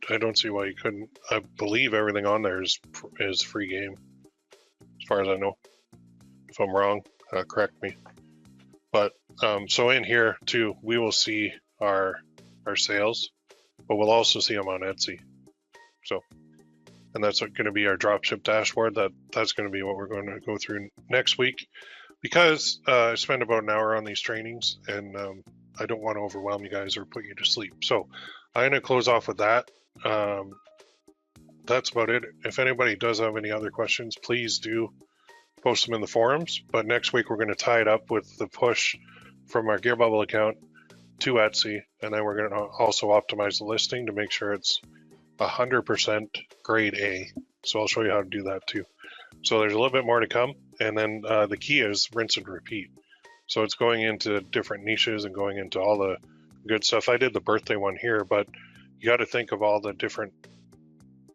I don't see why you couldn't. I believe everything on there is free game, as far as I know. If I'm wrong, correct me. But so in here too, we will see our sales, but we'll also see them on Etsy. So, and that's going to be our dropship dashboard. That's going to be what we're going to go through next week, because I spend about an hour on these trainings, and I don't want to overwhelm you guys or put you to sleep. So I'm going to close off with that. That's about it. If anybody does have any other questions, please do post them in the forums. But next week we're going to tie it up with the push from our GearBubble account to Etsy, and then we're going to also optimize the listing to make sure it's 100% grade A. So I'll show you how to do that too. So there's a little bit more to come, and then the key is rinse and repeat. So it's going into different niches and going into all the good stuff. I did the birthday one here, but you got to think of all the different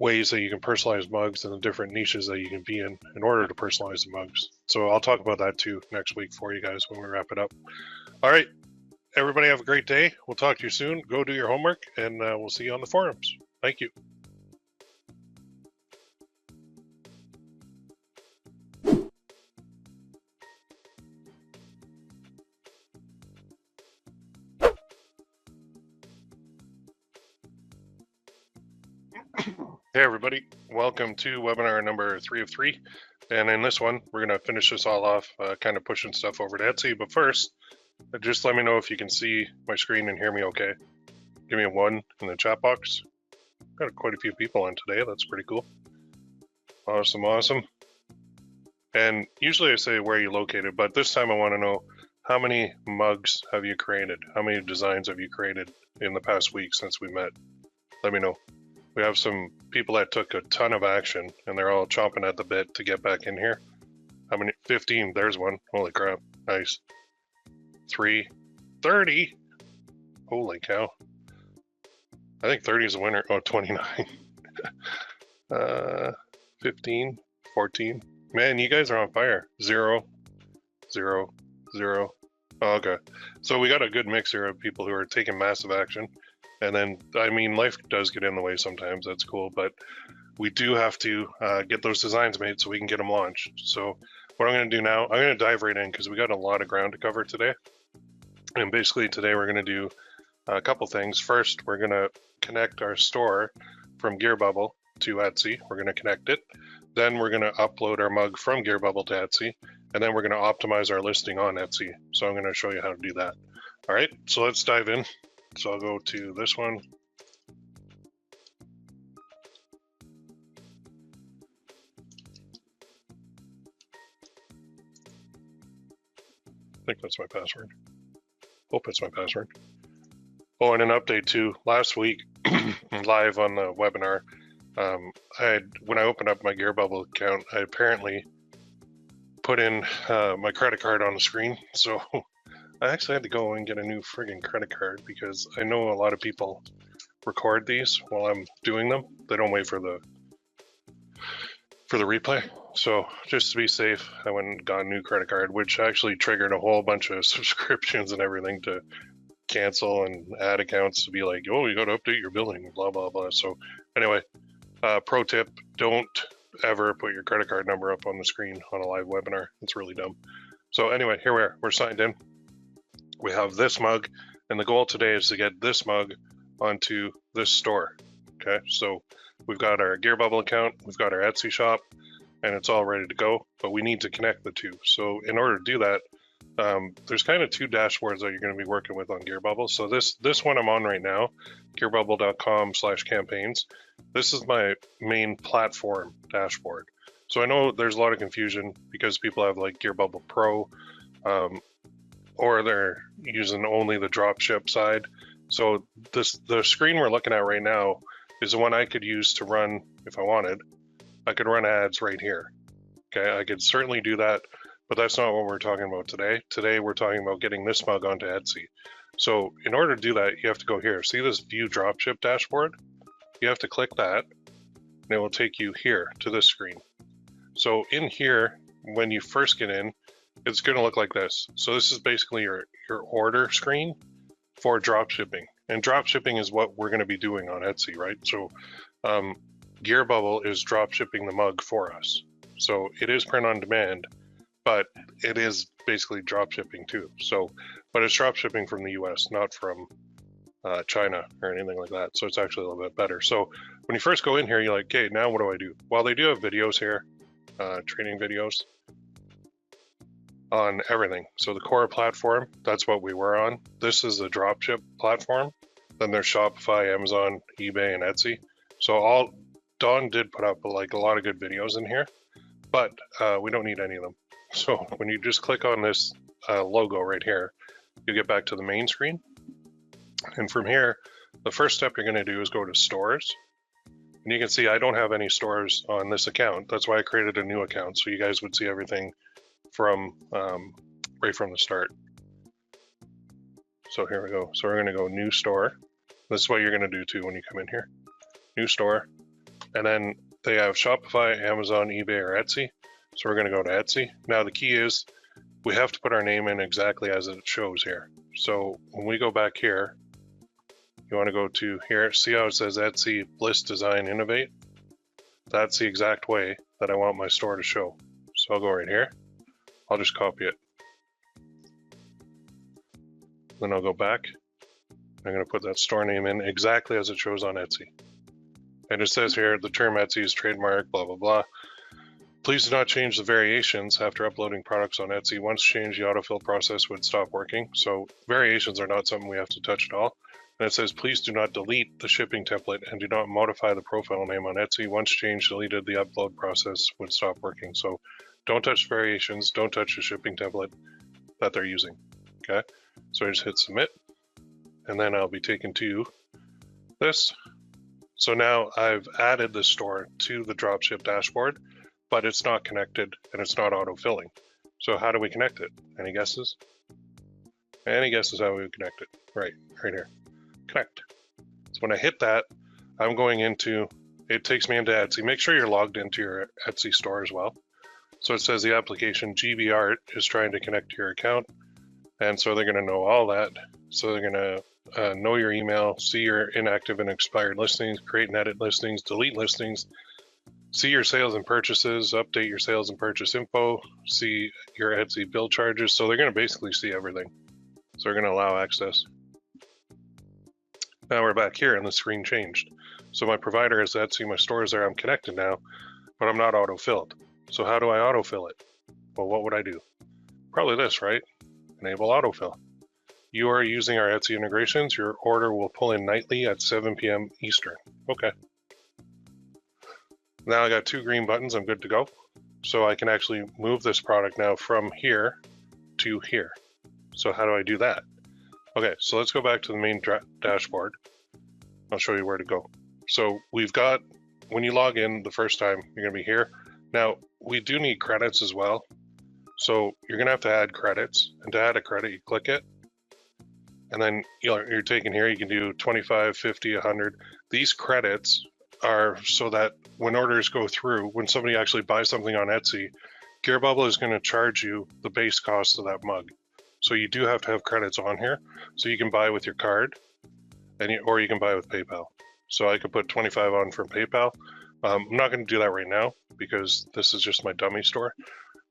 ways that you can personalize mugs and the different niches that you can be in order to personalize the mugs. So I'll talk about that too next week for you guys when we wrap it up. All right, everybody have a great day. We'll talk to you soon. Go do your homework, and we'll see you on the forums. Thank you. Hey everybody, welcome to webinar number 3 of 3. And in this one, we're going to finish this all off, kind of pushing stuff over to Etsy. But first, just let me know if you can see my screen and hear me okay. Give me a 1 in the chat box. Got quite a few people on today. That's pretty cool. Awesome, awesome. And usually I say where you located, but this time I want to know how many mugs have you created? How many designs have you created in the past week since we met? Let me know. We have some people that took a ton of action, and they're all chomping at the bit to get back in here. How many? 15. There's one. Holy crap. Nice. 3. 30. Holy cow. I think 30 is a winner. Oh, 29. 15. 14. Man, you guys are on fire. 0. 0. 0. Oh, okay. So we got a good mix here of people who are taking massive action. And then, I mean, life does get in the way sometimes. That's cool, but we do have to get those designs made so we can get them launched. So what I'm going to do now, I'm going to dive right in because we got a lot of ground to cover today. And basically today we're going to do a couple things. First, we're going to connect our store from GearBubble to Etsy. We're going to connect it. Then we're going to upload our mug from GearBubble to Etsy. And then we're going to optimize our listing on Etsy. So I'm going to show you how to do that. All right, so let's dive in. So I'll go to this one. I think that's my password. Hope it's my password. Oh, and an update too. Last week, live on the webinar, when I opened up my GearBubble account, I apparently put in my credit card on the screen. So I actually had to go and get a new friggin' credit card because I know a lot of people record these while I'm doing them. They don't wait for the replay. So just to be safe, I went and got a new credit card, which actually triggered a whole bunch of subscriptions and everything to cancel and add accounts to be like, oh, you got to update your billing, blah, blah, blah. So anyway, pro tip, don't ever put your credit card number up on the screen on a live webinar. It's really dumb. So anyway, here we are. We're signed in. We have this mug, and the goal today is to get this mug onto this store. Okay, so we've got our GearBubble account, we've got our Etsy shop, and it's all ready to go, but we need to connect the two. So in order to do that, there's kind of two dashboards that you're going to be working with on GearBubble. So this one I'm on right now, gearbubble.com/campaigns. This is my main platform dashboard. So I know there's a lot of confusion because people have like GearBubble Pro, or they're using only the dropship side. So the screen we're looking at right now is the one I could use to run if I wanted. I could run ads right here. Okay, I could certainly do that, but that's not what we're talking about today. Today we're talking about getting this mug onto Etsy. So in order to do that, you have to go here. See this view dropship dashboard? You have to click that, and it will take you here to this screen. So in here, when you first get in, it's going to look like this. So this is basically your order screen for drop shipping. And drop shipping is what we're going to be doing on Etsy, right? So GearBubble is drop shipping the mug for us. So it is print on demand, but it is basically drop shipping too. So, but it's drop shipping from the US, not from China or anything like that. So it's actually a little bit better. So when you first go in here, you're like, okay, now what do I do? Well, they do have videos here, training videos on everything. So the core platform, that's what we were on. This is the dropship platform. Then there's Shopify, Amazon, eBay, and Etsy. So Don did put up like a lot of good videos in here, but we don't need any of them. So when you just click on this logo right here, you get back to the main screen. And from here, the first step you're going to do is go to stores. And you can see I don't have any stores on this account. That's why I created a new account, so you guys would see everything from right from the start. So here we go. So we're going to go new store. This is what you're going to do too when you come in here. New store. And then they have Shopify, Amazon, eBay, or Etsy. So we're going to go to Etsy. Now the key is we have to put our name in exactly as it shows here. So when we go back here, you want to go to here. See how it says Etsy, Bliss, Design, Innovate? That's the exact way that I want my store to show. So I'll go right here. I'll just copy it. Then I'll go back. I'm going to put that store name in exactly as it shows on Etsy. And it says here, the term Etsy is trademark, blah, blah, blah. Please do not change the variations after uploading products on Etsy. Once changed, the autofill process would stop working. So variations are not something we have to touch at all. And it says, please do not delete the shipping template and do not modify the profile name on Etsy. Once changed, deleted, the upload process would stop working. So don't touch variations, don't touch the shipping template that they're using, okay? So I just hit submit, and then I'll be taken to this. So now I've added the store to the dropship dashboard, but it's not connected and it's not auto-filling. So how do we connect it? Any guesses? Any guesses how we would connect it? Right here, connect. So when I hit that, I'm going into, it takes me into Etsy. Make sure you're logged into your Etsy store as well. So it says the application GB Art is trying to connect to your account. And so they're going to know all that. So they're gonna know your email, see your inactive and expired listings, create and edit listings, delete listings, see your sales and purchases, update your sales and purchase info, see your Etsy bill charges. So they're gonna basically see everything. So they're gonna allow access. Now we're back here and the screen changed. So my provider is Etsy, my store is there, I'm connected now, but I'm not auto-filled. So how do I autofill it? Well, what would I do? Probably this, right? Enable autofill. You are using our Etsy integrations. Your order will pull in nightly at 7 p.m. Eastern. Okay. Now I got 2 green buttons. I'm good to go. So I can actually move this product now from here to here. So how do I do that? Okay, so let's go back to the main dashboard. I'll show you where to go. So we've got, when you log in the first time, you're gonna be here. Now, we do need credits as well. So you're gonna have to add credits. And to add a credit, you click it. And then you're taking here, you can do 25, 50, 100. These credits are so that when orders go through, when somebody actually buys something on Etsy, GearBubble is going to charge you the base cost of that mug. So you do have to have credits on here. So you can buy with your card, or you can buy with PayPal. So I could put 25 on from PayPal. I'm not going to do that right now because this is just my dummy store.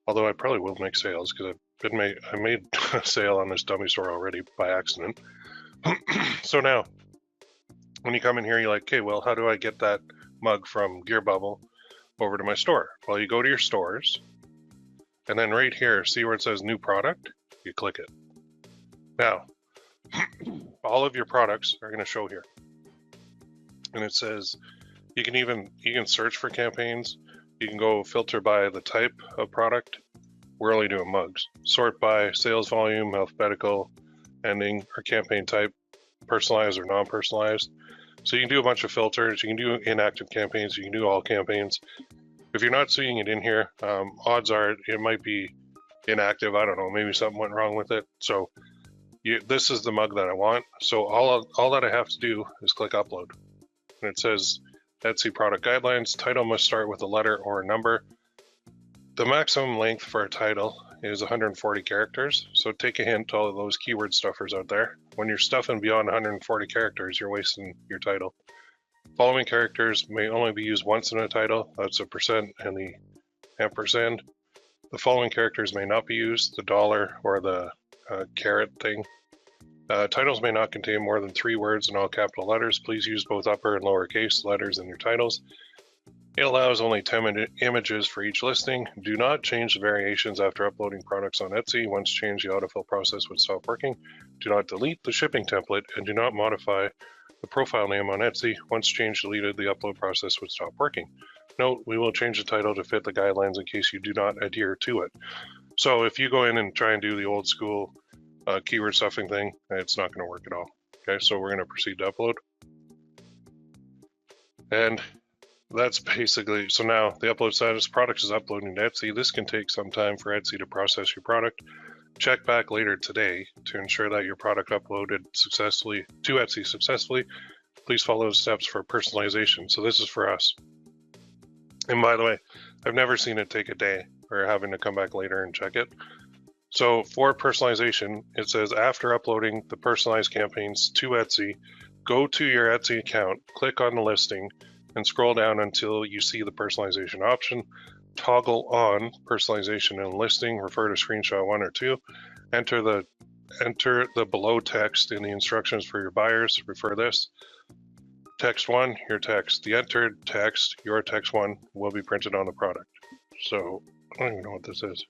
Although I probably will make sales because I made a sale on this dummy store already by accident. So now, when you come in here, you're like, okay, well, how do I get that mug from GearBubble over to my store? Well, you go to your stores, and then right here, see where it says new product? You click it. Now, all of your products are going to show here. And it says, you can search for campaigns. You can go filter by the type of product. We're only doing mugs. Sort by sales volume, alphabetical, ending, or campaign type, personalized or non-personalized. So you can do a bunch of filters. You can do inactive campaigns. You can do all campaigns. If you're not seeing it in here, odds are it might be inactive. I don't know. Maybe something went wrong with it. So this is the mug that I want. So all that I have to do is click upload. And it says Etsy product guidelines. Title must start with a letter or a number. The maximum length for a title is 140 characters. So take a hint to all of those keyword stuffers out there. When you're stuffing beyond 140 characters, you're wasting your title. Following characters may only be used once in a title. That's a percent and the ampersand. The following characters may not be used, the dollar or the caret thing. Titles may not contain more than 3 words in all capital letters. Please use both upper and lowercase letters in your titles. It allows only 10 images for each listing. Do not change the variations after uploading products on Etsy. Once changed, the autofill process would stop working. Do not delete the shipping template and do not modify the profile name on Etsy. Once changed, deleted, the upload process would stop working. Note, we will change the title to fit the guidelines in case you do not adhere to it. So if you go in and try and do the old school keyword stuffing thing, it's not going to work at all. Okay, so we're going to proceed to upload. And that's basically, so now the upload status, product is uploading to Etsy. This can take some time for Etsy to process your product. Check back later today to ensure that your product uploaded successfully to Etsy successfully. Please follow the steps for personalization. So this is for us. And by the way, I've never seen it take a day or having to come back later and check it. So for personalization, it says after uploading the personalized campaigns to Etsy, go to your Etsy account, click on the listing, and scroll down until you see the personalization option. Toggle on personalization and listing, refer to screenshot 1 or 2. Enter the below text in the instructions for your buyers, refer this. Text 1, your text. The entered text, your text 1, will be printed on the product. So, I don't even know what this is.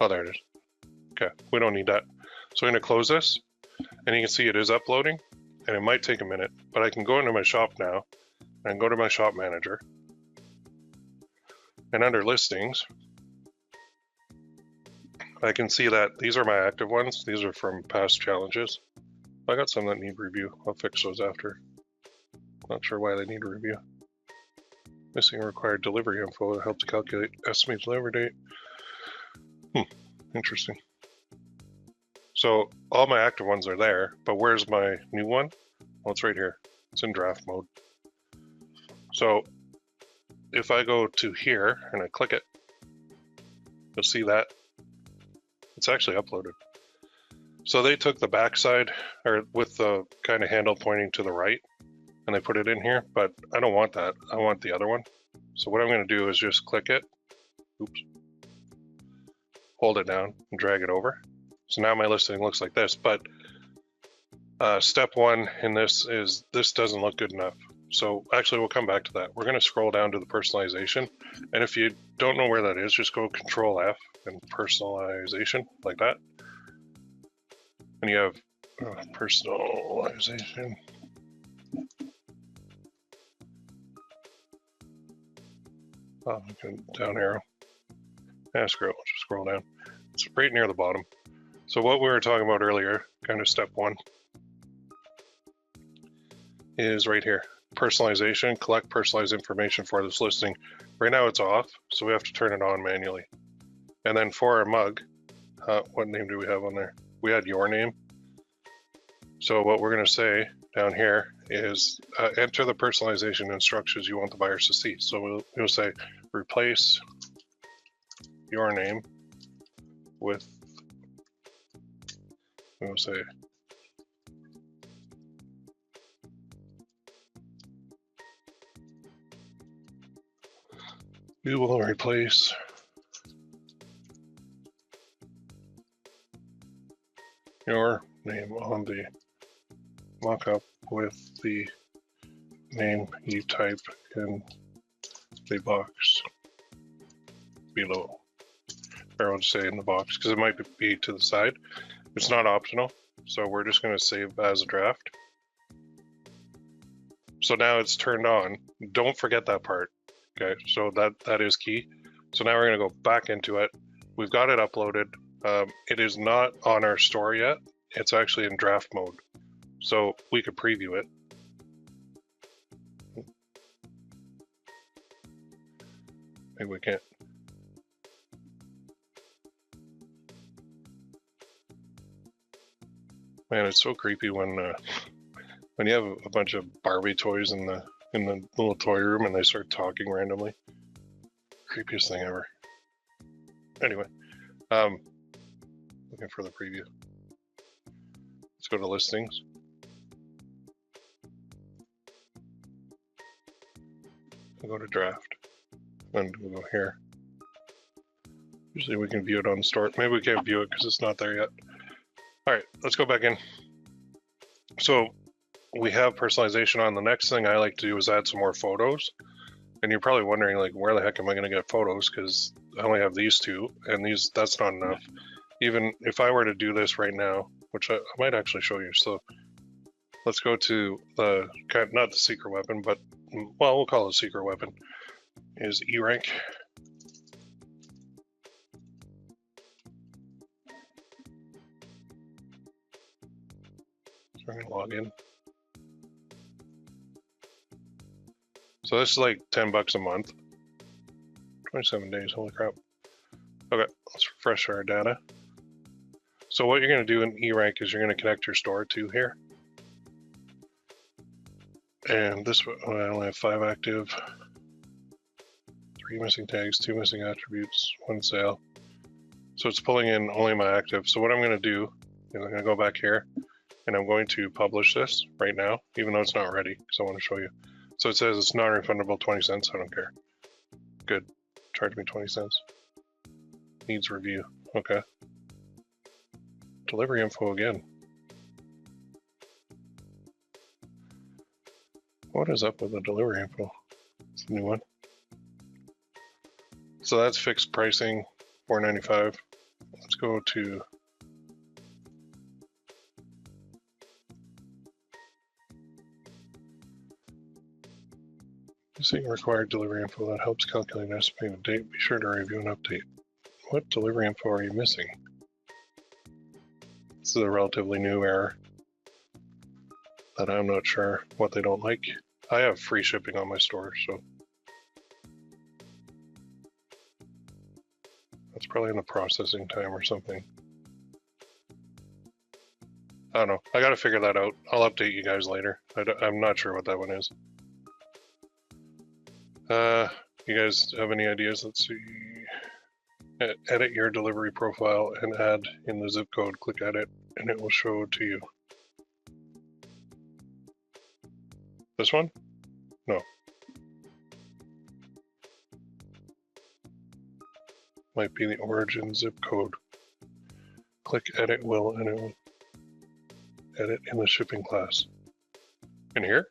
Oh, there it is. Okay, we don't need that. So I'm going to close this, and you can see it is uploading, and it might take a minute, but I can go into my shop now, and go to my shop manager, and under listings, I can see that these are my active ones. These are from past challenges. I got some that need review. I'll fix those after. Not sure why they need a review. Missing required delivery info to help to calculate estimated delivery date. Interesting. So all my active ones are there, but where's my new one? Well, it's right here. It's in draft mode. So if I go to here and I click it, you'll see that it's actually uploaded. So they took the backside, or with the kind of handle pointing to the right, and they put it in here, but I don't want that. I want the other one. So what I'm going to do is just click it, oops, hold it down and drag it over. So now my listing looks like this, but step one in this is this doesn't look good enough. So actually we'll come back to that. We're going to scroll down to the personalization, and if you don't know where that is, just go Control F and personalization like that. And you have personalization. Oh, okay, down arrow. Yeah, scroll, just scroll down. It's right near the bottom. So what we were talking about earlier, kind of step one, is right here. Personalization, collect personalized information for this listing. Right now it's off, so we have to turn it on manually. And then for our mug, what name do we have on there? We had your name. So what we're going to say down here is enter the personalization instructions you want the buyers to see. So we'll say replace your name with, we'll say we will replace your name on the mockup with the name you type in the box below. Or I'll just say in the box because it might be to the side. It's not optional, so we're just going to save as a draft. So now it's turned on. Don't forget that part. Okay, so that is key. So now we're going to go back into it. We've got it uploaded. It is not on our store yet. It's actually in draft mode. So we could preview it. Maybe we can't. Man, it's so creepy when you have a bunch of Barbie toys in the little toy room and they start talking randomly. Creepiest thing ever. Anyway, looking for the preview. Let's go to listings. We'll go to draft, and we'll go here. Usually we can view it on the store. Maybe we can't view it because it's not there yet. All right, let's go back in. So we have personalization on. The next thing I like to do is add some more photos. And you're probably wondering, like, where the heck am I going to get photos? Because I only have these two, and that's not enough. Even if I were to do this right now, which I might actually show you. So let's go to the, not the secret weapon, but, well, we'll call it a secret weapon, is E rank. So I'm going to log in. So this is like 10 bucks a month. 27 days, holy crap. Okay, let's refresh our data. So what you're going to do in E-Rank is you're going to connect your store to here. And this, I only have 5 active, 3 missing tags, 2 missing attributes, 1 sale. So it's pulling in only my active. So what I'm going to do is I'm going to go back here and I'm going to publish this right now, even though it's not ready, because I want to show you. So it says it's non-refundable 20 cents. I don't care. Good. Charge me 20 cents. Needs review. Okay. Delivery info again. What is up with the delivery info? It's a new one. So that's fixed pricing, $4.95. Let's go to using required delivery info that helps calculate an estimated date. Be sure to review and update. What delivery info are you missing? This is a relatively new error that I'm not sure what they don't like. I have free shipping on my store, so that's probably in the processing time or something. I don't know. I gotta figure that out. I'll update you guys later. I'm not sure what that one is. You guys have any ideas? Let's see. edit your delivery profile and add in the zip code. Click edit and it will show to you. This one? No. Might be the origin zip code. Click edit will and it will edit in the shipping class. In here?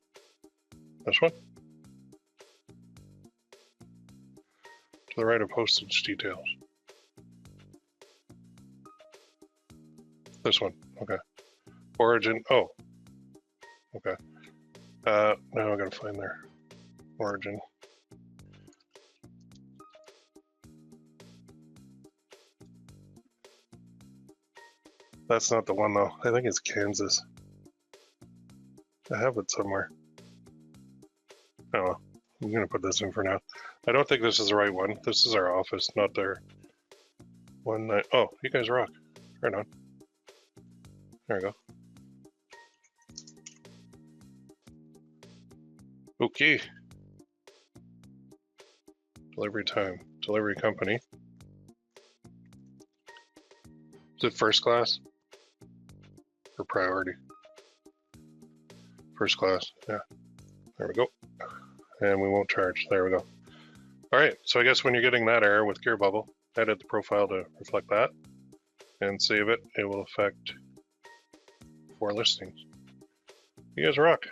This one? To the right of postage details. This one, okay. Origin, oh. Okay. Now I gotta find their origin. That's not the one though. I think it's Kansas. I have it somewhere. Oh, I'm gonna put this in for now. I don't think this is the right one. This is our office, not their one that, oh, you guys rock. Right on. There we go. Okay. Delivery time. Delivery company. Is it first class? Or priority? First class, yeah. There we go. And we won't charge. There we go. All right, so I guess when you're getting that error with GearBubble, edit the profile to reflect that and save it. It will affect 4 listings. You guys rock.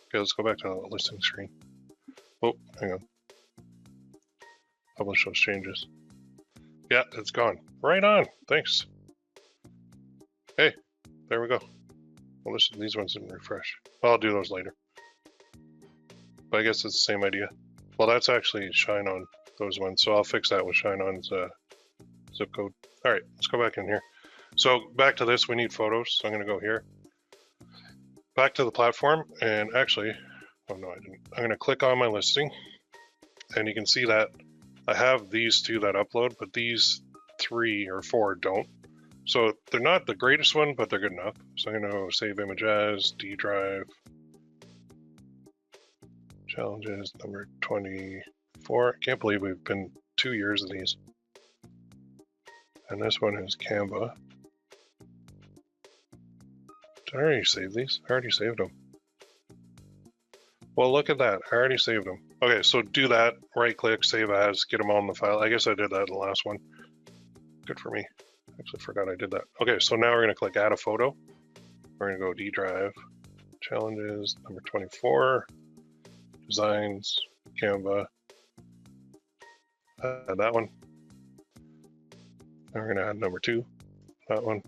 Okay, let's go back to the listing screen. Oh, hang on. Publish those changes. Yeah, it's gone. Right on. Thanks. Hey, there we go. Well, these ones didn't refresh. I'll do those later. But I guess it's the same idea. Well, that's actually Shine On, those ones. So I'll fix that with Shine On's zip code. All right, let's go back in here. So back to this, we need photos. So I'm going to go here. Back to the platform. And actually, oh no, I didn't. I'm going to click on my listing. And you can see that I have these 2 that upload, but these 3 or 4 don't. So they're not the greatest one, but they're good enough. So I'm going to go save image as, D drive. Challenges number 24. I can't believe we've been 2 years of these. And this one is Canva. Did I already save these? I already saved them. Well, look at that. I already saved them. Okay, so do that. Right click, save as, get them all in the file. I guess I did that in the last one. Good for me. Actually forgot I did that. Okay, so now we're going to click add a photo. We're going to go D drive. Challenges number 24. Designs, Canva, add that one. Now we're going to add number 2, that one,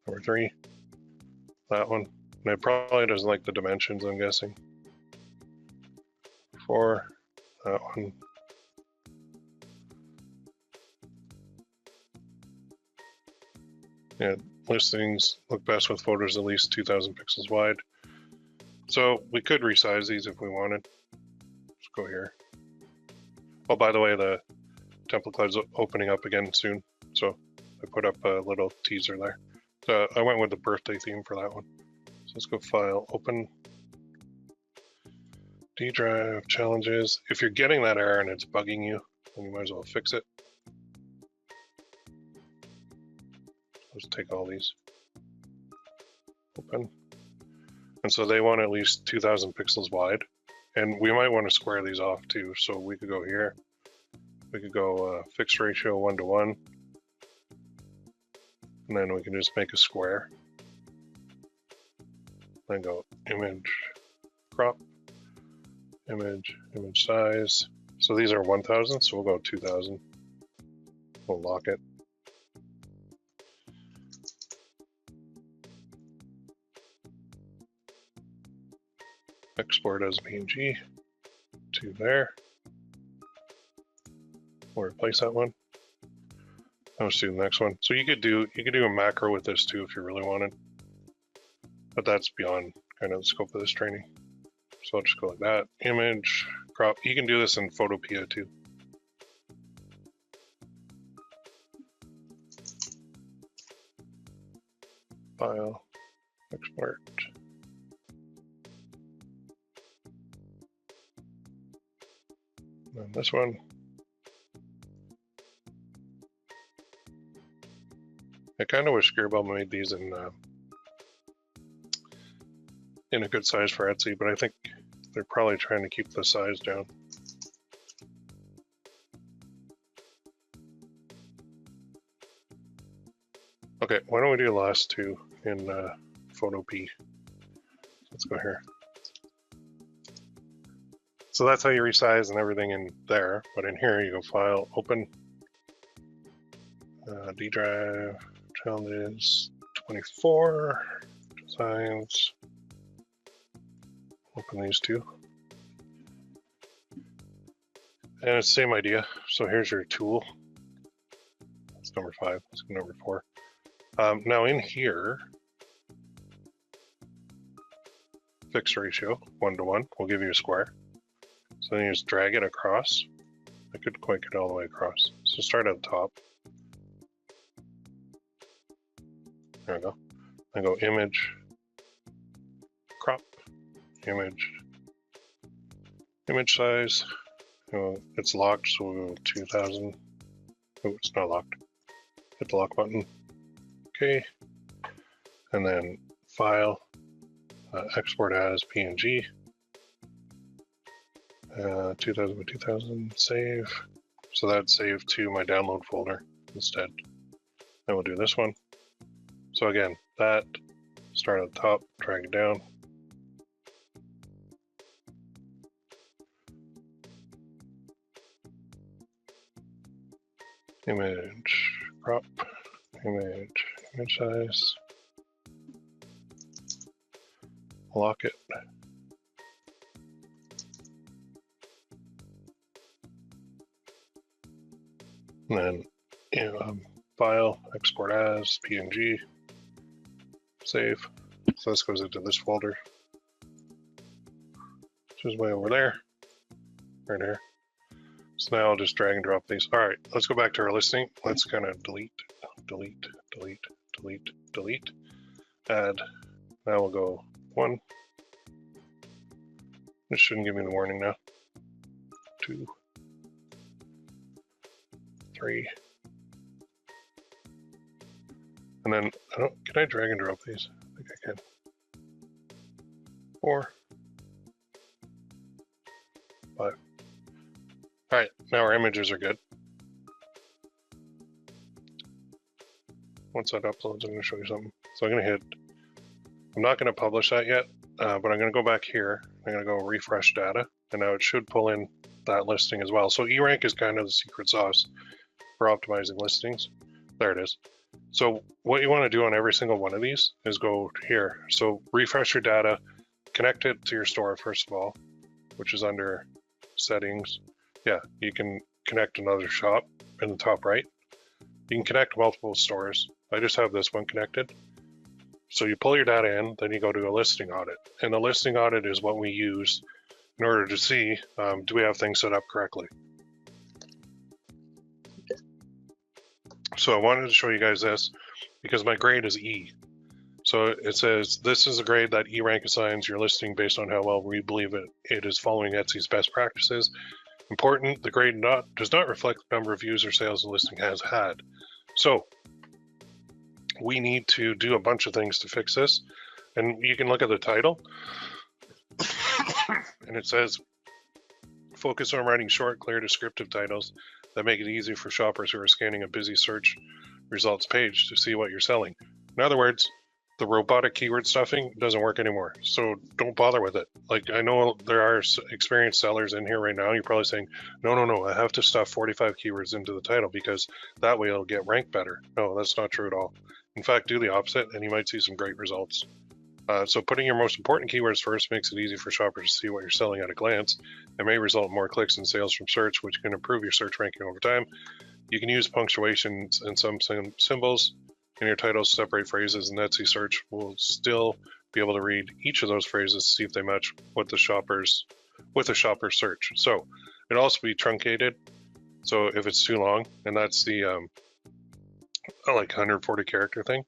number 3, that one. And it probably doesn't like the dimensions, I'm guessing. 4, that one. Yeah, listings look best with photos at least 2,000 pixels wide. So we could resize these if we wanted. Let's go here. Oh, by the way, the template cloud's opening up again soon. So I put up a little teaser there. So I went with the birthday theme for that one. So let's go File, Open. D drive, Challenges. If you're getting that error and it's bugging you, then you might as well fix it. Let's take all these. Open. And so they want at least 2,000 pixels wide. And we might want to square these off too. So we could go here. We could go fixed ratio 1:1. And then we can just make a square. Then go image, crop, image size. So these are 1,000, so we'll go 2,000. We'll lock it. Export as PNG to there. We'll replace that one. Now let's do the next one. So you could do a macro with this too if you really wanted, but that's beyond kind of the scope of this training. So I'll just go like that. Image, crop. You can do this in Photopea too. File, export. And this one. I kind of wish GearBubble made these in a good size for Etsy, but I think they're probably trying to keep the size down. Okay, why don't we do the last two in Photopea? Let's go here. So that's how you resize and everything in there, but in here you go File, Open, D drive, challenges, 24, designs, open these two. And it's the same idea. So here's your tool. That's number 5, let's go number 4. Now in here, fixed ratio, 1:1, will give you a square. So then you just drag it across. I couldn't quite get all the way across. So start at the top. There we go. Then go image, crop, image size. It's locked, so we'll go 2000. Oh, it's not locked. Hit the lock button. Okay. And then file, export as PNG. 2000 by 2000, save. So that's saved to my download folder instead. Then we'll do this one. So again, that, start at the top, drag it down. Image, crop, image size. Lock it. And then file, export as, PNG, save. So this goes into this folder, which is way over there, right here. So now I'll just drag and drop these. All right, let's go back to our listing. Let's kind of delete, add. Now we'll go 1. This shouldn't give me the warning now. 2, 3. And then, can I drag and drop these? I think I can. 4, 5. All right, now our images are good. Once that uploads, I'm going to show you something. So I'm going to hit, I'm not going to publish that yet, but I'm going to go back here. I'm going to go refresh data, and now it should pull in that listing as well. So eRank is kind of the secret sauce for optimizing listings. There it is. So what you want to do on every single one of these is go here. So refresh your data, connect it to your store first of all, which is under settings. Yeah, you can connect another shop in the top right. You can connect multiple stores. I just have this one connected. So you pull your data in, then you go to a listing audit. And the listing audit is what we use in order to see, do we have things set up correctly? So I wanted to show you guys this because my grade is E. So it says, this is a grade that eRank assigns your listing based on how well we believe it is following Etsy's best practices. Important, the grade does not reflect the number of views or sales the listing has had. So we need to do a bunch of things to fix this. And you can look at the title and it says, focus on writing short, clear, descriptive titles that make it easy for shoppers who are scanning a busy search results page to see what you're selling. In other words, the robotic keyword stuffing doesn't work anymore. So don't bother with it. Like, I know there are experienced sellers in here right now. You're probably saying, no, I have to stuff 45 keywords into the title because that way it'll get ranked better. No, that's not true at all. In fact, do the opposite and you might see some great results. So putting your most important keywords first makes it easy for shoppers to see what you're selling at a glance. It may result in more clicks and sales from search, which can improve your search ranking over time. You can use punctuation and some symbols in your titles to separate phrases, and Etsy search will still be able to read each of those phrases to see if they match with the shopper's search. So it'll also be truncated. So if it's too long, and that's the like 140 character thing.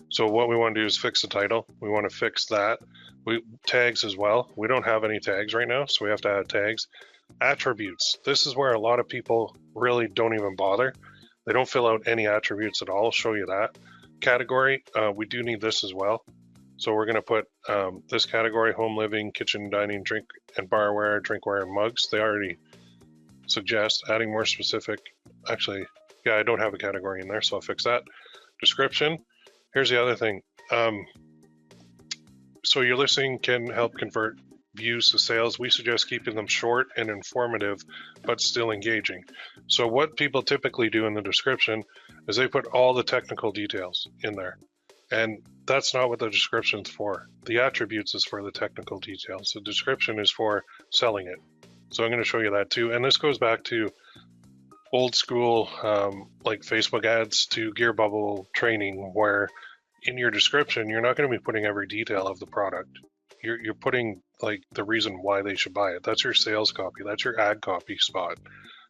So what we want to do is fix the title. We want to fix that. Tags as well. We don't have any tags right now, so we have to add tags. Attributes. This is where a lot of people really don't even bother. They don't fill out any attributes at all. I'll show you that. category, we do need this as well. So we're going to put this category: home living, kitchen, dining, drink and barware, drinkware, and mugs. They already suggest adding more specific. Actually, yeah, I don't have a category in there, so I'll fix that. Description. Here's the other thing. So your listing can help convert views to sales. We suggest keeping them short and informative, but still engaging. So what people typically do in the description is they put all the technical details in there. And that's not what the description's for. The attributes is for the technical details. The description is for selling it. So I'm going to show you that too. And this goes back to old school, like Facebook ads, to GearBubble training, where in your description, you're not going to be putting every detail of the product. You're putting like the reason why they should buy it. That's your sales copy. That's your ad copy spot.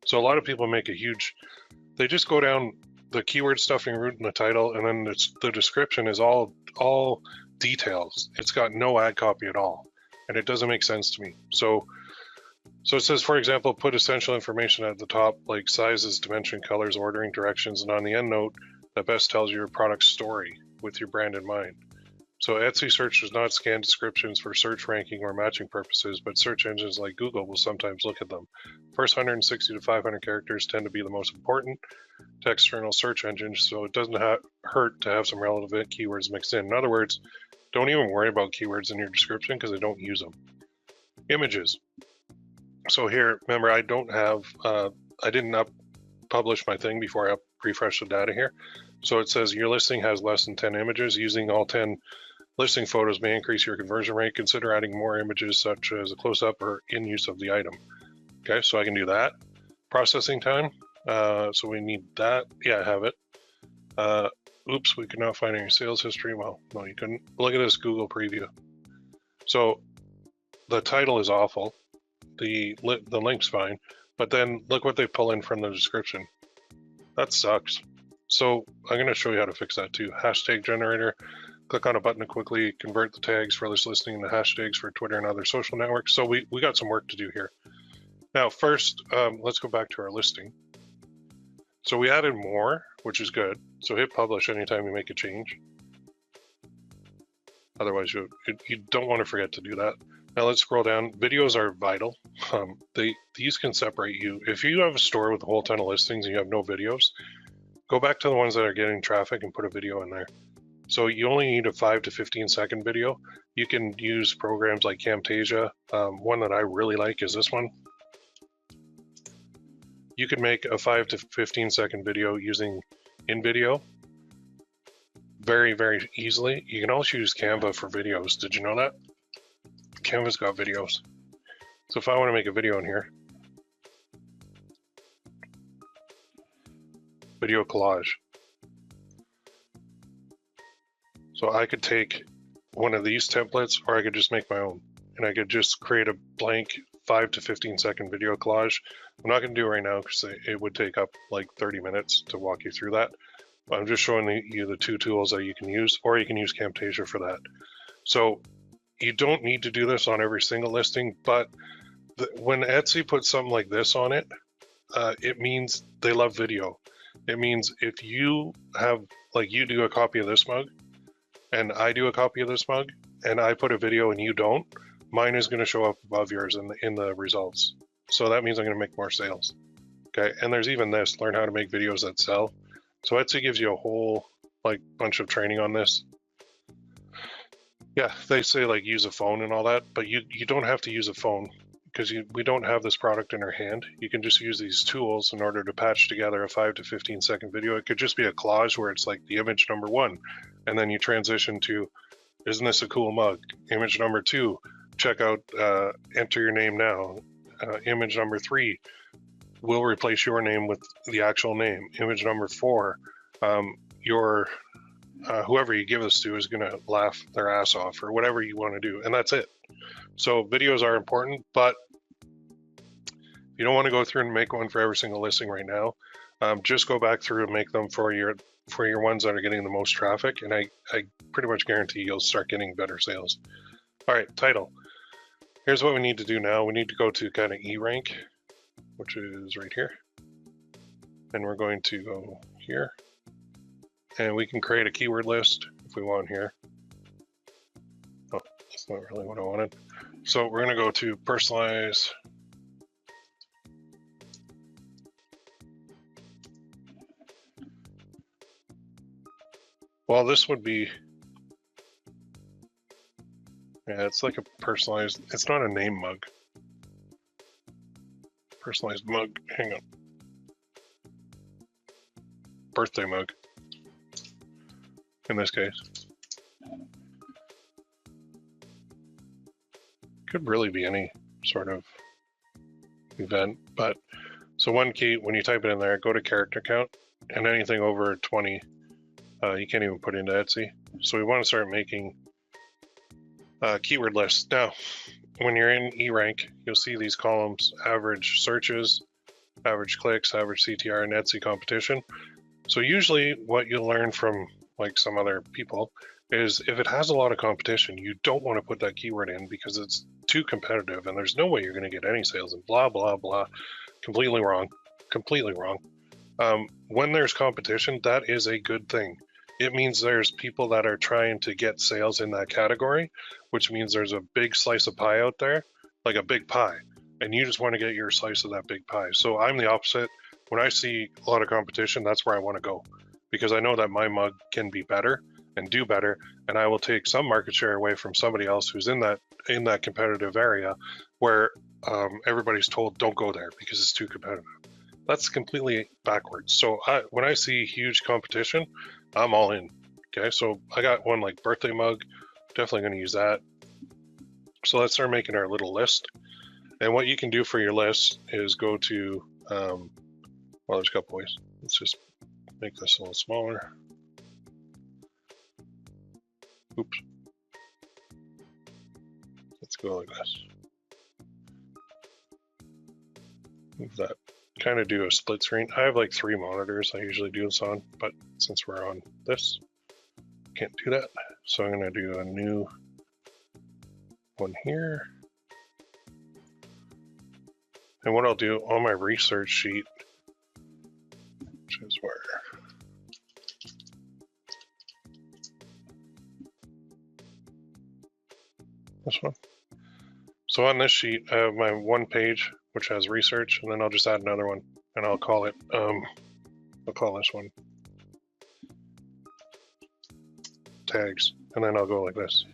So a lot of people make a huge, they just go down the keyword stuffing route in the title, and then the description is all details. It's got no ad copy at all, and it doesn't make sense to me. So it says, for example, put essential information at the top, like sizes, dimension, colors, ordering directions, and on the end note that best tells your product story with your brand in mind. So Etsy search does not scan descriptions for search ranking or matching purposes, but search engines like Google will sometimes look at them. First 160 to 500 characters tend to be the most important to external search engines, so it doesn't hurt to have some relevant keywords mixed in. In other words, don't even worry about keywords in your description because they don't use them. Images. So here, remember, I don't have, I didn't publish my thing before I refresh the data here. So it says your listing has less than 10 images. Using all 10 listing photos may increase your conversion rate. Consider adding more images such as a close-up or in use of the item. Okay, so I can do that. Processing time. So we need that. Yeah, I have it. Oops, we could not find any sales history. Well, no, you couldn't. Look at this Google preview. So the title is awful. The link's fine, but then look what they pull in from the description. That sucks. So I'm going to show you how to fix that too. Hashtag generator. Click on a button to quickly convert the tags for this listing into hashtags for Twitter and other social networks. So we got some work to do here. Now first, let's go back to our listing. So we added more, which is good. So hit publish anytime you make a change. Otherwise, you don't want to forget to do that. Now let's scroll down. Videos are vital. These can separate you. If you have a store with a whole ton of listings and you have no videos, go back to the ones that are getting traffic and put a video in there. So you only need a 5 to 15 second video. You can use programs like Camtasia. One that I really like is this one. You can make a 5 to 15 second video using InVideo very, very easily. You can also use Canva for videos. Did you know that? Canva's got videos. So if I want to make a video in here, video collage. So I could take one of these templates, or I could just make my own, and I could just create a blank 5 to 15 second video collage. I'm not going to do it right now because it would take up like 30 minutes to walk you through that. But I'm just showing you the two tools that you can use, or you can use Camtasia for that. So you don't need to do this on every single listing, but when Etsy puts something like this on it, it means they love video. It means if you have, like, you do a copy of this mug, and I do a copy of this mug, and I put a video and you don't, mine is going to show up above yours in the results. So that means I'm going to make more sales. Okay, and there's even this, learn how to make videos that sell. So Etsy gives you a whole like bunch of training on this. Yeah, they say like use a phone and all that, but you don't have to use a phone because we don't have this product in our hand. You can just use these tools in order to patch together a 5 to 15 second video. It could just be a collage where it's like the image number 1, and then you transition to, isn't this a cool mug? Image number 2, check out, enter your name now. Image number 3, we'll replace your name with the actual name. Image number 4, whoever you give this to is going to laugh their ass off, or whatever you want to do, and that's it. So videos are important, but you don't want to go through and make one for every single listing right now. Just go back through and make them for your ones that are getting the most traffic, and I pretty much guarantee you'll start getting better sales. All right, title. Here's what we need to do now. We need to go to kind of E-rank, which is right here. And we're going to go here. And we can create a keyword list if we want here. Oh, that's not really what I wanted. So we're going to go to personalize. Well, this would be, yeah, it's like a personalized, it's not a name mug. Personalized mug, hang on. Birthday mug, in this case. Could really be any sort of event, but so one key, when you type it in there, go to character count, and anything over 20, you can't even put into Etsy. So we want to start making keyword lists. Now, when you're in eRank, you'll see these columns: average searches, average clicks, average CTR, and Etsy competition. So usually what you'll learn from like some other people is if it has a lot of competition, you don't want to put that keyword in because it's too competitive and there's no way you're going to get any sales and blah, blah, blah. Completely wrong. Completely wrong. When there's competition, that is a good thing. It means there's people that are trying to get sales in that category, which means there's a big slice of pie out there, like a big pie, and you just want to get your slice of that big pie. So I'm the opposite. When I see a lot of competition, that's where I want to go because I know that my mug can be better and do better, and I will take some market share away from somebody else who's in that competitive area where everybody's told don't go there because it's too competitive. That's completely backwards. So when I see huge competition, I'm all in. Okay, so I got one like birthday mug, definitely going to use that. So let's start making our little list. And what you can do for your list is go to, well, there's a couple ways. Let's just make this a little smaller. Oops. Let's go like this. Move that. Kind of do a split screen. I have like 3 monitors I usually do this on, but since we're on this, can't do that. So I'm going to do a new one here. And what I'll do on my research sheet, which is where this one. So on this sheet, I have my one page, which has research, and then I'll just add another one, and I'll call it, I'll call this one tags, and then I'll go like this.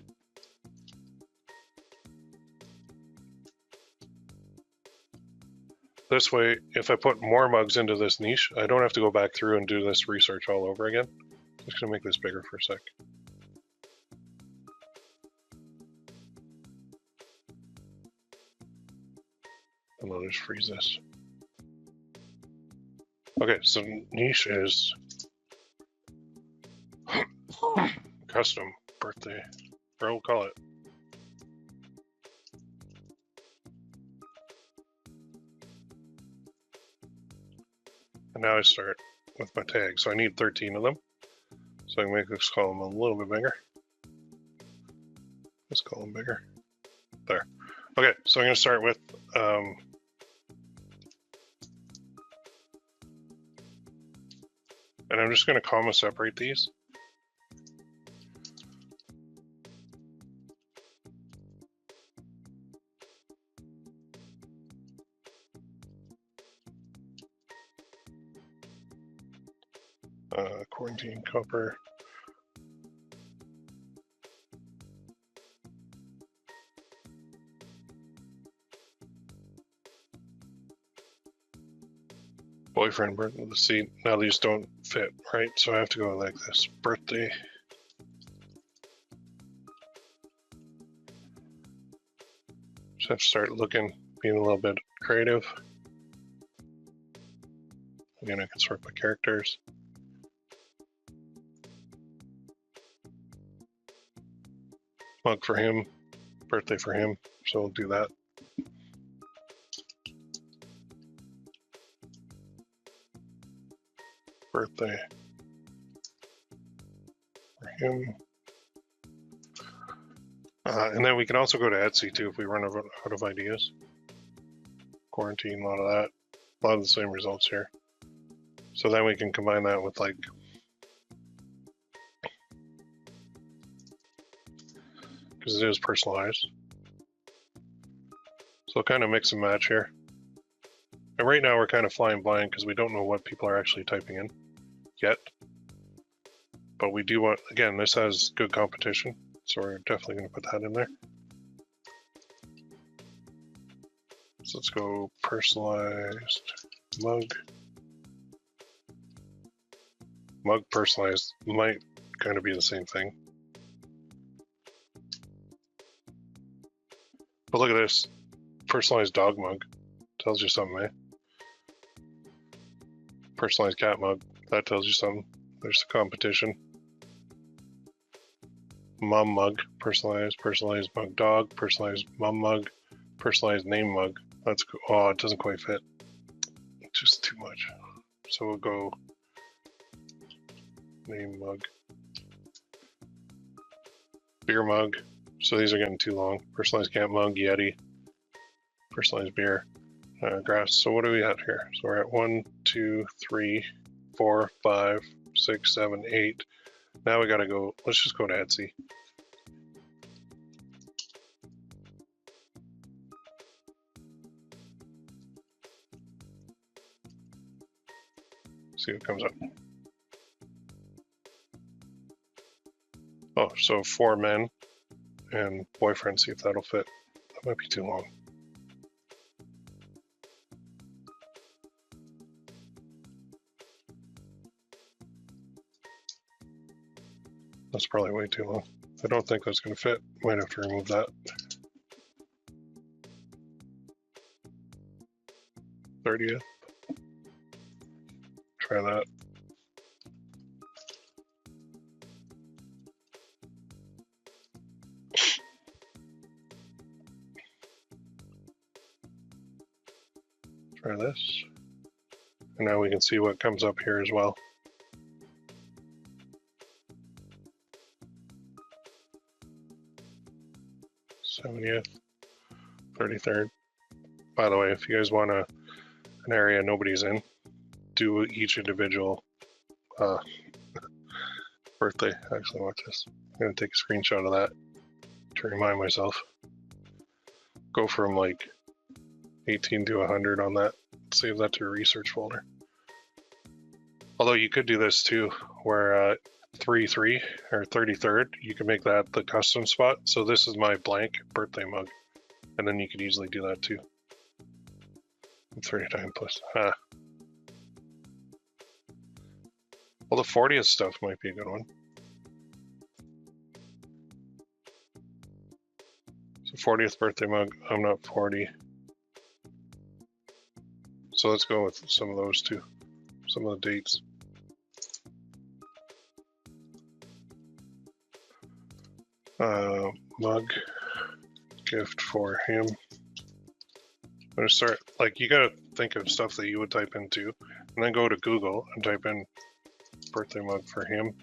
This way, if I put more mugs into this niche, I don't have to go back through and do this research all over again. I'm just gonna make this bigger for a sec. And I'll just freeze this. Okay, so niche is custom birthday, or we'll call it. And now I start with my tags. So I need 13 of them. So I can make this column a little bit bigger. This column bigger. There. Okay, so I'm going to start with and I'm just going to comma separate these. Quarantine copper. Boyfriend, birthday. Let's see. Now these don't fit, right? So I have to go like this. Birthday. Just have to start looking, being a little bit creative. Again, I can sort by characters. Mug for him, birthday for him, so we'll do that. Birthday for him. And then we can also go to Etsy too if we run out of ideas. Quarantine, a lot of that. A lot of the same results here. So then we can combine that with like because it is personalized. So I'll kind of mix and match here. And right now we're kind of flying blind because we don't know what people are actually typing in yet. But we do want, again, this has good competition, so we're definitely going to put that in there. So let's go personalized mug. Mug personalized might kind of be the same thing. But look at this. Personalized dog mug. Tells you something, eh? Personalized cat mug. That tells you something. There's the competition. Mom mug. Personalized. Personalized mug dog. Personalized mom mug. Personalized name mug. That's cool. Oh, it doesn't quite fit. It's just too much. So we'll go name mug. Beer mug. So these are getting too long. Personalized cat mug, Yeti. Personalized beer. Grass. So what do we got here? So we're at 1, 2, 3, 4, 5, 6, 7, 8. Now we gotta go, let's just go to Etsy. See what comes up. Oh, so 4 men and boyfriend, see if that'll fit. That might be too long. That's probably way too long. I don't think that's going to fit. Might have to remove that. 30th. Try that. Try this. And now we can see what comes up here as well. 70th, 33rd. By the way, if you guys want an area nobody's in, do each individual birthday. Actually, watch this. I'm going to take a screenshot of that to remind myself. Go from like 18 to 100 on that. Save that to a research folder. Although you could do this too, where 33 or 33rd, you can make that the custom spot. So this is my blank birthday mug, and then you could easily do that too. 39 plus. Well, the 40th stuff might be a good one. So 40th birthday mug. I'm not 40. So let's go with some of those too. Some of the dates. Mug gift for him. I'm gonna start, like, you gotta think of stuff that you would type in too, and then go to Google and type in birthday mug for him.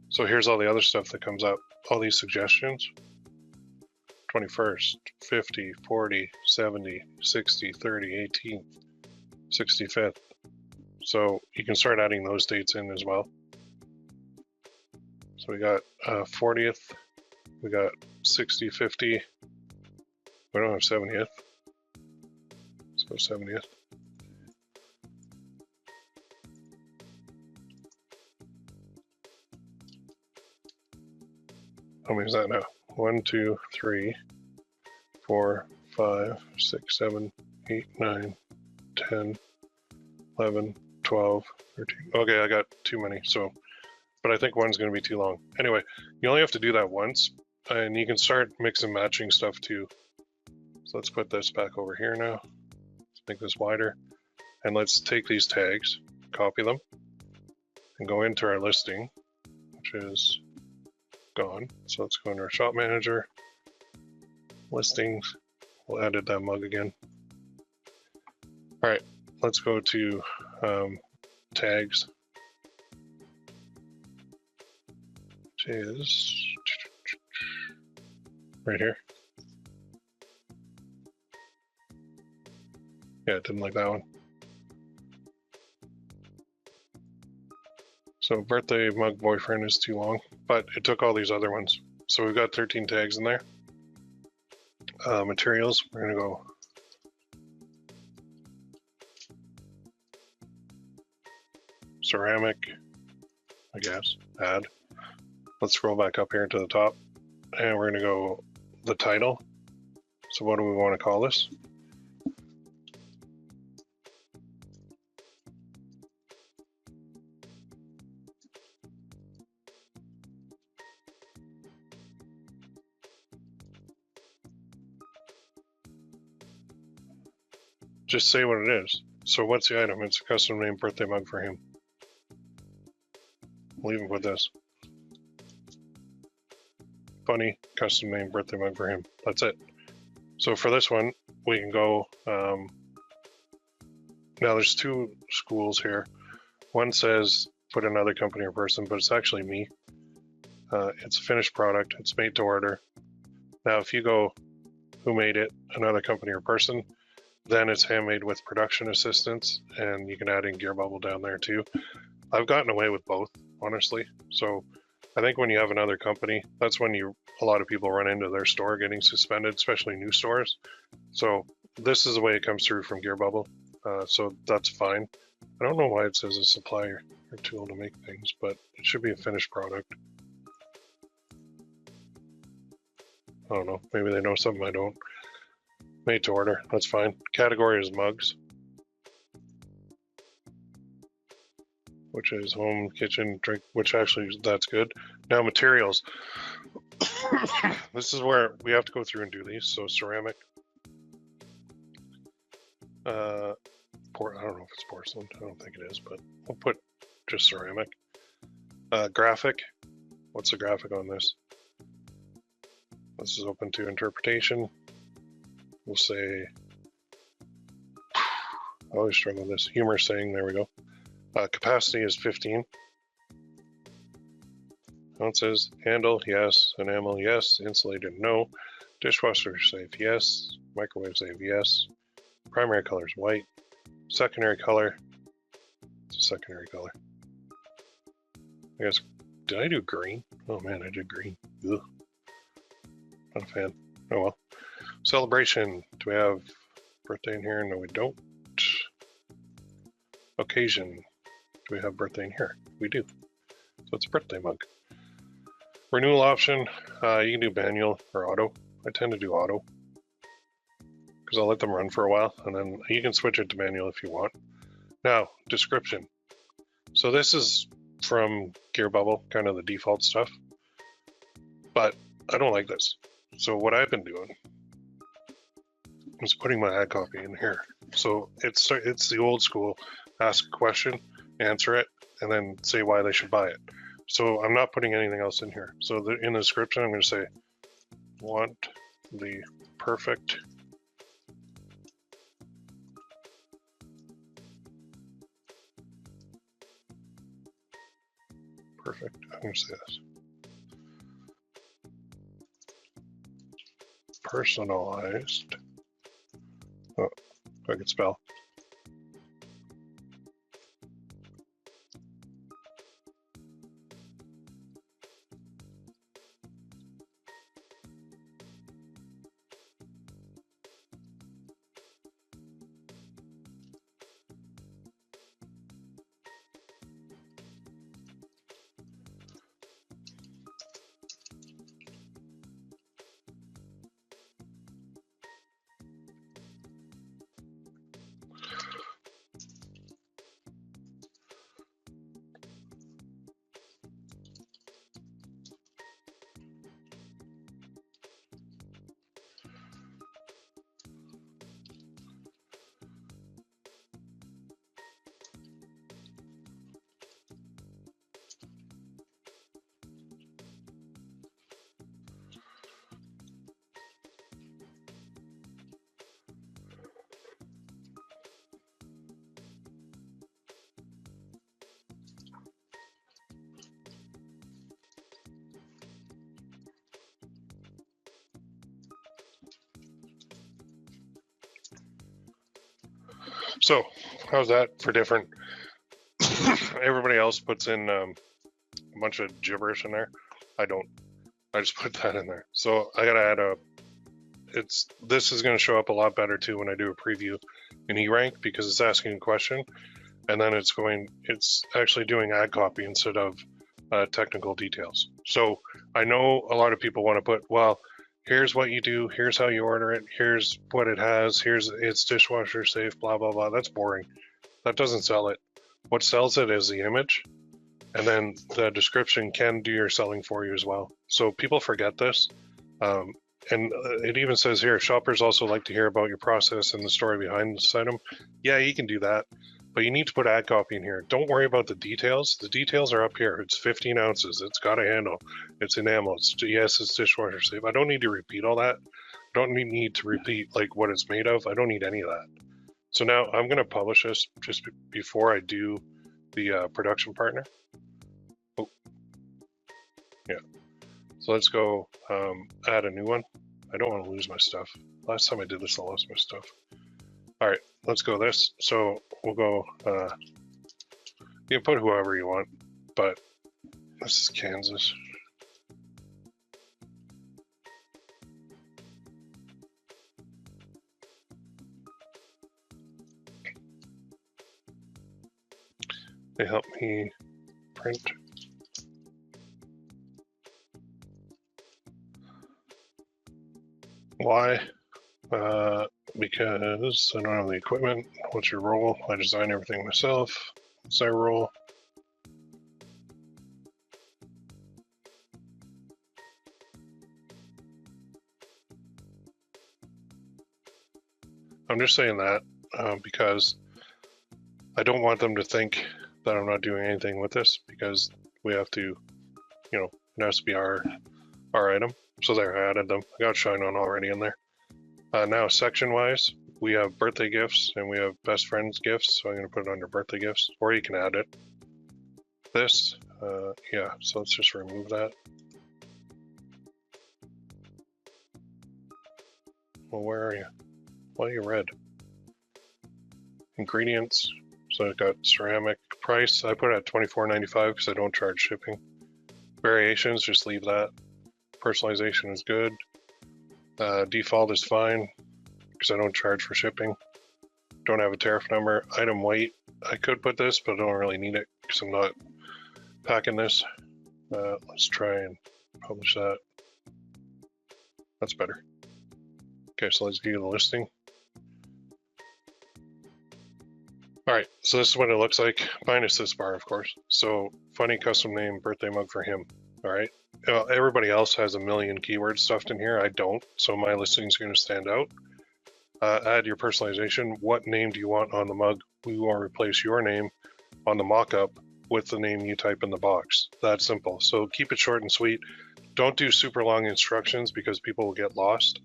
So here's all the other stuff that comes up, all these suggestions. 21st, 50, 40, 70, 60, 30, 18, 65th. So you can start adding those dates in as well. So we got 40th, we got 60, 50. We don't have 70th. Let's go 70th. How many is that now? 1, 2, 3, 4, 5, 6, 7, 8, 9, 10, 11, 12, 13. Okay, I got too many, so, but I think one's going to be too long. Anyway, you only have to do that once, and you can start mix and matching stuff too. So let's put this back over here now. Let's make this wider. And let's take these tags, copy them, and go into our listing, which is gone. So let's go into our shop manager, listings. We'll edit that mug again. All right, let's go to tags, which is right here. Yeah, it didn't like that one. So birthday mug boyfriend is too long, but it took all these other ones. So we've got 13 tags in there. Materials, we're gonna go ceramic, I guess, add. Let's scroll back up here to the top and we're gonna go the title. So what do we want to call this? Just say what it is. So what's the item? It's a custom named birthday mug for him. We'll even put this. Funny custom named birthday mug for him. That's it. So for this one, we can go, now there's two schools here. One says put another company or person, but it's actually me. It's a finished product, it's made to order. Now if you go who made it, another company or person, then it's handmade with production assistance, and you can add in GearBubble down there too. I've gotten away with both, honestly. So I think when you have another company, that's when a lot of people run into their store getting suspended, especially new stores. So this is the way it comes through from GearBubble. So that's fine. I don't know why it says a supplier or tool to make things, but it should be a finished product. I don't know, maybe they know something I don't. Made to order, that's fine. Category is mugs, which is home, kitchen, drink, which actually, that's good. Now materials. This is where we have to go through and do these. So ceramic. I don't know if it's porcelain, I don't think it is, but we'll put just ceramic. Graphic. What's the graphic on this? This is open to interpretation. We'll say, I always struggle with this. Humor saying, there we go. Capacity is 15. Ounces. Handle, yes. Enamel, yes. Insulated, no. Dishwasher safe, yes. Microwave safe, yes. Primary color is white. Secondary color, it's a secondary color. I guess, did I do green? Oh man, I did green. Ugh. Not a fan. Oh well. Celebration, do we have birthday in here? No, we don't. Occasion, do we have birthday in here? We do. So it's a birthday mug. Renewal option, you can do manual or auto. I tend to do auto because I'll let them run for a while, and then you can switch it to manual if you want. Now, description. So this is from GearBubble, kind of the default stuff, but I don't like this. So what I've been doing is putting my ad copy in here. So it's the old school, ask a question, answer it, and then say why they should buy it. So I'm not putting anything else in here. So in the description, I'm going to say, want the perfect I'm going to say this. Personalized. Oh, I can spell. So how's that for different? Everybody else puts in a bunch of gibberish in there. I don't. I just put that in there. So I gotta add a, this is gonna show up a lot better too when I do a preview in eRank because it's asking a question and then it's actually doing ad copy instead of technical details. So I know a lot of people want to put, well, here's what you do, here's how you order it, here's what it has, it's dishwasher safe, blah, blah, blah. That's boring. That doesn't sell it. What sells it is the image, and then the description can do your selling for you as well. So people forget this. And it even says here, shoppers also like to hear about your process and the story behind this item. Yeah, you can do that, but you need to put ad copy in here. Don't worry about the details. The details are up here. It's 15 ounces. It's got a handle. It's enamel. Yes, it's dishwasher safe. I don't need to repeat all that. I don't need to repeat like what it's made of. I don't need any of that. So now I'm going to publish this just before I do the production partner. Oh, yeah. So let's go add a new one. I don't want to lose my stuff. Last time I did this, I lost my stuff. All right, let's go this. So we'll go, you can put whoever you want, but this is Kansas. They help me print. Why? Because I don't have the equipment. What's your role? I design everything myself. What's my role? I'm just saying that because I don't want them to think that I'm not doing anything with this because we have to, you know, it has to be our item. So there, I added them. I got Shine On already in there. Now section-wise, we have birthday gifts and we have best friends gifts. So I'm going to put it under birthday gifts, or you can add it. This, yeah, so let's just remove that. Well, where are you? Why are you red? Ingredients. So I've got ceramic. Price, I put it at $24.95 because I don't charge shipping. Variations, just leave that. Personalization is good. Default is fine because I don't charge for shipping. Don't have a tariff number. Item weight, I could put this, but I don't really need it because I'm not packing this. Let's try and publish that. That's better. Okay, so let's view the listing. All right, so this is what it looks like, minus this bar, of course. So funny custom name, birthday mug for him. All right, everybody else has a million keywords stuffed in here. I don't, so my listing is going to stand out. Add your personalization. What name do you want on the mug? We will replace your name on the mock-up with the name you type in the box. That's simple. So keep it short and sweet. Don't do super long instructions because people will get lost.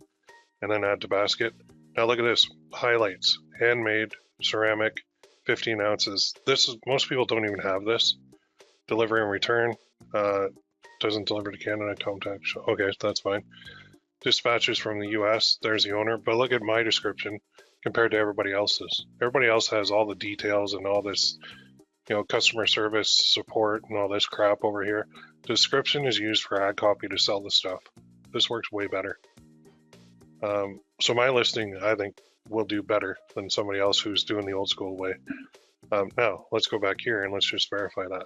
And then add to basket. Now look at this, highlights, handmade, ceramic, 15 ounces. This is, most people don't even have this. Delivery and return, doesn't deliver to Canada, contact, okay, that's fine. Dispatches from the US, there's the owner, but look at my description compared to everybody else's. Everybody else has all the details and all this, you know, customer service support and all this crap over here. Description is used for ad copy to sell the stuff. This works way better. So my listing, I think, will do better than somebody else who's doing the old school way. Now, let's go back here and let's just verify that.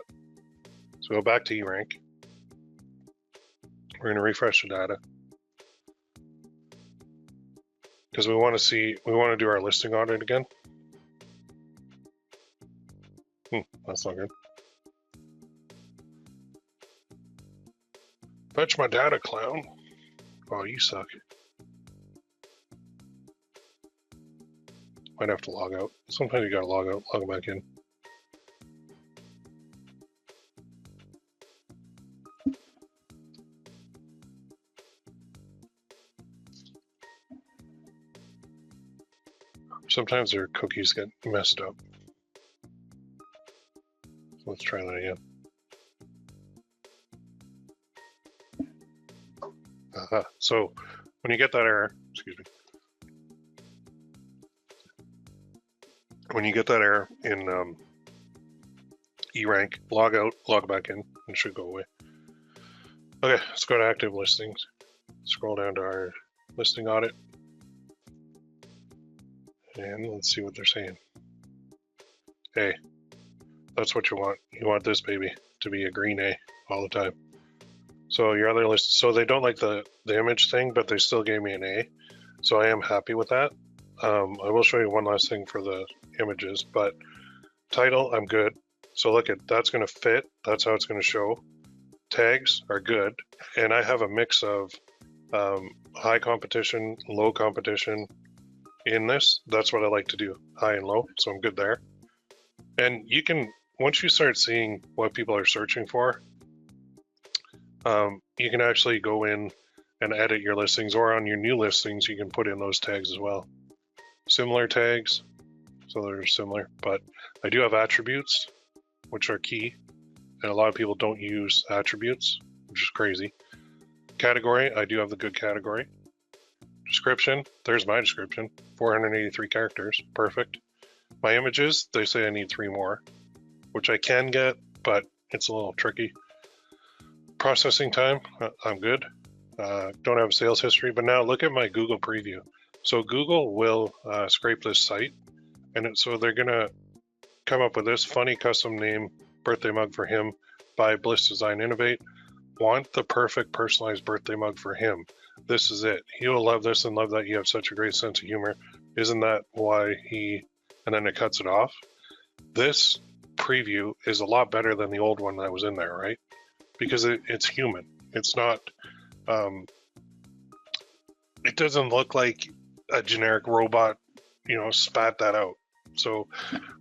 So go back to eRank. We're going to refresh the data. Because we want to do our listing audit again. That's not good. Fetch my data, clown. Oh, you suck. Might have to log out. Sometimes you gotta log out, log back in. Sometimes their cookies get messed up. So let's try that again. So when you get that error, excuse me. When you get that error in eRank, log out, log back in, and it should go away. Okay, let's go to active listings. Scroll down to our listing audit. And let's see what they're saying. Hey, that's what you want. You want this baby to be a green A all the time. So your other list, so they don't like the image thing, but they still gave me an A. So I am happy with that. I will show you one last thing for the images, but title, I'm good. So look at, that's gonna fit. That's how it's gonna show. Tags are good. And I have a mix of high competition, low competition in this. That's what I like to do, high and low. So I'm good there. And you can, once you start seeing what people are searching for, you can actually go in and edit your listings, or on your new listings, you can put in those tags as well. Similar tags, so they're similar, but I do have attributes, which are key, and a lot of people don't use attributes, which is crazy. Category, I do have the good category. Description, there's my description, 483 characters, perfect. My images, they say I need 3 more, which I can get, but it's a little tricky. Processing time, I'm good. Don't have sales history, but now look at my Google preview. So Google will scrape this site, and so they're gonna come up with this funny custom name, birthday mug for him by Bliss Design Innovate. Want the perfect personalized birthday mug for him. This is it. He will love this and love that you have such a great sense of humor. Isn't that why he, and then it cuts it off. This preview is a lot better than the old one that was in there, right? Because it's human. It's not, it doesn't look like a generic robot, spat that out. So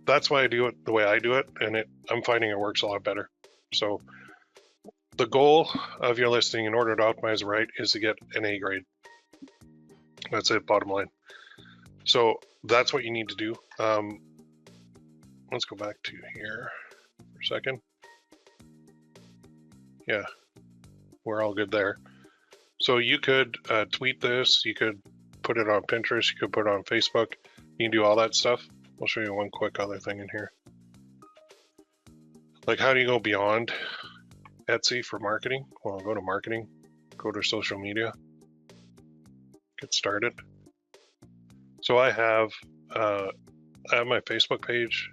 that's why I do it the way I do it, and I'm finding it works a lot better. So the goal of your listing in order to optimize right is to get an A grade. That's it, bottom line. So that's what you need to do. Let's go back to here for a second. Yeah, we're all good there. So you could tweet this, you could put it on Pinterest, you could put it on Facebook, you can do all that stuff. I'll show you one quick other thing in here. Like, how do you go beyond Etsy for marketing? Well, go to marketing, go to social media, get started. So I have my Facebook page,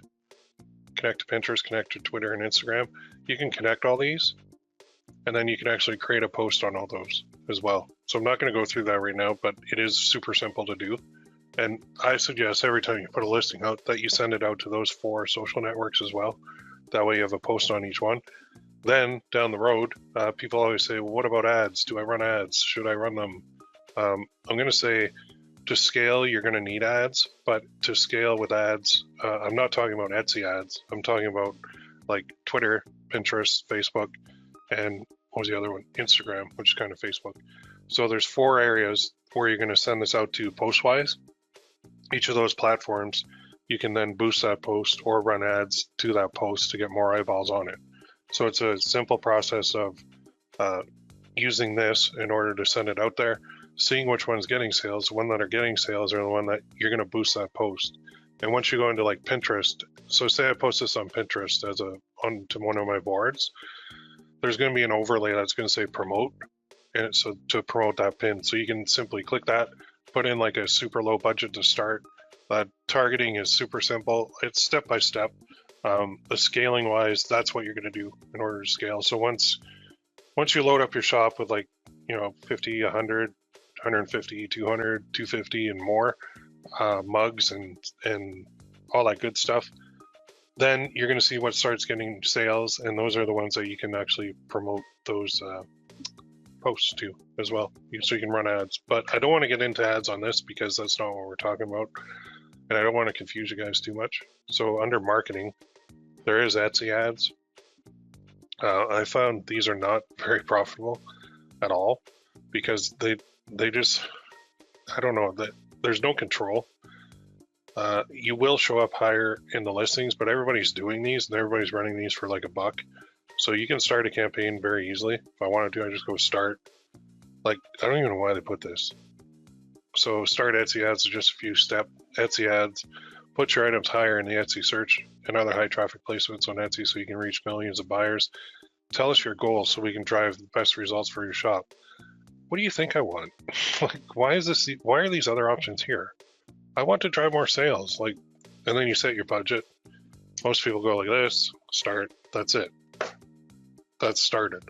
connect to Pinterest, connect to Twitter and Instagram. You can connect all these, and then you can actually create a post on all those as well. So I'm not going to go through that right now, but it is super simple to do. And I suggest every time you put a listing out that you send it out to those 4 social networks as well. That way you have a post on each one. Then down the road, people always say, well, what about ads? Do I run ads? Should I run them? I'm going to say to scale, you're going to need ads, but to scale with ads, I'm not talking about Etsy ads. I'm talking about like Twitter, Pinterest, Facebook, and what was the other one? Instagram, which is kind of Facebook. So there's 4 areas where you're going to send this out to post-wise. Each of those platforms, you can then boost that post or run ads to that post to get more eyeballs on it. So it's a simple process of using this in order to send it out there, seeing which one's getting sales. The one that are getting sales are the one that you're going to boost that post. And once you go into like Pinterest, so say I post this on Pinterest as onto one of my boards, there's going to be an overlay that's going to say promote, and so to promote that pin. So you can simply click that, put in like a super low budget to start. Targeting is super simple. It's step by step. The scaling wise, that's what you're going to do in order to scale. So once you load up your shop with like 50, 100, 150, 200, 250 and more mugs and all that good stuff, then you're going to see what starts getting sales, and those are the ones that you can actually promote those posts to as well. So you can run ads. But I don't want to get into ads on this because that's not what we're talking about, and I don't want to confuse you guys too much. So under marketing, there is Etsy ads. I found these are not very profitable at all because they just, I don't know, that there's no control. You will show up higher in the listings, but everybody's doing these and everybody's running these for like $1. So you can start a campaign very easily. If I wanted to, I just go start. Like, I don't even know why they put this. So start Etsy ads is just a few steps. Etsy ads, put your items higher in the Etsy search and other high traffic placements on Etsy so you can reach millions of buyers. Tell us your goals so we can drive the best results for your shop. What do you think I want? Like, why are these other options here? I want to drive more sales. Like, and then you set your budget. Most people go like this, start, that's it. That's started.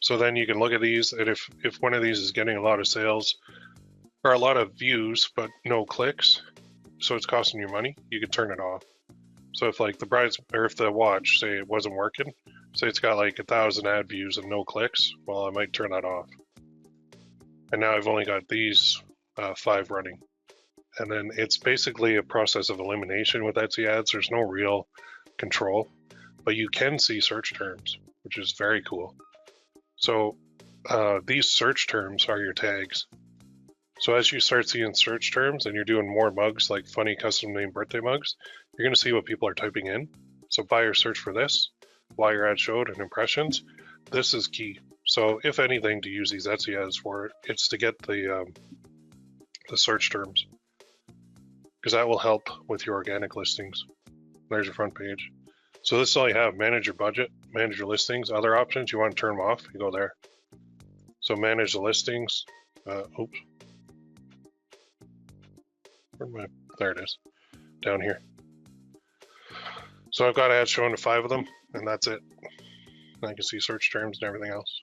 So then you can look at these, and if one of these is getting a lot of sales or a lot of views but no clicks, so it's costing you money, you can turn it off. So if like if the watch, say it wasn't working, say it's got like 1,000 ad views and no clicks, well, I might turn that off. And now I've only got these 5 running. And then it's basically a process of elimination with Etsy ads. There's no real control, but you can see search terms, which is very cool. So these search terms are your tags. So as you start seeing search terms and you're doing more mugs, like funny custom name birthday mugs, you're going to see what people are typing in. So buyer search for this, why your ad showed, and impressions. This is key. So if anything to use these Etsy ads for, it's to get the search terms, because that will help with your organic listings. There's your front page. So this is all you have. Manage your budget, manage your listings. Other options, you want to turn them off, you go there. So manage the listings. Oops. There it is, down here. So I've got ads showing to 5 of them, and that's it. And I can see search terms and everything else.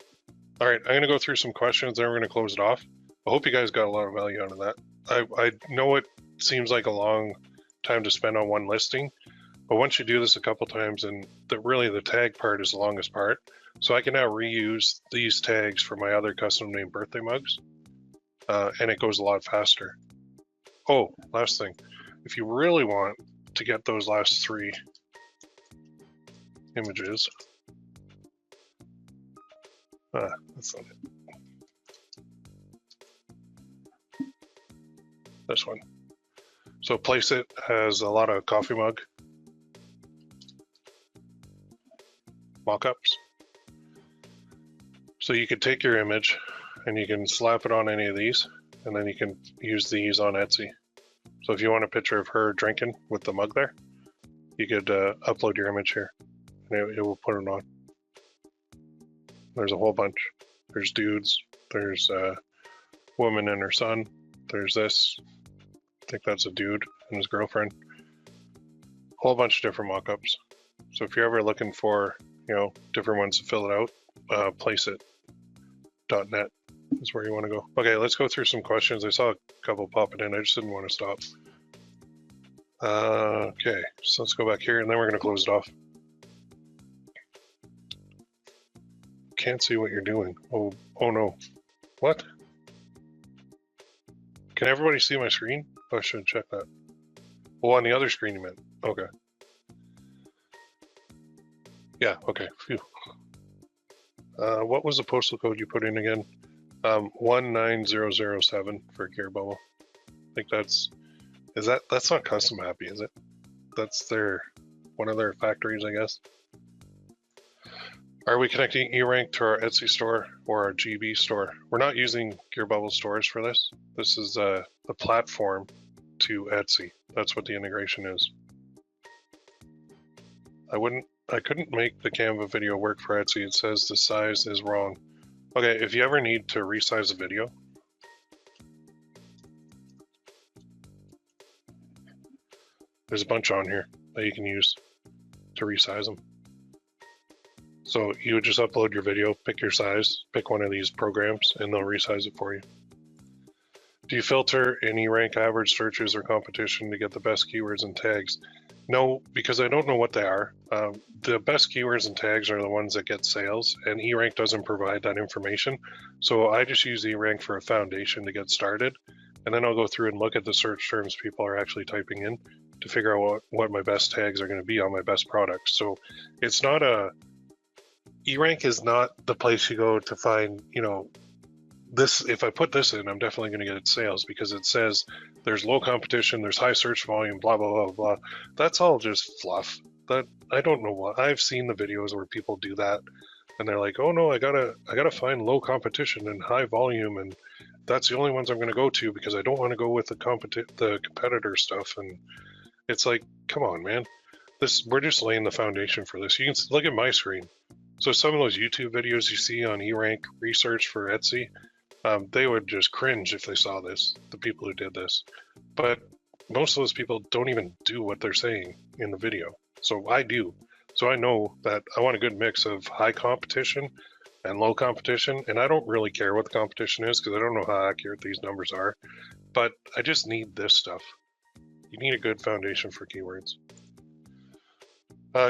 All right, I'm going to go through some questions, then we're going to close it off. I hope you guys got a lot of value out of that. I know it seems like a long time to spend on one listing, but once you do this a couple times, and really the tag part is the longest part, so I can now reuse these tags for my other custom named birthday mugs, and it goes a lot faster. Oh, last thing, if you really want to get those last 3 images, that's not it. This one. So Place It has a lot of coffee mug mock-ups. So you could take your image and you can slap it on any of these, and then you can use these on Etsy. So if you want a picture of her drinking with the mug there, you could upload your image here, and it will put it on. There's a whole bunch. There's dudes, there's a woman and her son, there's this, I think that's a dude and his girlfriend. A whole bunch of different mock-ups. So if you're ever looking for, different ones to fill it out, placeit.net is where you want to go. Okay, let's go through some questions. I saw a couple popping in. I just didn't want to stop. Okay, so let's go back here, and then we're going to close it off. Can't see what you're doing. Oh no. What? Can everybody see my screen? Oh, I should check that. Oh, on the other screen you meant. Okay. Yeah, okay. Phew. What was the postal code you put in again? 19007 for GearBubble. I think that's not Custom Happy, is it? That's one of their factories, I guess. Are we connecting eRank to our Etsy store or our GB store? We're not using GearBubble stores for this. This is the platform to Etsy. That's what the integration is. I couldn't make the Canva video work for Etsy. It says the size is wrong. Okay, if you ever need to resize a video, there's a bunch on here that you can use to resize them. So you would just upload your video, pick your size, pick one of these programs, and they'll resize it for you. Do you filter any rank average searches or competition to get the best keywords and tags? No, because I don't know what they are. The best keywords and tags are the ones that get sales, and eRank doesn't provide that information. So I just use eRank for a foundation to get started, and then I'll go through and look at the search terms people are actually typing in to figure out what my best tags are going to be on my best products. So it's not eRank is not the place you go to find, this. If I put this in, I'm definitely going to get sales, because it says there's low competition, there's high search volume, blah, blah, blah, blah. That's all just fluff. That I don't know what. I've seen the videos where people do that and they're like, oh no, I gotta find low competition and high volume, and that's the only ones I'm going to go to because I don't want to go with the competitor stuff. And it's like, come on, man. We're just laying the foundation for this. You can look at my screen. So some of those YouTube videos you see on eRank research for Etsy, they would just cringe if they saw this, the people who did this. But most of those people don't even do what they're saying in the video. So I do. So I know that I want a good mix of high competition and low competition, and I don't really care what the competition is because I don't know how accurate these numbers are, but I just need this stuff. You need a good foundation for keywords.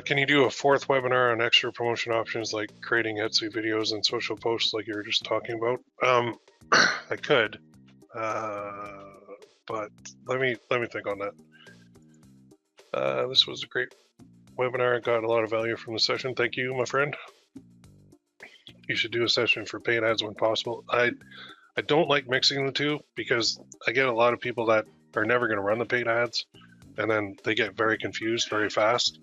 Can you do a fourth webinar on extra promotion options like creating Etsy videos and social posts like you were just talking about? I could, but let me think on that. This was a great webinar. I got a lot of value from the session. Thank you, my friend. You should do a session for paid ads when possible. I don't like mixing the two because I get a lot of people that are never going to run the paid ads, and then they get very confused very fast.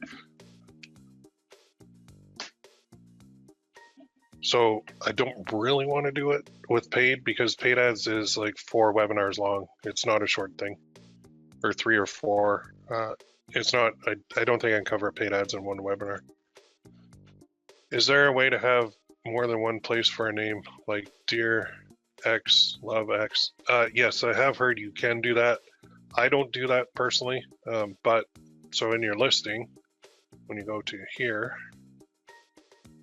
So I don't really want to do it with paid because paid ads is like 4 webinars long. It's not a short thing, or 3 or 4. It's not, I don't think I can cover paid ads in one webinar. Is there a way to have more than one place for a name, like Dear X, Love X? Yes, I have heard you can do that. I don't do that personally, but so in your listing, when you go to here,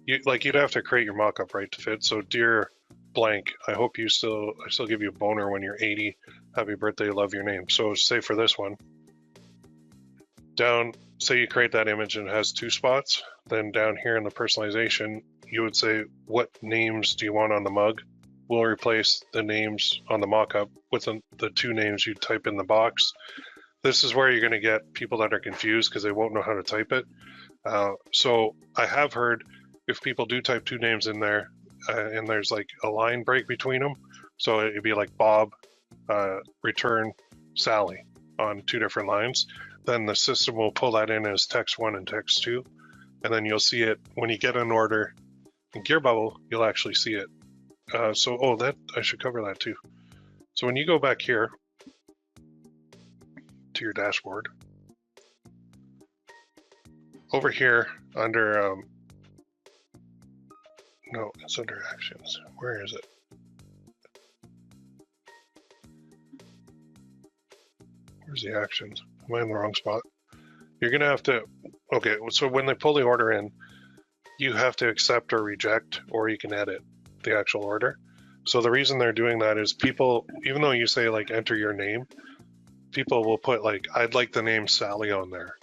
you'd have to create your mockup right to fit. So Dear blank, I hope I still give you a boner when you're 80. Happy birthday, love your name. So say for this one, down, say you create that image and it has 2 spots, then down here in the personalization, you would say, what names do you want on the mug? We'll replace the names on the mockup with the 2 names you type in the box. This is where you're going to get people that are confused because they won't know how to type it. So I have heard if people do type 2 names in there and there's like a line break between them, so it'd be like Bob, return Sally on 2 different lines, then the system will pull that in as text 1 and text 2, and then you'll see it when you get an order in GearBubble, you'll actually see it. That I should cover that too. So when you go back here to your dashboard, over here under no, it's under actions. Where is it? Where's the actions? Am I in the wrong spot? You're gonna have to, okay, so when they pull the order in, you have to accept or reject, or you can edit the actual order. So the reason they're doing that is people, even though you say like enter your name, people will put like, I'd like the name Sally on there.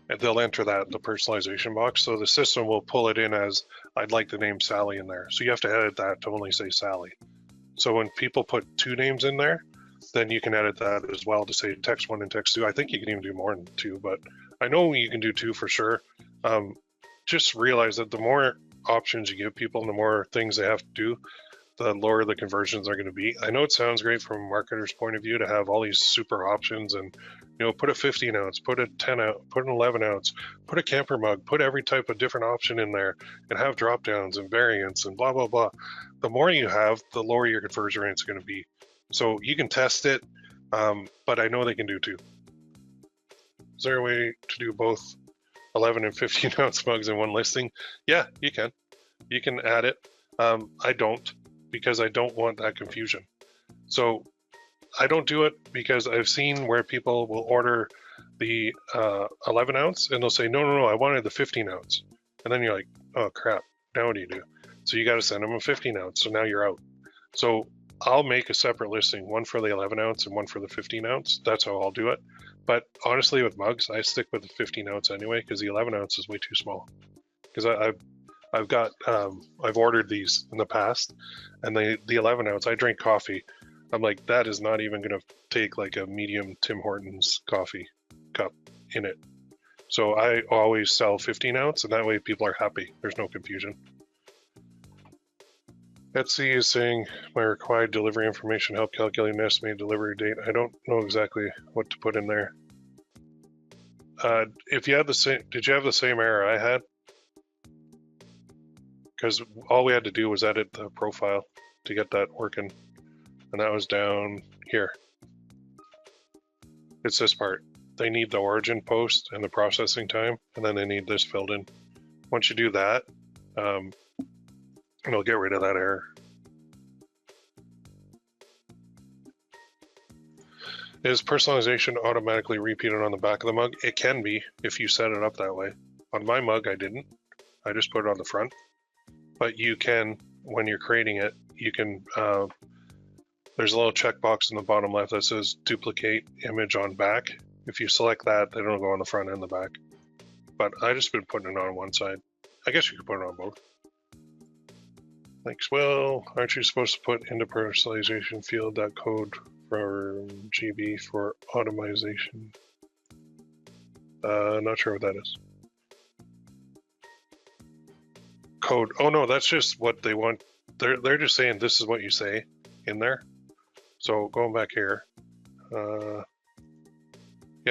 And they'll enter that in the personalization box. So the system will pull it in as, I'd like the name Sally in there. So you have to edit that to only say Sally. So when people put 2 names in there, then you can edit that as well to say text 1 and text 2. I think you can even do more than 2, but I know you can do 2 for sure. Just realize that the more options you give people and the more things they have to do, the lower the conversions are going to be. I know it sounds great from a marketer's point of view to have all these super options and, you know, put a 15 ounce, put a 10 ounce, put an 11 ounce, put a camper mug, put every type of different option in there and have drop downs and variants and blah, blah, blah. The more you have, the lower your conversion rate's going to be. So you can test it, but I know they can do 2. Is there a way to do both 11 and 15 ounce mugs in one listing? Yeah, you can. You can add it. I don't, because I don't want that confusion. So I don't do it because I've seen where people will order the 11 ounce and they'll say, no, I wanted the 15 ounce. And then you're like, oh crap, now what do you do? So you got to send them a 15 ounce. So now you're out. So I'll make a separate listing, one for the 11 ounce and one for the 15 ounce. That's how I'll do it. But honestly, with mugs, I stick with the 15 ounce anyway, because the 11 ounce is way too small. Because I've ordered these in the past, and the 11 ounce, I drink coffee. I'm like, that is not even going to take like a medium Tim Hortons coffee cup in it. So I always sell 15 ounce, and that way people are happy. There's no confusion. Etsy is saying my required delivery information help calculate an estimated delivery date. I don't know exactly what to put in there. If you had the same, did you have the same error I had? Because all we had to do was edit the profile to get that working, and that was down here. It's this part. They need the origin post and the processing time, and then they need this filled in. Once you do that, and it'll get rid of that error. Is personalization automatically repeated on the back of the mug? It can be if you set it up that way. On my mug, I didn't. I just put it on the front. But you can, when you're creating it, you can, there's a little checkbox in the bottom left that says duplicate image on back. If you select that, then it'll go on the front and the back. But I just been putting it on one side. I guess you could put it on both. Thanks. Well, aren't you supposed to put into personalization field that code for GB for automation? Not sure what that is. Code. Oh no, that's just what they want. They're just saying this is what you say in there. So going back here. Yeah,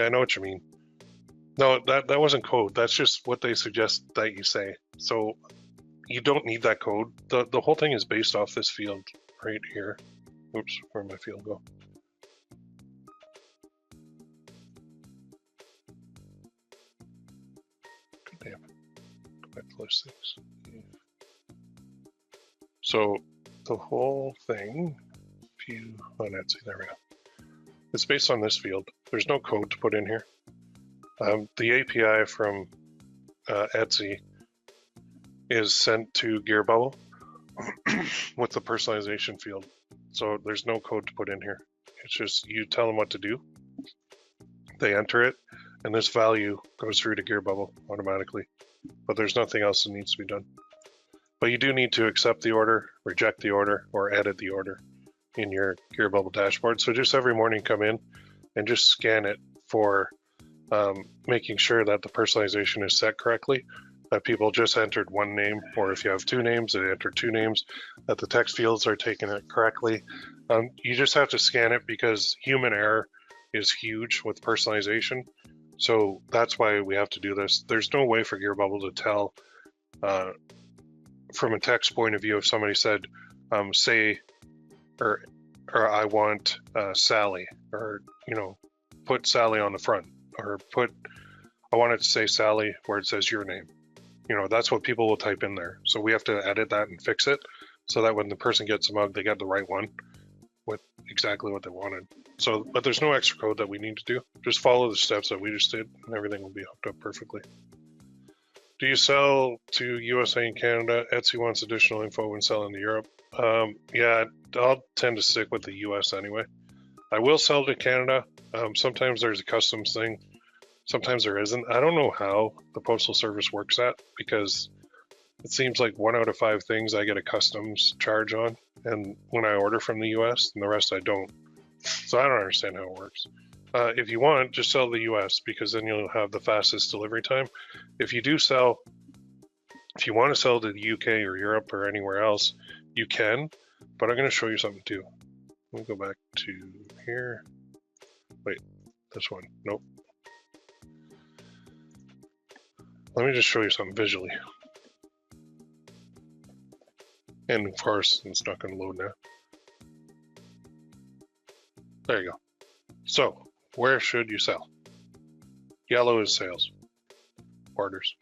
I know what you mean. No, that wasn't code. That's just what they suggest that you say. So you don't need that code. The whole thing is based off this field right here. Oops, where'd my field go? God damn it. Go back to those things. So the whole thing, view on Etsy, there we go. It's based on this field. There's no code to put in here. The API from Etsy is sent to GearBubble with the personalization field. So there's no code to put in here. It's just you tell them what to do. They enter it, and this value goes through to GearBubble automatically. But there's nothing else that needs to be done. But you do need to accept the order, reject the order, or edit the order in your GearBubble dashboard. So just every morning come in and just scan it for making sure that the personalization is set correctly, that people just entered one name, or if you have two names, they enter two names, that the text fields are taking it correctly. You just have to scan it because human error is huge with personalization. So that's why we have to do this. There's no way for GearBubble to tell from a text point of view if somebody said, say, or I want Sally, or, you know, put Sally on the front, or I want it to say Sally where it says your name. You know, that's what people will type in there. So we have to edit that and fix it so that when the person gets a mug, they get the right one with exactly what they wanted. So, but there's no extra code that we need to do. Just follow the steps that we just did and everything will be hooked up perfectly. Do you sell to USA and Canada? Etsy wants additional info when selling to Europe. Yeah, I'll tend to stick with the US anyway. I will sell to Canada. Sometimes there's a customs thing. Sometimes there isn't. I don't know how the Postal Service works that, because it seems like 1 out of 5 things I get a customs charge on, and when I order from the US, and the rest I don't. So I don't understand how it works. If you want, just sell the US, because then you'll have the fastest delivery time. If you want to sell to the UK or Europe or anywhere else, you can, but I'm going to show you something too. Let me go back to here. Wait, this one. Nope. Let me just show you something visually. And of course, it's not going to load now. There you go. So, where should you sell? Yellow is sales. Orders.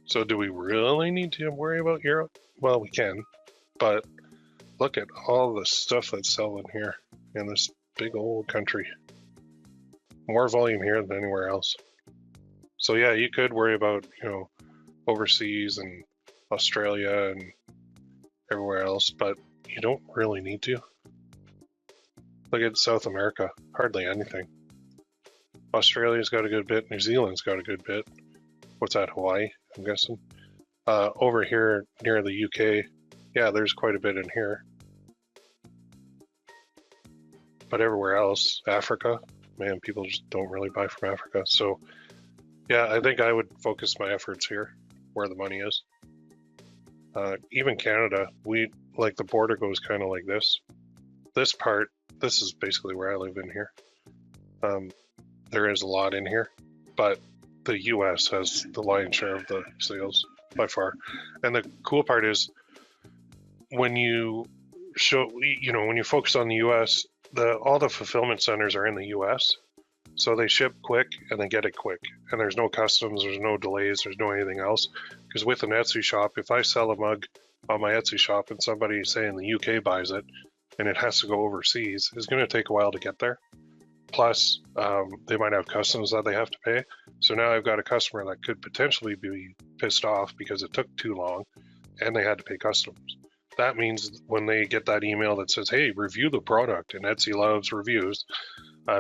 So do we really need to worry about Europe? Well, we can, but look at all the stuff that's selling here in this big old country. More volume here than anywhere else. So yeah, you could worry about, you know, overseas and Australia and everywhere else, but you don't really need to. Look at South America, hardly anything. Australia's got a good bit, New Zealand's got a good bit. What's that, Hawaii, I'm guessing? Over here near the UK, yeah, there's quite a bit in here. But everywhere else, Africa, man, people just don't really buy from Africa. So yeah, I think I would focus my efforts here, where the money is. Even Canada, like the border goes kind of like this. This part, this is basically where I live in here. There is a lot in here, but the US has the lion's share of the sales by far. And the cool part is when you when you focus on the US, all the fulfillment centers are in the US. So they ship quick and they get it quick. And there's no customs, there's no delays, there's no anything else. Because with an Etsy shop, if I sell a mug on my Etsy shop and somebody, say in the UK, buys it and it has to go overseas, is going to take a while to get there. Plus, they might have customs that they have to pay. So now I've got a customer that could potentially be pissed off because it took too long and they had to pay customs. That means when they get that email that says, hey, review the product, and Etsy loves reviews,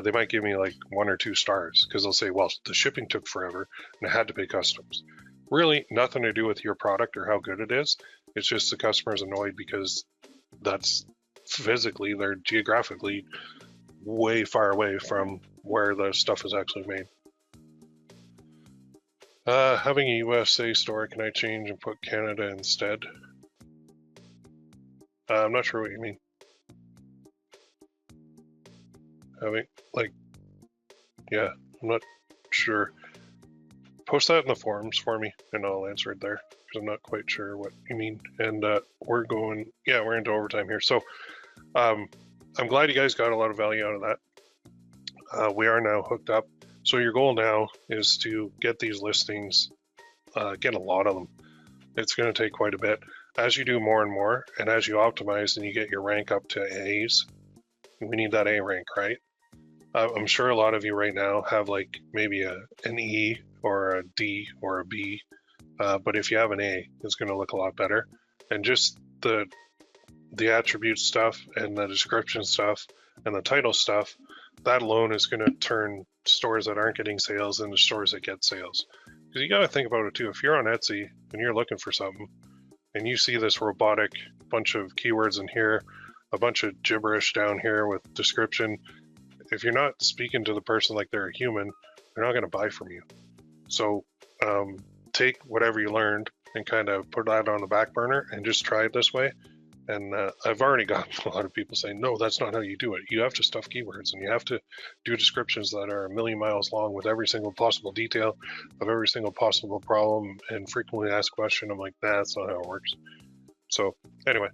they might give me like 1 or 2 stars because they'll say, well, the shipping took forever and I had to pay customs. Really nothing to do with your product or how good it is. It's just the customer's annoyed because that's physically, they're geographically way far away from where the stuff is actually made. Having a USA store, can I change and put Canada instead? I'm not sure what you mean. Having, like, yeah, I'm not sure. Post that in the forums for me and I'll answer it there because I'm not quite sure what you mean. And we're going, yeah, we're into overtime here. So I'm glad you guys got a lot of value out of that. We are now hooked up. So your goal now is to get these listings, get a lot of them. It's going to take quite a bit. As you do more and more, and as you optimize and you get your rank up to A's, we need that A rank, right? I'm sure a lot of you right now have like maybe an E or a D or a B, but if you have an A, it's going to look a lot better. And just the attribute stuff and the description stuff and the title stuff, that alone is going to turn stores that aren't getting sales into stores that get sales. Because you got to think about it too. If you're on Etsy and you're looking for something and you see this robotic bunch of keywords in here, a bunch of gibberish down here with description, if you're not speaking to the person like they're a human, they're not going to buy from you. So take whatever you learned and kind of put that on the back burner and just try it this way. And I've already got a lot of people saying, no, that's not how you do it. You have to stuff keywords and you have to do descriptions that are a million miles long with every single possible detail of every single possible problem and frequently asked question. I'm like, nah, that's not how it works. So anyway,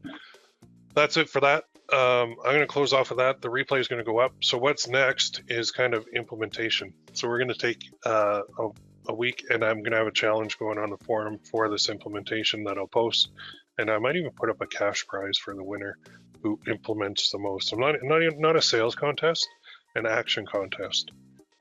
that's it for that. I'm going to close off of that. The replay is going to go up. So what's next is kind of implementation. So we're going to take a week and I'm going to have a challenge going on the forum for this implementation that I'll post. And I might even put up a cash prize for the winner who implements the most. I'm not a sales contest, an action contest.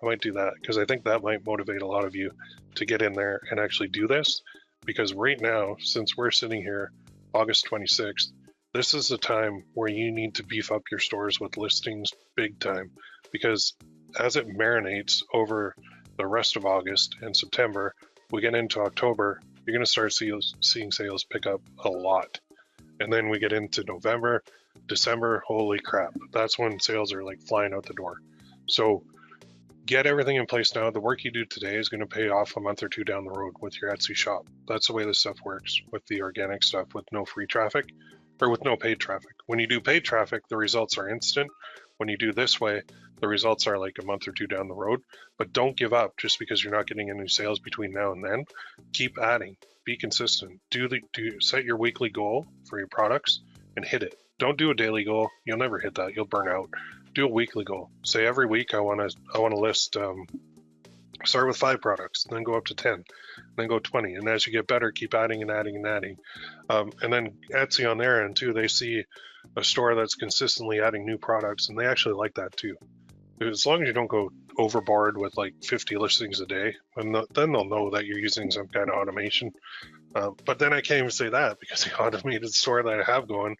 I might do that because I think that might motivate a lot of you to get in there and actually do this. Because right now, since we're sitting here, August 26th, this is the time where you need to beef up your stores with listings big time. Because as it marinates over the rest of August and September, we get into October, you're going to start seeing sales pick up a lot. And then we get into November, December, holy crap. That's when sales are like flying out the door. So get everything in place now. The work you do today is going to pay off a month or 2 down the road with your Etsy shop. That's the way this stuff works with the organic stuff with no free traffic or with no paid traffic. When you do paid traffic, the results are instant. When you do this way, the results are like a month or 2 down the road. But don't give up just because you're not getting any sales between now and then. Keep adding. Be consistent. Set your weekly goal for your products and hit it. Don't do a daily goal. You'll never hit that. You'll burn out. Do a weekly goal. Say every week I want to list. Start with 5 products, then go up to 10, then go 20. And as you get better, keep adding and adding and adding. And then Etsy on their end too, they see a store that's consistently adding new products, and they actually like that too. As long as you don't go overboard with like 50 listings a day, and then they'll know that you're using some kind of automation. But then I can't even say that because the automated store that I have going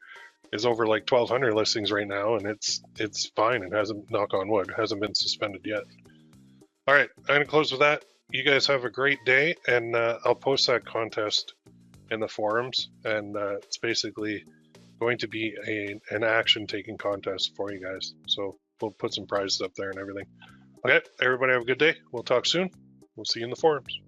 is over like 1,200 listings right now, and it's fine. It hasn't, knock on wood, hasn't been suspended yet. All right, I'm gonna close with that. You guys have a great day, and I'll post that contest in the forums, and it's basically going to be an action-taking contest for you guys. So we'll put some prizes up there and everything. Okay, everybody have a good day. We'll talk soon. We'll see you in the forums.